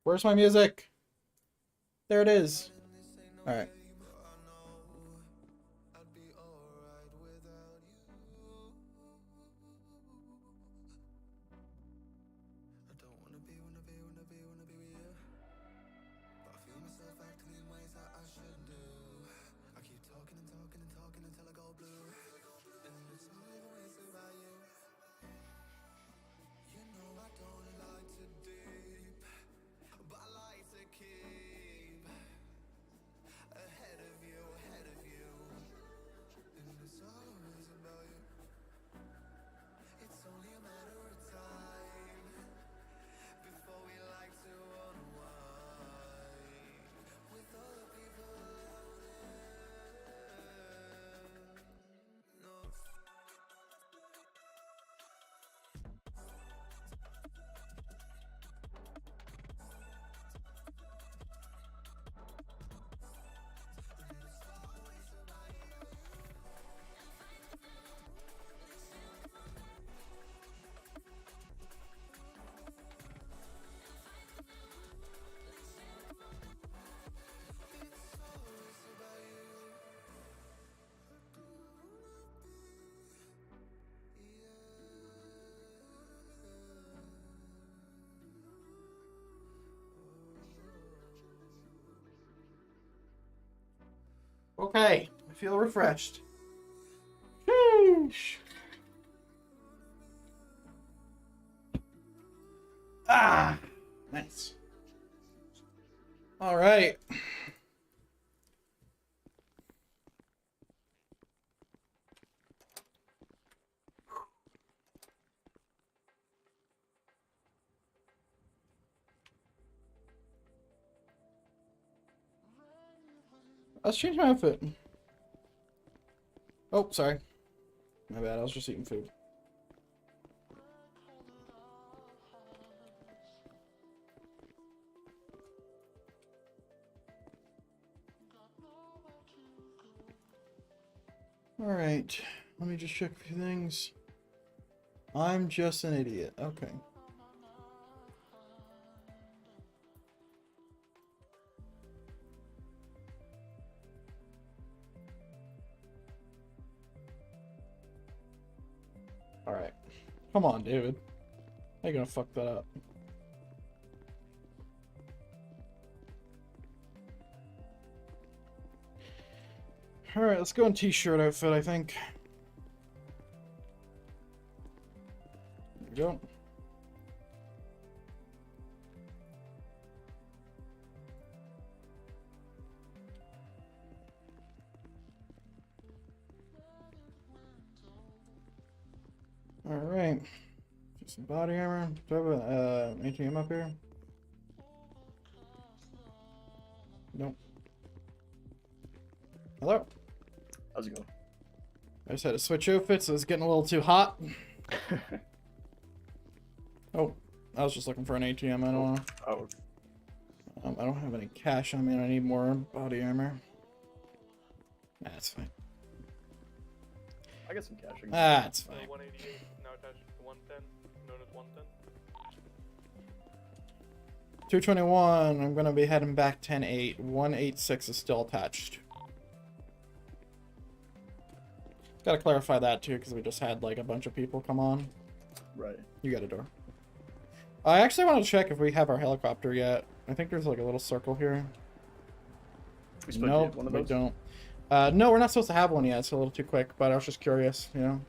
Where's my music? There it is. Alright. Okay, I feel refreshed. Sheesh. Ah, nice. All right. Let's change my outfit. Oh, sorry. My bad, I was just eating food. Alright, let me just check a few things. I'm just an idiot. Okay. Alright. Come on, David. How you gonna fuck that up? Alright, let's go in t-shirt outfit, I think. There we go. Alright. Some body armor. Do I have an ATM up here? Nope. Hello? How's it going? I just had to switch outfits. It was getting a little too hot. Oh, I was just looking for an ATM. I don't know. Oh. I don't have any cash on me, and I need more body armor. That's fine. I got some cash. That's fine. 188 now attached to 110, known as 110. 221. I'm gonna be heading back 10-8. 186 is still attached. Gotta clarify that too, because we just had like a bunch of people come on. Right. You got a door. I actually want to check if we have our helicopter yet. I think there's like a little circle here. Nope, we don't. No, we're not supposed to have one yet. It's a little too quick, but I was just curious, you know.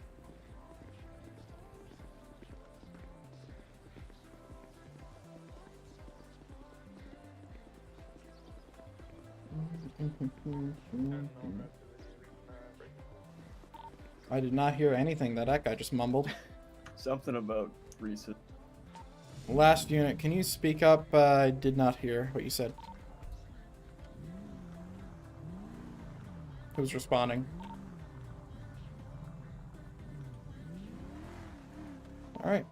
I did not hear anything that guy just mumbled. Something about recent. Last unit, can you speak up? I did not hear what you said. Who's responding? Alright.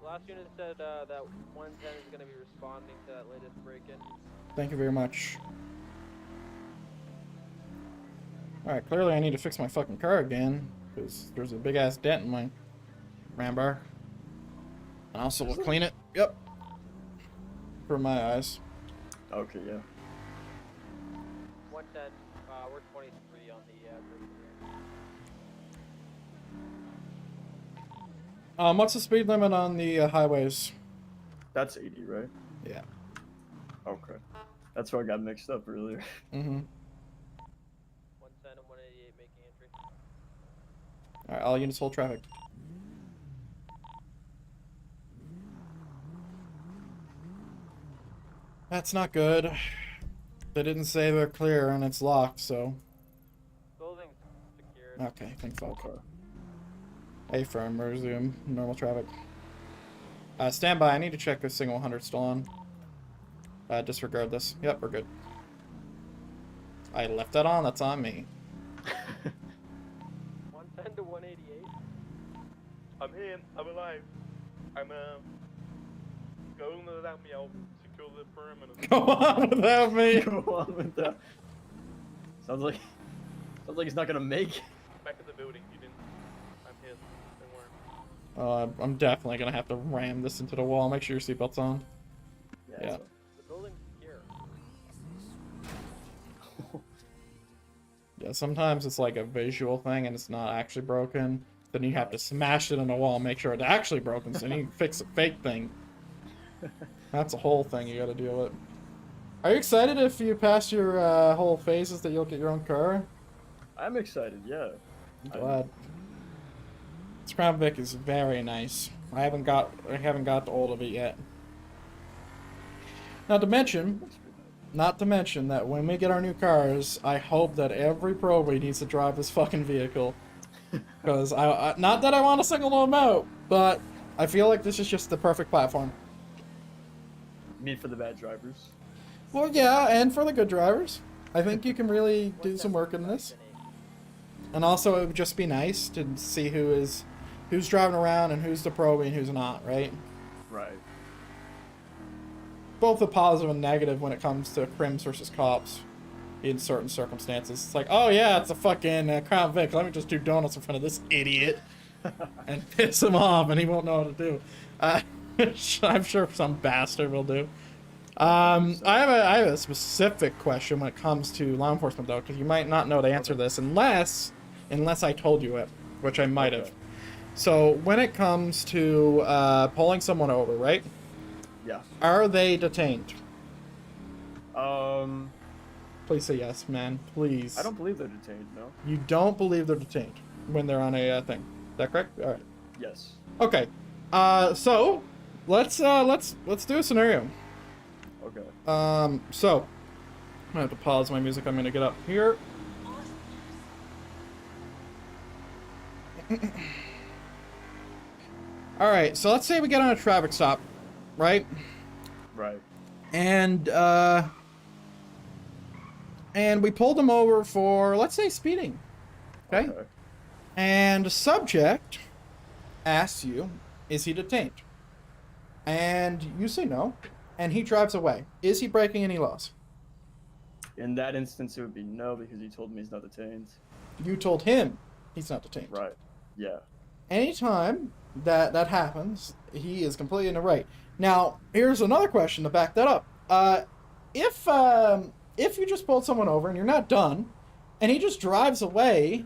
Last unit said that 110 is going to be responding to that latest break-in. Thank you very much. Alright, clearly I need to fix my fucking car again, because there's a big-ass dent in my ram bar. And also we'll clean it. Yep. For my eyes. Okay, yeah. 110, we're 23 on the break-in. What's the speed limit on the highways? That's 80, right? Yeah. Okay. That's where I got mixed up earlier. Mm-hmm. 110 and 188 making entry. Alright, all units hold traffic. That's not good. They didn't say they're clear and it's locked, so... Building's secured. Okay, thank fuck. A-firm, resume, normal traffic. Stand by, I need to check if signal 100's still on. Disregard this. Yep, we're good. I left that on, that's on me. 110 to 188. I'm here. I'm alive. I'm going without me. I'll secure the perimeter. Go on without me! Go on with that. Sounds like he's not gonna make it. Back at the building. You didn't. I'm here. Don't worry. I'm definitely gonna have to ram this into the wall. Make sure your seatbelt's on. Yeah. The building's secure. Yeah, sometimes it's like a visual thing and it's not actually broken. Then you have to smash it in the wall and make sure it's actually broken, so then you can fix a fake thing. That's a whole thing you gotta deal with. Are you excited if you pass your whole phases that you'll get your own car? I'm excited, yeah. I'm glad. This Crown Vic is very nice. I haven't got the old of it yet. Not to mention that when we get our new cars, I hope that every probie needs to drive this fucking vehicle. Because I not that I want to single them out, but I feel like this is just the perfect platform. Me for the bad drivers. Well, yeah, and for the good drivers. I think you can really do some work in this. And also, it would just be nice to see who's driving around and who's the probie and who's not, right? Right. Both the positive and negative when it comes to crims versus cops in certain circumstances. It's like, oh yeah, it's a fucking Crown Vic. Let me just do donuts in front of this idiot and piss him off and he won't know what to do. I'm sure some bastard will do. I have a specific question when it comes to law enforcement though, because you might not know the answer to this unless I told you it, which I might have. So when it comes to pulling someone over, right? Yeah. Are they detained? Please say yes, man. Please. I don't believe they're detained, no. You don't believe they're detained when they're on a thing. Is that correct? All right. Yes. Okay. So let's do a scenario. Okay. So I'm gonna have to pause my music. I'm gonna get up here. All right. So let's say we get on a traffic stop, right? Right. And we pulled them over for, let's say, speeding. Okay? And the subject asks you, is he detained? And you say no, and he drives away. Is he breaking any laws? In that instance, it would be no, because he told me he's not detained. You told him he's not detained. Right. Yeah. Anytime that happens, he is completely in the right. Now, here's another question to back that up. If you just pulled someone over and you're not done, and he just drives away,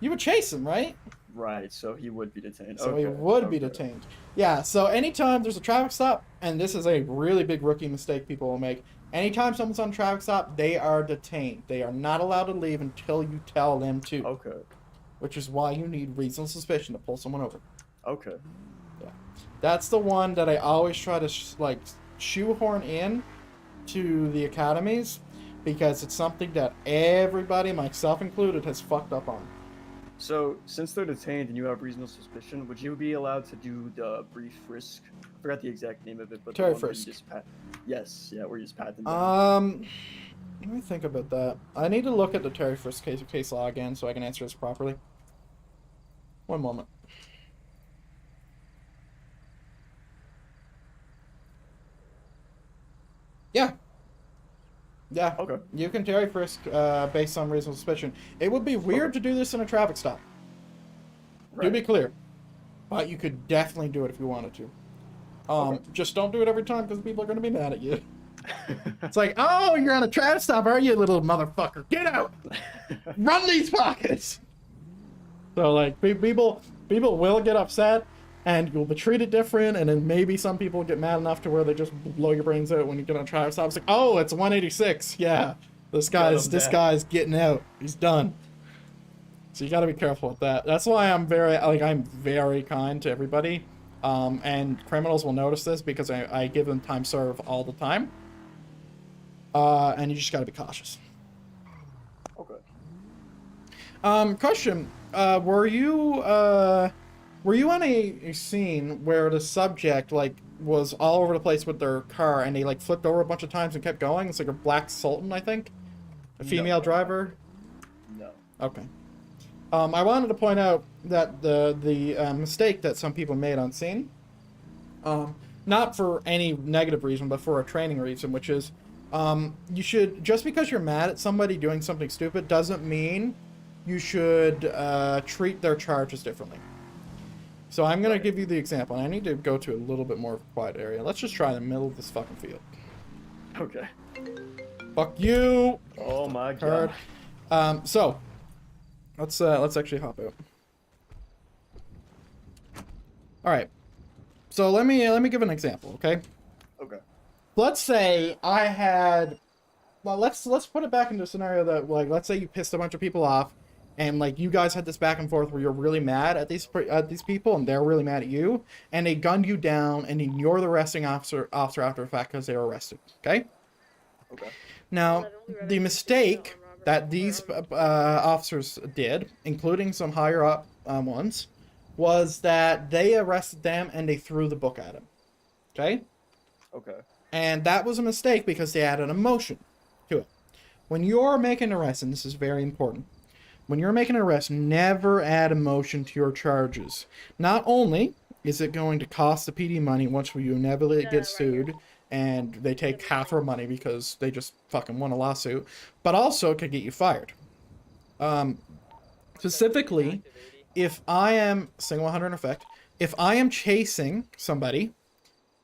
you would chase him, right? Right, so he would be detained. So he would be detained. Yeah, so anytime there's a traffic stop, and this is a really big rookie mistake people will make, anytime someone's on a traffic stop, they are detained. They are not allowed to leave until you tell them to. Okay. Which is why you need reasonable suspicion to pull someone over. Okay. Yeah. That's the one that I always try to shoehorn in to the academies, because it's something that everybody, myself included, has fucked up on. So, since they're detained and you have reasonable suspicion, would you be allowed to do the brief frisk? I forgot the exact name of it, but Terry the one where you frisk. just yes, yeah, where you just pat them down. Let me think about that. I need to look at the Terry Frisk case law again so I can answer this properly. One moment. Yeah. Yeah. Okay. You can Terry Frisk based on reasonable suspicion. It would be weird to do this in a traffic stop. Right. To be clear. But you could definitely do it if you wanted to. Just don't do it every time because people are going to be mad at you. It's like, oh, you're on a traffic stop, are you, little motherfucker? Get out! Run these pockets! So, like, people will get upset, and you'll be treated different, and then maybe some people get mad enough to where they just blow your brains out when you get on a traffic stop. It's like, oh, it's 186. Yeah, this guy's getting out. He's done. So you got to be careful with that. That's why I'm very kind to everybody. And criminals will notice this because I give them time serve all the time. And you just got to be cautious. Okay. Question. Were you on a scene where the subject, like, was all over the place with their car and they, like, flipped over a bunch of times and kept going? It's like a black Sultan, I think? A female driver? No. Okay. I wanted to point out that the mistake that some people made on scene, not for any negative reason, but for a training reason, which is, you should, just because you're mad at somebody doing something stupid doesn't mean you should treat their charges differently. So I'm going to give you the example, and I need to go to a little bit more of a quiet area. Let's just try the middle of this fucking field. Okay. Fuck you! Oh my god. So, let's actually hop out. Alright. So let me give an example, okay? Okay. Let's say I had, well, let's put it back into a scenario that, like, let's say you pissed a bunch of people off, and, like, you guys had this back and forth where you're really mad at these people, and they're really mad at you, and they gunned you down, and then you're the arresting officer after the fact because they were arrested, okay? Okay. Now, the mistake that these officers did, including some higher up ones, was that they arrested them and they threw the book at them, okay? Okay. And that was a mistake because they added emotion to it. When you're making an arrest, and this is very important, when you're making an arrest, never add emotion to your charges. Not only is it going to cost the PD money once you inevitably get sued, and they take half our money because they just fucking won a lawsuit, but also it could get you fired. Specifically, if I am, single 100 in effect, if I am chasing somebody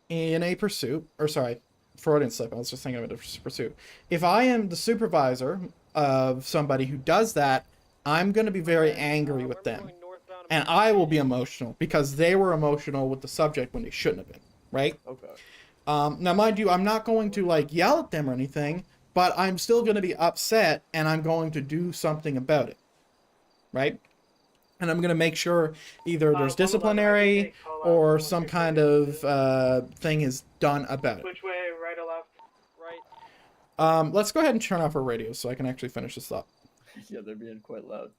in a pursuit, or sorry, Freudian slip, I was just thinking of a pursuit. If I am the supervisor of somebody who does that, I'm going to be very angry with them. And I will be emotional because they were emotional with the subject when they shouldn't have been, right? Okay. Now, mind you, I'm not going to, like, yell at them or anything, but I'm still going to be upset and I'm going to do something about it, right? And I'm going to make sure either there's disciplinary or some kind of thing is done about it. Which way, right or left? Right. Let's go ahead and turn off our radios so I can actually finish this up. Yeah, they're being quite loud.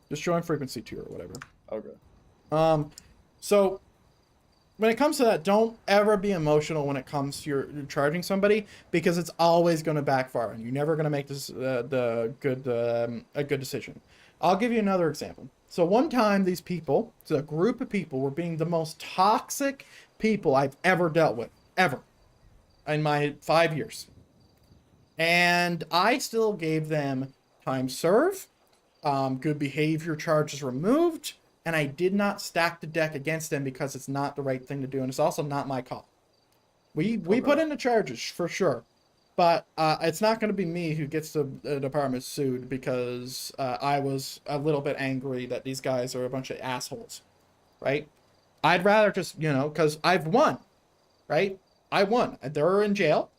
Just join frequency 2 or whatever. Okay. So when it comes to that, don't ever be emotional when it comes to your charging somebody, because it's always going to backfire and you're never going to make this a good decision. I'll give you another example. So one time these people, so a group of people, were being the most toxic people I've ever dealt with, ever, in my 5 years. And I still gave them time served, good behavior charges removed, and I did not stack the deck against them because it's not the right thing to do, and it's also not my call. We put in the charges for sure, but it's not going to be me who gets the department sued because I was a little bit angry that these guys are a bunch of assholes, right? I'd rather just, you know, because I've won, right? I won. They're in jail.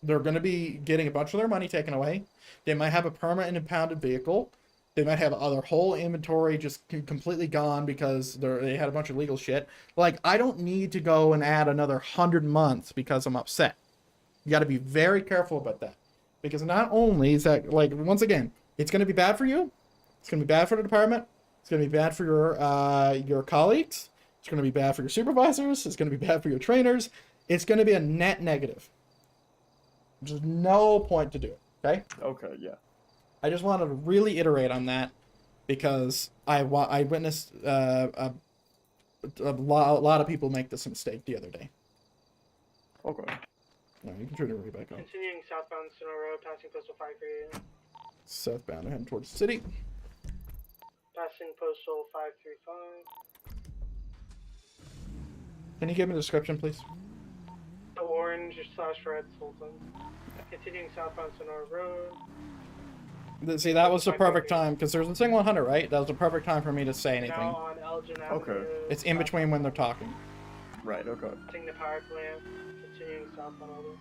They're going to be getting a bunch of their money taken away. They might have a permanent impounded vehicle. They might have their whole inventory just completely gone because they had a bunch of legal shit. Like, I don't need to go and add another 100 months because I'm upset. You got to be very careful about that. Because not only is that, like, once again, it's going to be bad for you. It's going to be bad for the department. It's going to be bad for your colleagues. It's going to be bad for your supervisors. It's going to be bad for your trainers. It's going to be a net negative. There's no point to do it, okay? Okay, yeah. I just wanted to really iterate on that because I witnessed a lot of people make this mistake the other day. Okay. No, you can turn it right back on. Continuing southbound Sonora Road, passing postal 538. Southbound, heading towards the city. Passing postal 535. Can you give me the description, please? The orange/red Sultan. Continuing southbound Sonora Road. See, that was the perfect time, because there's a single 100, right? That was the perfect time for me to say anything. Now on Elgin Avenue. Okay. It's in between when they're talking. Right, okay. Passing the power plant. Continuing southbound Elgin.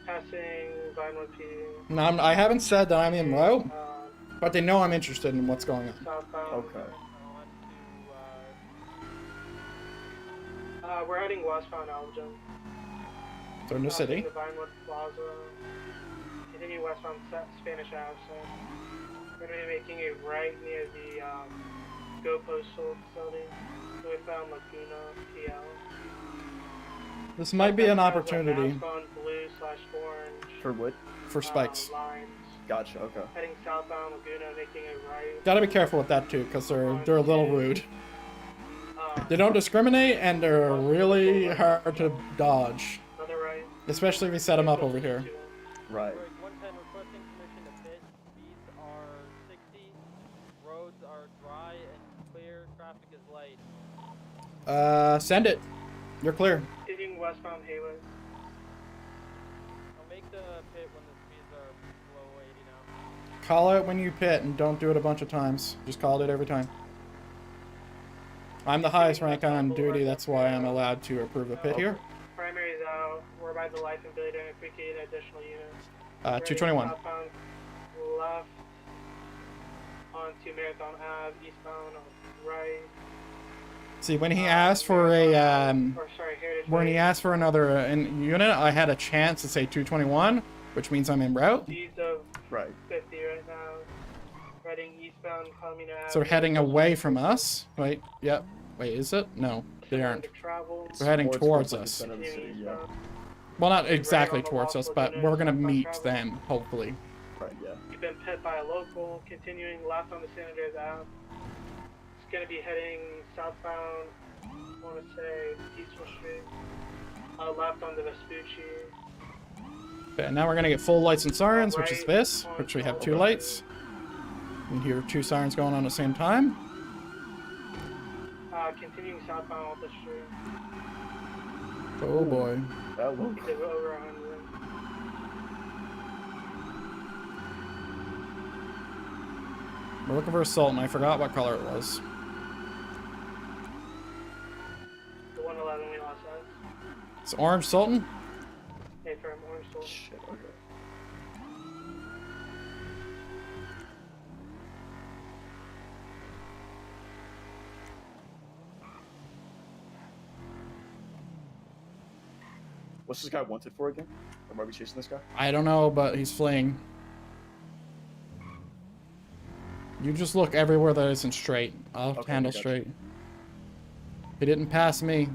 Passing Vinewood PD. No, I haven't said that I'm in row, but they know I'm interested in what's going on. Southbound. Okay. We're heading westbound Elgin. So in the city. The Vinewood Plaza. Continue westbound Spanish Ave. So we're going to be making a right near the Go Postal facility. So we found Laguna PL. This might be an opportunity. Blue/orange. For what? For spikes. Lines. Gotcha, okay. Heading southbound Laguna, making a right. Gotta be careful with that too, because they're a little rude. They don't discriminate, and they're really hard to dodge. Another right. Especially if we set them up over here. Right. 110 requesting permission to pit. Speeds are 60. Roads are dry and clear. Traffic is light. Send it. You're clear. Continuing westbound Hayway. I'll make the pit when the speeds are below 80 now. Call it when you pit, and don't do it a bunch of times. Just call it every time. I'm the highest rank on duty, that's why I'm allowed to approve a pit here. Primary is out. We're by the life and building. If we get additional units. 221. Southbound left onto Marathon Ave, eastbound right. See, when he asked for a when he asked for another unit, I had a chance to say 221, which means I'm en route. Speeds of Right. 50 right now. Heading eastbound Palomino Ave. So heading away from us. Wait, yep. Wait, is it? No, they aren't. They're heading towards us. Center of the city, yeah. Well, not exactly towards us, but we're gonna meet them, hopefully. Right, yeah. You've been pit by a local. Continuing left on the San Andreas Ave. It's gonna be heading southbound. I want to say Peaceful Street. Left on the Vespucci. Okay, now we're gonna get full lights and sirens, which is this, which we have 2 lights. You hear 2 sirens going on at the same time. Continuing southbound Alta Street. Oh boy. That look. It's over 100. We're looking for a Sultan. I forgot what color it was. The 111 we lost sight. It's orange Sultan. Hey, firm orange soul. Shit, okay. What's this guy wanted for again? Or why are we chasing this guy? I don't know, but he's fleeing. You just look everywhere that isn't straight. I'll handle gotcha. straight. He didn't pass me.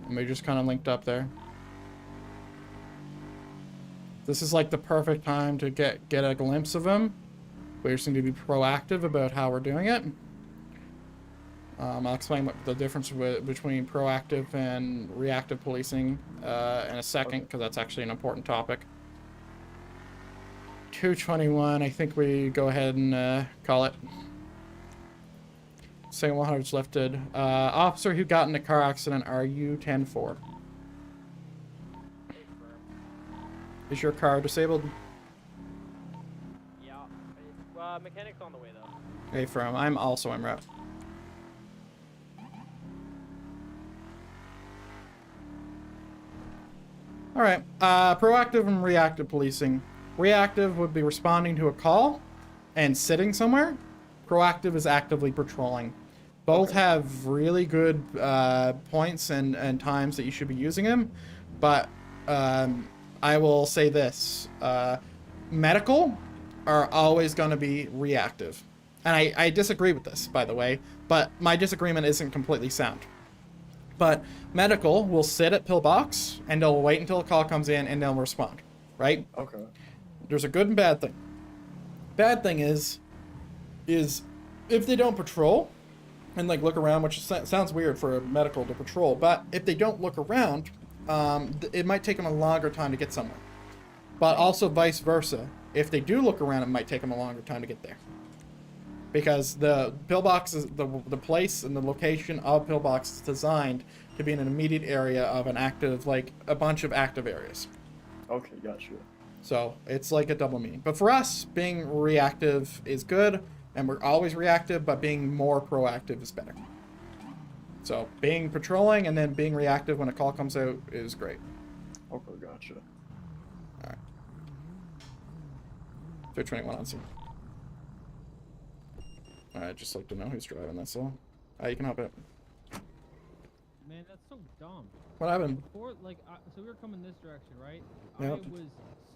And we just kind of linked up there. This is like the perfect time to get a glimpse of him. We just need to be proactive about how we're doing it. I'll explain what the difference between proactive and reactive policing in a second, because that's actually an important topic. 221, I think we go ahead and call it. Saying 100's lifted. Officer who got in a car accident, RU 10-4. Is your car disabled? Yeah. Mechanic's on the way though. Hey, from. I'm also en route. Alright, proactive and reactive policing. Reactive would be responding to a call and sitting somewhere. Proactive is actively patrolling. Both have really good points and times that you should be using them, but I will say this. Medical are always going to be reactive. And I disagree with this, by the way, but my disagreement isn't completely sound. But medical will sit at pillbox and they'll wait until a call comes in and they'll respond, right? Okay. There's a good and bad thing. Bad thing is if they don't patrol and like look around, which sounds weird for a medical to patrol, but if they don't look around, it might take them a longer time to get somewhere. But also vice versa. If they do look around, it might take them a longer time to get there. Because the pillbox is the place and the location of pillbox is designed to be in an immediate area of an active, like a bunch of active areas. Okay, gotcha. So it's like a double meaning. But for us, being reactive is good, and we're always reactive, but being more proactive is better. So being patrolling and then being reactive when a call comes out is great. Okay, gotcha. All right. 321 on scene. I'd just like to know who's driving this, so you can hop it. Man, that's so dumb. What happened? Before, like, so we were coming this direction, right? Yep. I was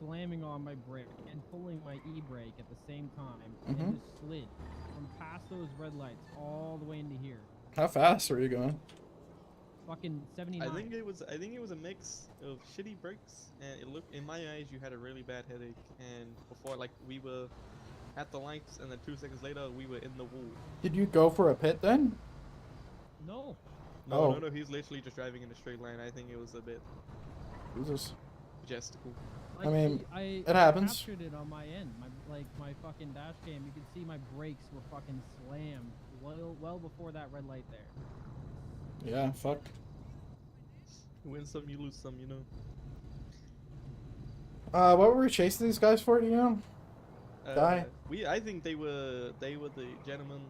slamming on my brake and pulling my e-brake at the same time, Mhm. and just slid from past those red lights all the way into here. How fast were you going? Fucking 79. I think it was a mix of shitty brakes, and it looked, in my eyes, you had a really bad headache. And before, like, we were at the lights, and then 2 seconds later, we were in the wall. Did you go for a pit then? No. No, he's literally just driving in a straight line. I think it was a bit Jesus. majestical. I mean, I it happens. captured it on my end. My fucking dash cam. You could see my brakes were fucking slammed well before that red light there. Yeah, fuck. You win some, you lose some, you know. What were we chasing these guys for, do you know? Die? I think they were the gentlemen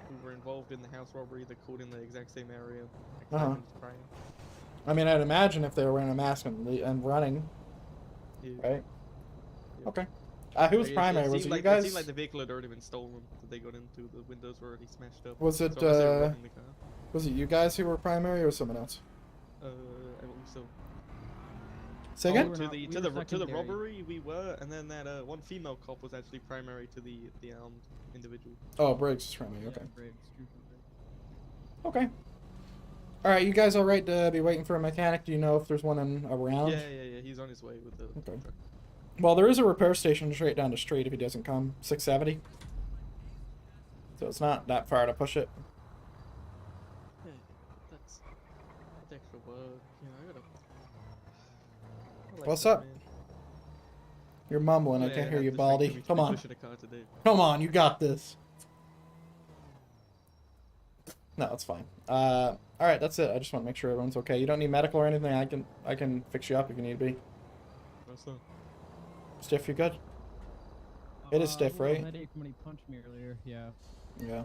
who were involved in the house robbery that caught in the exact same area. Like 5 minutes prior. I mean, I'd imagine if they were wearing a mask and running. Yeah. Right? Yeah. Okay. Who was primary? Was it you It guys? seemed like the vehicle had already been stolen. That they got into. The windows were already smashed up. Was it, So obviously they were running the car. Was it you guys who were primary or someone else? I believe so. Say again? To the robbery we were, and then that one female cop was actually primary to the armed individual. Oh, Briggs is primary, okay. Yeah, Briggs, Okay. Alright, you guys alright to be waiting for a mechanic? Do you know if there's one around? Yeah. He's on his way with the Okay. truck. Well, there is a repair station straight down the street if he doesn't come. 670. So it's not that far to push it. Yeah, that's extra work. You know, I gotta. I like What's that, up? man. You're mumbling, I Yeah, can't hear I'm you, just Baldy. thinking we Come should be on. pushing a car today. Come on, you got this. No, it's fine. Alright, that's it. I just want to make sure everyone's okay. You don't need medical or anything. I can fix you up if you need to be. What's up? Stiff, you good? It is stiff, right? Headache when he punched me earlier. Yeah. Yeah.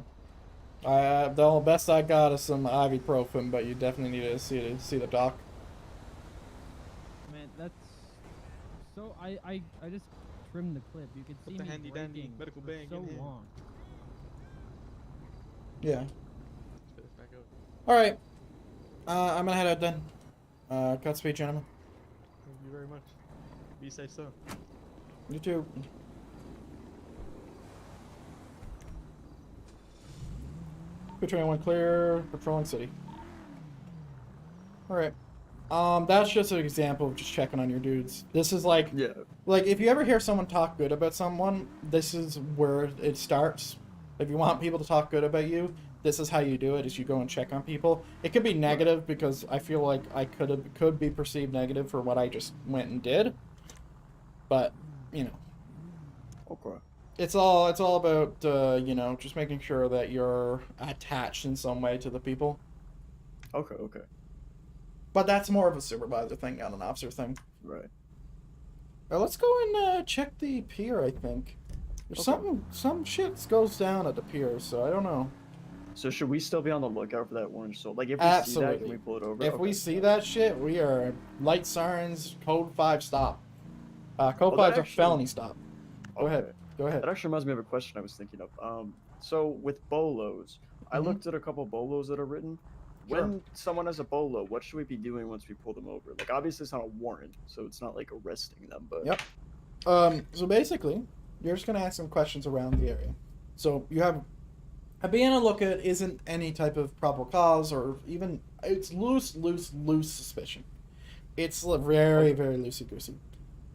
The best I got is some ibuprofen, but you definitely need to see the doc. Man, that's so. I just trimmed the clip. You could see the me handy dandy braking medical for bag so in here. long. Yeah. Spit it back out. Alright. I'm gonna head out then. Godspeed, gentlemen. Thank you very much. Be safe, sir. You too. Good train, one clear, patrolling city. Alright. That's just an example of just checking on your dudes. This is like, Yeah. like if you ever hear someone talk good about someone, this is where it starts. If you want people to talk good about you, this is how you do it: is you go and check on people. It could be negative because I feel like I could be perceived negative for what I just went and did. But, you know. Okay. It's all about you know, just making sure that you're attached in some way to the people. Okay. Okay. But that's more of a supervisor thing, not an officer thing. Right. Let's go and check the pier. I think there's some shit goes down at the pier, so I don't know. So should we still be on the lookout for that orange soul? Like if we see that, can we pull it over? If we see that shit, we are light sirens, code 5 stop. Code 5's a felony stop. Go ahead. Go ahead. That actually reminds me of a question I was thinking of. So with bolos, I looked at a couple bolos that are written. When someone has a bolo, what should we be doing once we pull them over? Like, obviously it's not a warrant, so it's not like arresting them, but... Yep. So basically, you're just gonna ask some questions around the area. So you have... being a lookout isn't any type of probable cause, or even... It's loose suspicion. It's very, very loosey-goosey.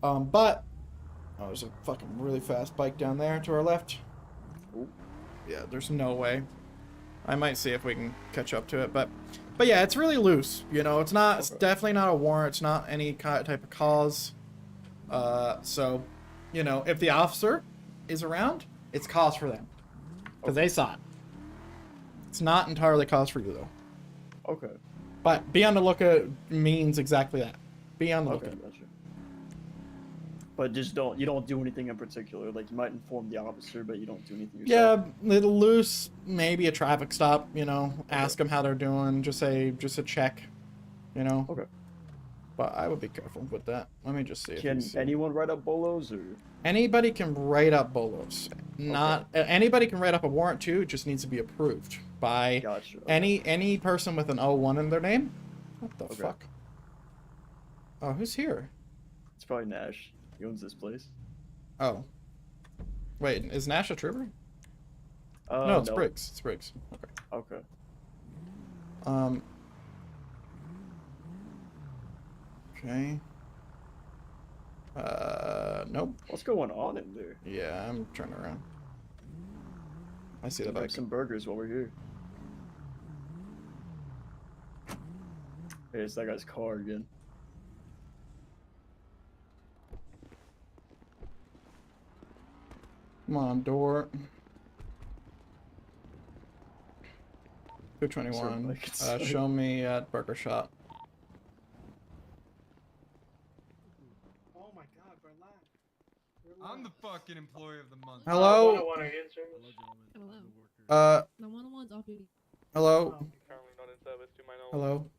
But... Oh, there's a fucking really fast bike down there to our left. Ooh. Yeah, there's no way. I might see if we can catch up to it, but yeah, it's really loose. You know, it's not. It's definitely not a warrant. It's not any type of cause. So, you know, if the officer is around, it's cause for them because they saw it. It's not entirely cause for you though. Okay. But be on the lookout means exactly that. Be on the lookout. Gotcha. But just you don't do anything in particular. Like, you might inform the officer, but you don't do anything yourself. Yeah, little loose, maybe a traffic stop, you know, ask them how they're doing, just a check, you know. Okay. But I would be careful with that. Let me just see. Can anyone write up bolos, or? Anybody can write up bolos. Not anybody can write up a warrant too. It just needs to be approved by any person with an 01 in their name. What the fuck? Oh, who's here? It's probably Nash. He owns this place. Oh. Wait, is Nash a trooper? No, it's Briggs. It's Briggs. Okay. Okay. Okay. Nope. What's going on in there? Yeah, I'm turning around. I see the bike. Some burgers while we're here. Hey, it's that guy's car again. Come on, door. 221. Show me at Burger Shop. Oh my god, we're live. I'm the fucking employee of the month. Hello? 101, are you in service? Hello. The 101's off duty. Hello? Currently not in service to my knowledge. Hello?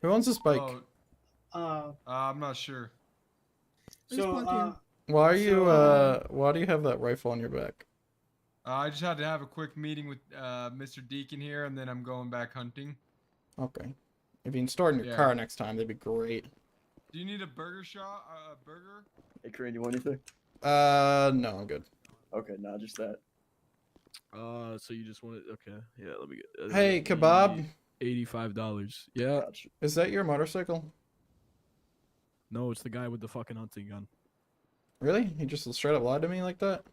Who owns this bike? I'm not sure. Why do you have that rifle on your back? I just had to have a quick meeting with Mr. Deacon here, and then I'm going back hunting. Okay. If you can store it in your car next time, that'd be great. Do you need a burger shot? A burger? Hey, Korean, you want anything? No, I'm good. Okay, nah, just that. So you just want it? Okay, yeah, let me get. Hey, kebab. $85. Yeah. Gotcha. Is that your motorcycle? No, it's the guy with the fucking hunting gun. Really? He just straight up lied to me like that?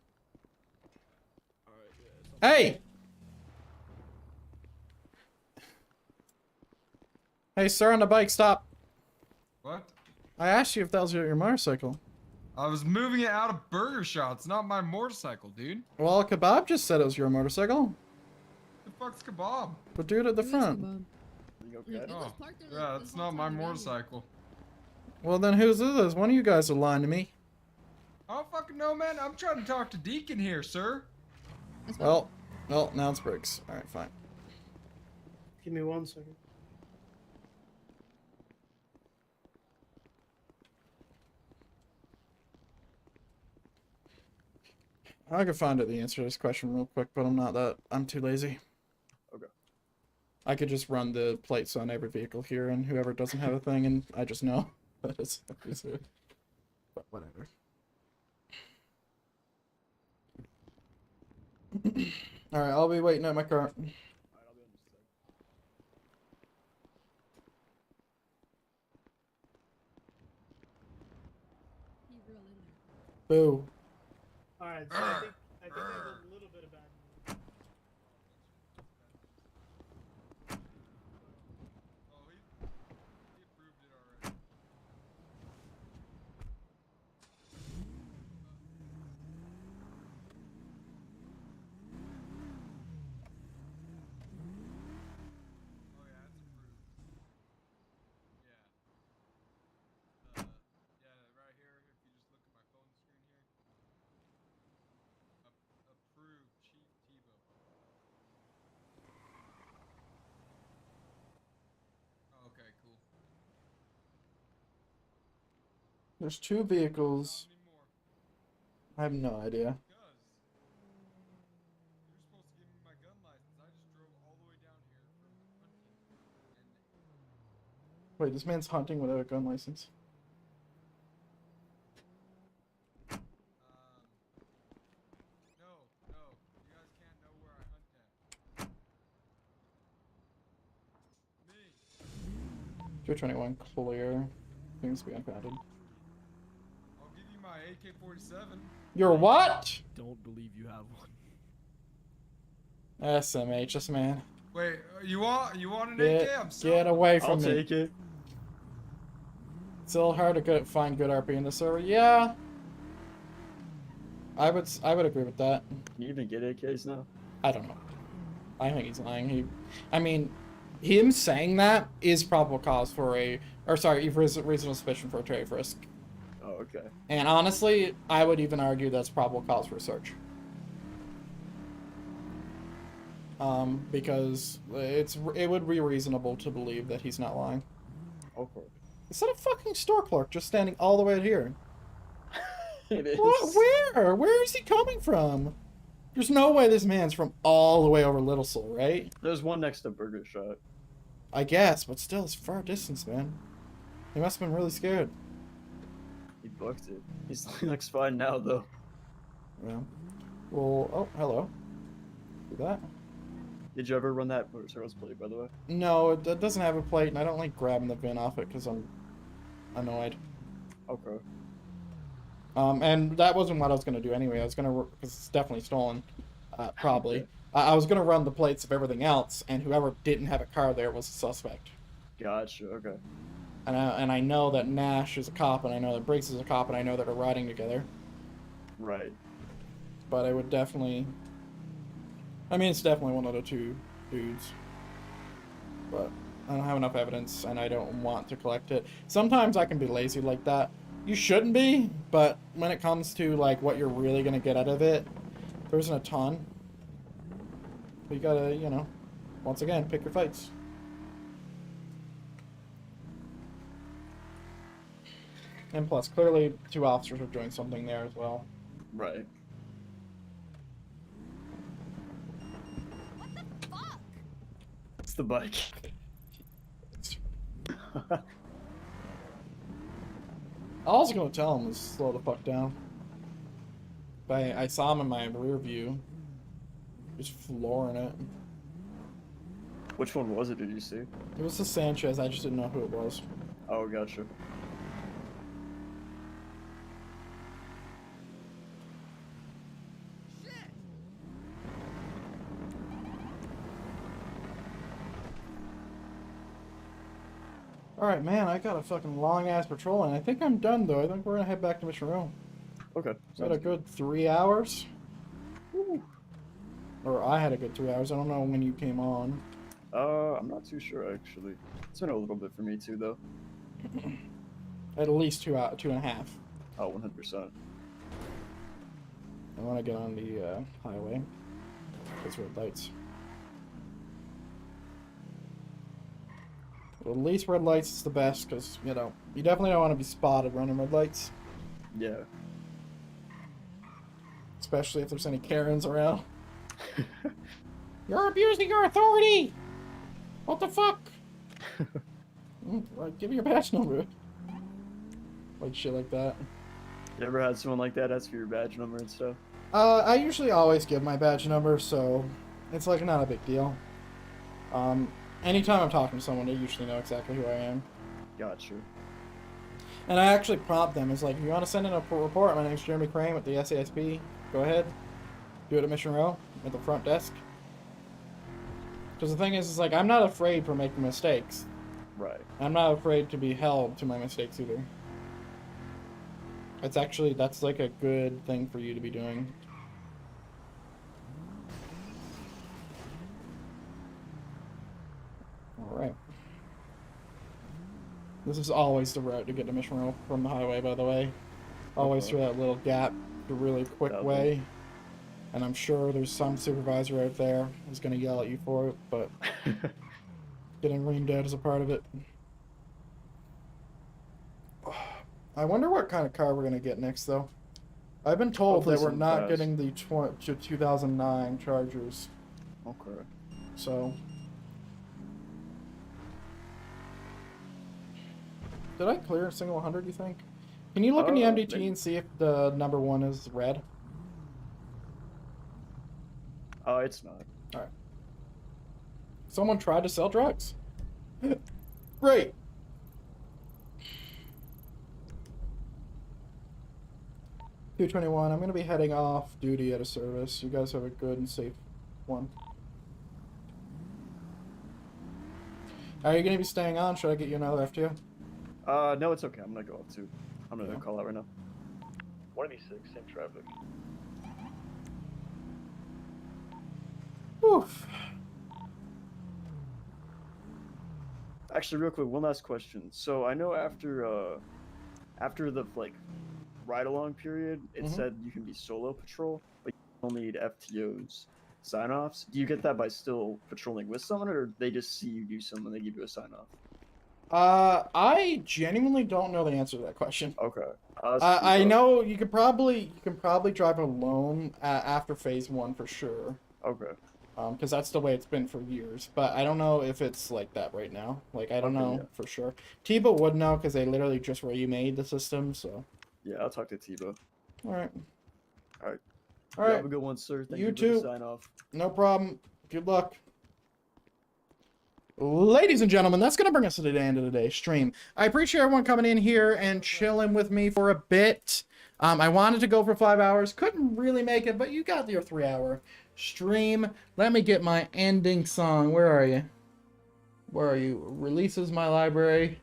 Hey! Hey, sir on the bike, stop. What? I asked you if that was your motorcycle. I was moving it out of burger shot. It's not my motorcycle, dude. Well, Kebab just said it was your motorcycle. The fuck's kebab? The dude at the front. Oh, yeah, that's not my motorcycle. Well, then whose is this? One of you guys are lying to me. I don't fucking know, man. I'm trying to talk to Deacon here, sir. Well, now it's Briggs. Alright, fine. Give me 1 second. I could find out the answer to this question real quick, but I'm too lazy. Okay. I could just run the plates on every vehicle here, and whoever doesn't have a thing, and I just know. But whatever. Alright, I'll be waiting at my car. Alright, I'll be on this side. Boo. Alright, so I think there's a little bit of bad news. Oh, he approved it already. Oh yeah, it's approved. Yeah. Yeah, right here. If you just look at my phone screen here. Approved, Chief Tebow. Oh, okay, cool. There's 2 vehicles. I have no idea. Because you're supposed to give me my gun license. I just drove all the way down here from hunting, and Wait, this man's hunting without a gun license. no, you guys can't know where I hunt at. Me. 221 clear. Things to be unfounded. I'll give you my AK-47. You're what? Don't believe you have one. SMH, this man. Wait, you want an AK? I'm sorry. Get away from I'll me. take it. It's a little hard to find good RP in the server. Yeah. I would agree with that. Can you even get AKs now? I don't know. I think he's lying. I mean, him saying that is probable cause for reasonable suspicion for a trade risk. Oh, okay. And honestly, I would even argue that's probable cause for a search. Because it would be reasonable to believe that he's not lying. Okay. Is that a fucking store clerk just standing all the way out here? It is. What? Where? Where is he coming from? There's no way this man's from all the way over Little Soul, right? There's one next to Burger Shot. I guess, but still, it's far distance, man. He must have been really scared. He booked it. He looks fine now, though. Yeah. Well, oh, hello. Do that. Did you ever run that motorcycle's plate, by the way? No, it doesn't have a plate, and I don't like grabbing the VIN off it because I'm annoyed. Okay. And that wasn't what I was gonna do anyway. I was gonna, because it's definitely stolen, probably. I was gonna run the plates of everything else, and whoever didn't have a car there was a suspect. Gotcha. Okay. And I know that Nash is a cop, and I know that Briggs is a cop, and I know that they're riding together. Right. But I would definitely. I mean, it's definitely one of the 2 dudes. But I don't have enough evidence, and I don't want to collect it. Sometimes I can be lazy like that. You shouldn't be, but when it comes to like what you're really gonna get out of it, there isn't a ton. But you gotta, you know, once again, pick your fights. And plus, clearly 2 officers are doing something there as well. Right. What the fuck? It's the bike. I was gonna tell him to slow the fuck down. But I saw him in my rear view. Just flooring it. Which one was it, did you see? It was the Sanchez, I just didn't know who it was. Oh, gotcha. Alright, man, I got a fucking long-ass patrol, and I think I'm done, though. I think we're gonna head back to Mission Row. Okay. Got a good 3 hours? Woo. Or I had a good 3 hours. I don't know when you came on. I'm not too sure, actually. It's been a little bit for me, too, though. At least 2.5. Oh, 100%. I want to get on the highway. Those red lights. Well, at least red lights is the best, because, you know, you definitely don't want to be spotted running red lights. Yeah. Especially if there's any Karens around. You're abusing your authority! What the fuck? Like, give me your badge number. Like shit like that. You ever had someone like that ask for your badge number and stuff? I usually always give my badge number, so it's like not a big deal. Anytime I'm talking to someone, they usually know exactly who I am. Gotcha. And I actually prompt them. It's like, if you want to send in a report, my name's Jeremy Crane with the SASP. Go ahead. Do it at Mission Row at the front desk. Because the thing is, like, I'm not afraid for making mistakes. Right. I'm not afraid to be held to my mistakes either. It's actually, that's like a good thing for you to be doing. Alright. This is always the route to get to Mission Row from the highway, by the way. Always through that little gap, the really quick way. And I'm sure there's some supervisor out there who's going to yell at you for it, but getting reamed out is a part of it. I wonder what kind of car we're going to get next, though. I've been told that we're not getting the 2009 Chargers. Okay. So... Did I clear a single 100, you think? Can you look in the MDT and see if the number 1 is red? It's not. Alright. Someone tried to sell drugs. Great. $221. I'm going to be heading off duty at a service. You guys have a good and safe one. Are you going to be staying on? Should I get you another FTO? No, it's okay. I'm gonna go up too. I'm gonna call out right now. 186, same traffic. Oof. Actually, real quick, one last question. So I know after the like ride-along period, it said you can be solo patrol, but you only need FTOs sign-offs. Do you get that by still patrolling with someone, or they just see you do something and they give you a sign-off? I genuinely don't know the answer to that question. Okay. I know you can probably drive alone after phase 1 for sure. Okay. Because that's the way it's been for years. But I don't know if it's like that right now. Like, I don't know for sure. Tiba would know because they literally just remade the system, so. Yeah, I'll talk to Tiba. Alright. Alright. All right. Have a good one, sir. Thank You you too. for the sign off. No problem. Good luck. Ladies and gentlemen, that's going to bring us to the end of today's stream. I appreciate everyone coming in here and chilling with me for a bit. I wanted to go for 5 hours. Couldn't really make it, but you got your 3-hour stream. Let me get my ending song. Where are you? Where are you? Releases my library.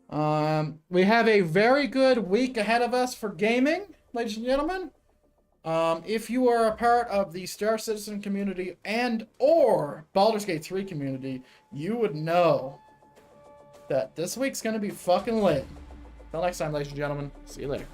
We have a very good week ahead of us for gaming, ladies and gentlemen. If you are a part of the Star Citizen community and or Baldur's Gate 3 community, you would know that this week's going to be fucking lit. Until next time, ladies and gentlemen, see you later.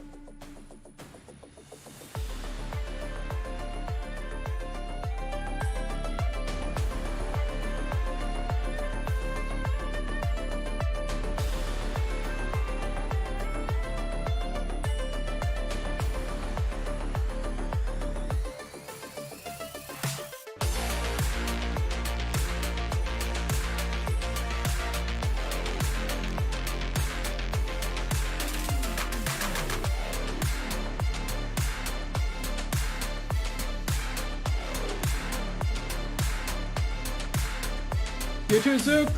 You too, Zook.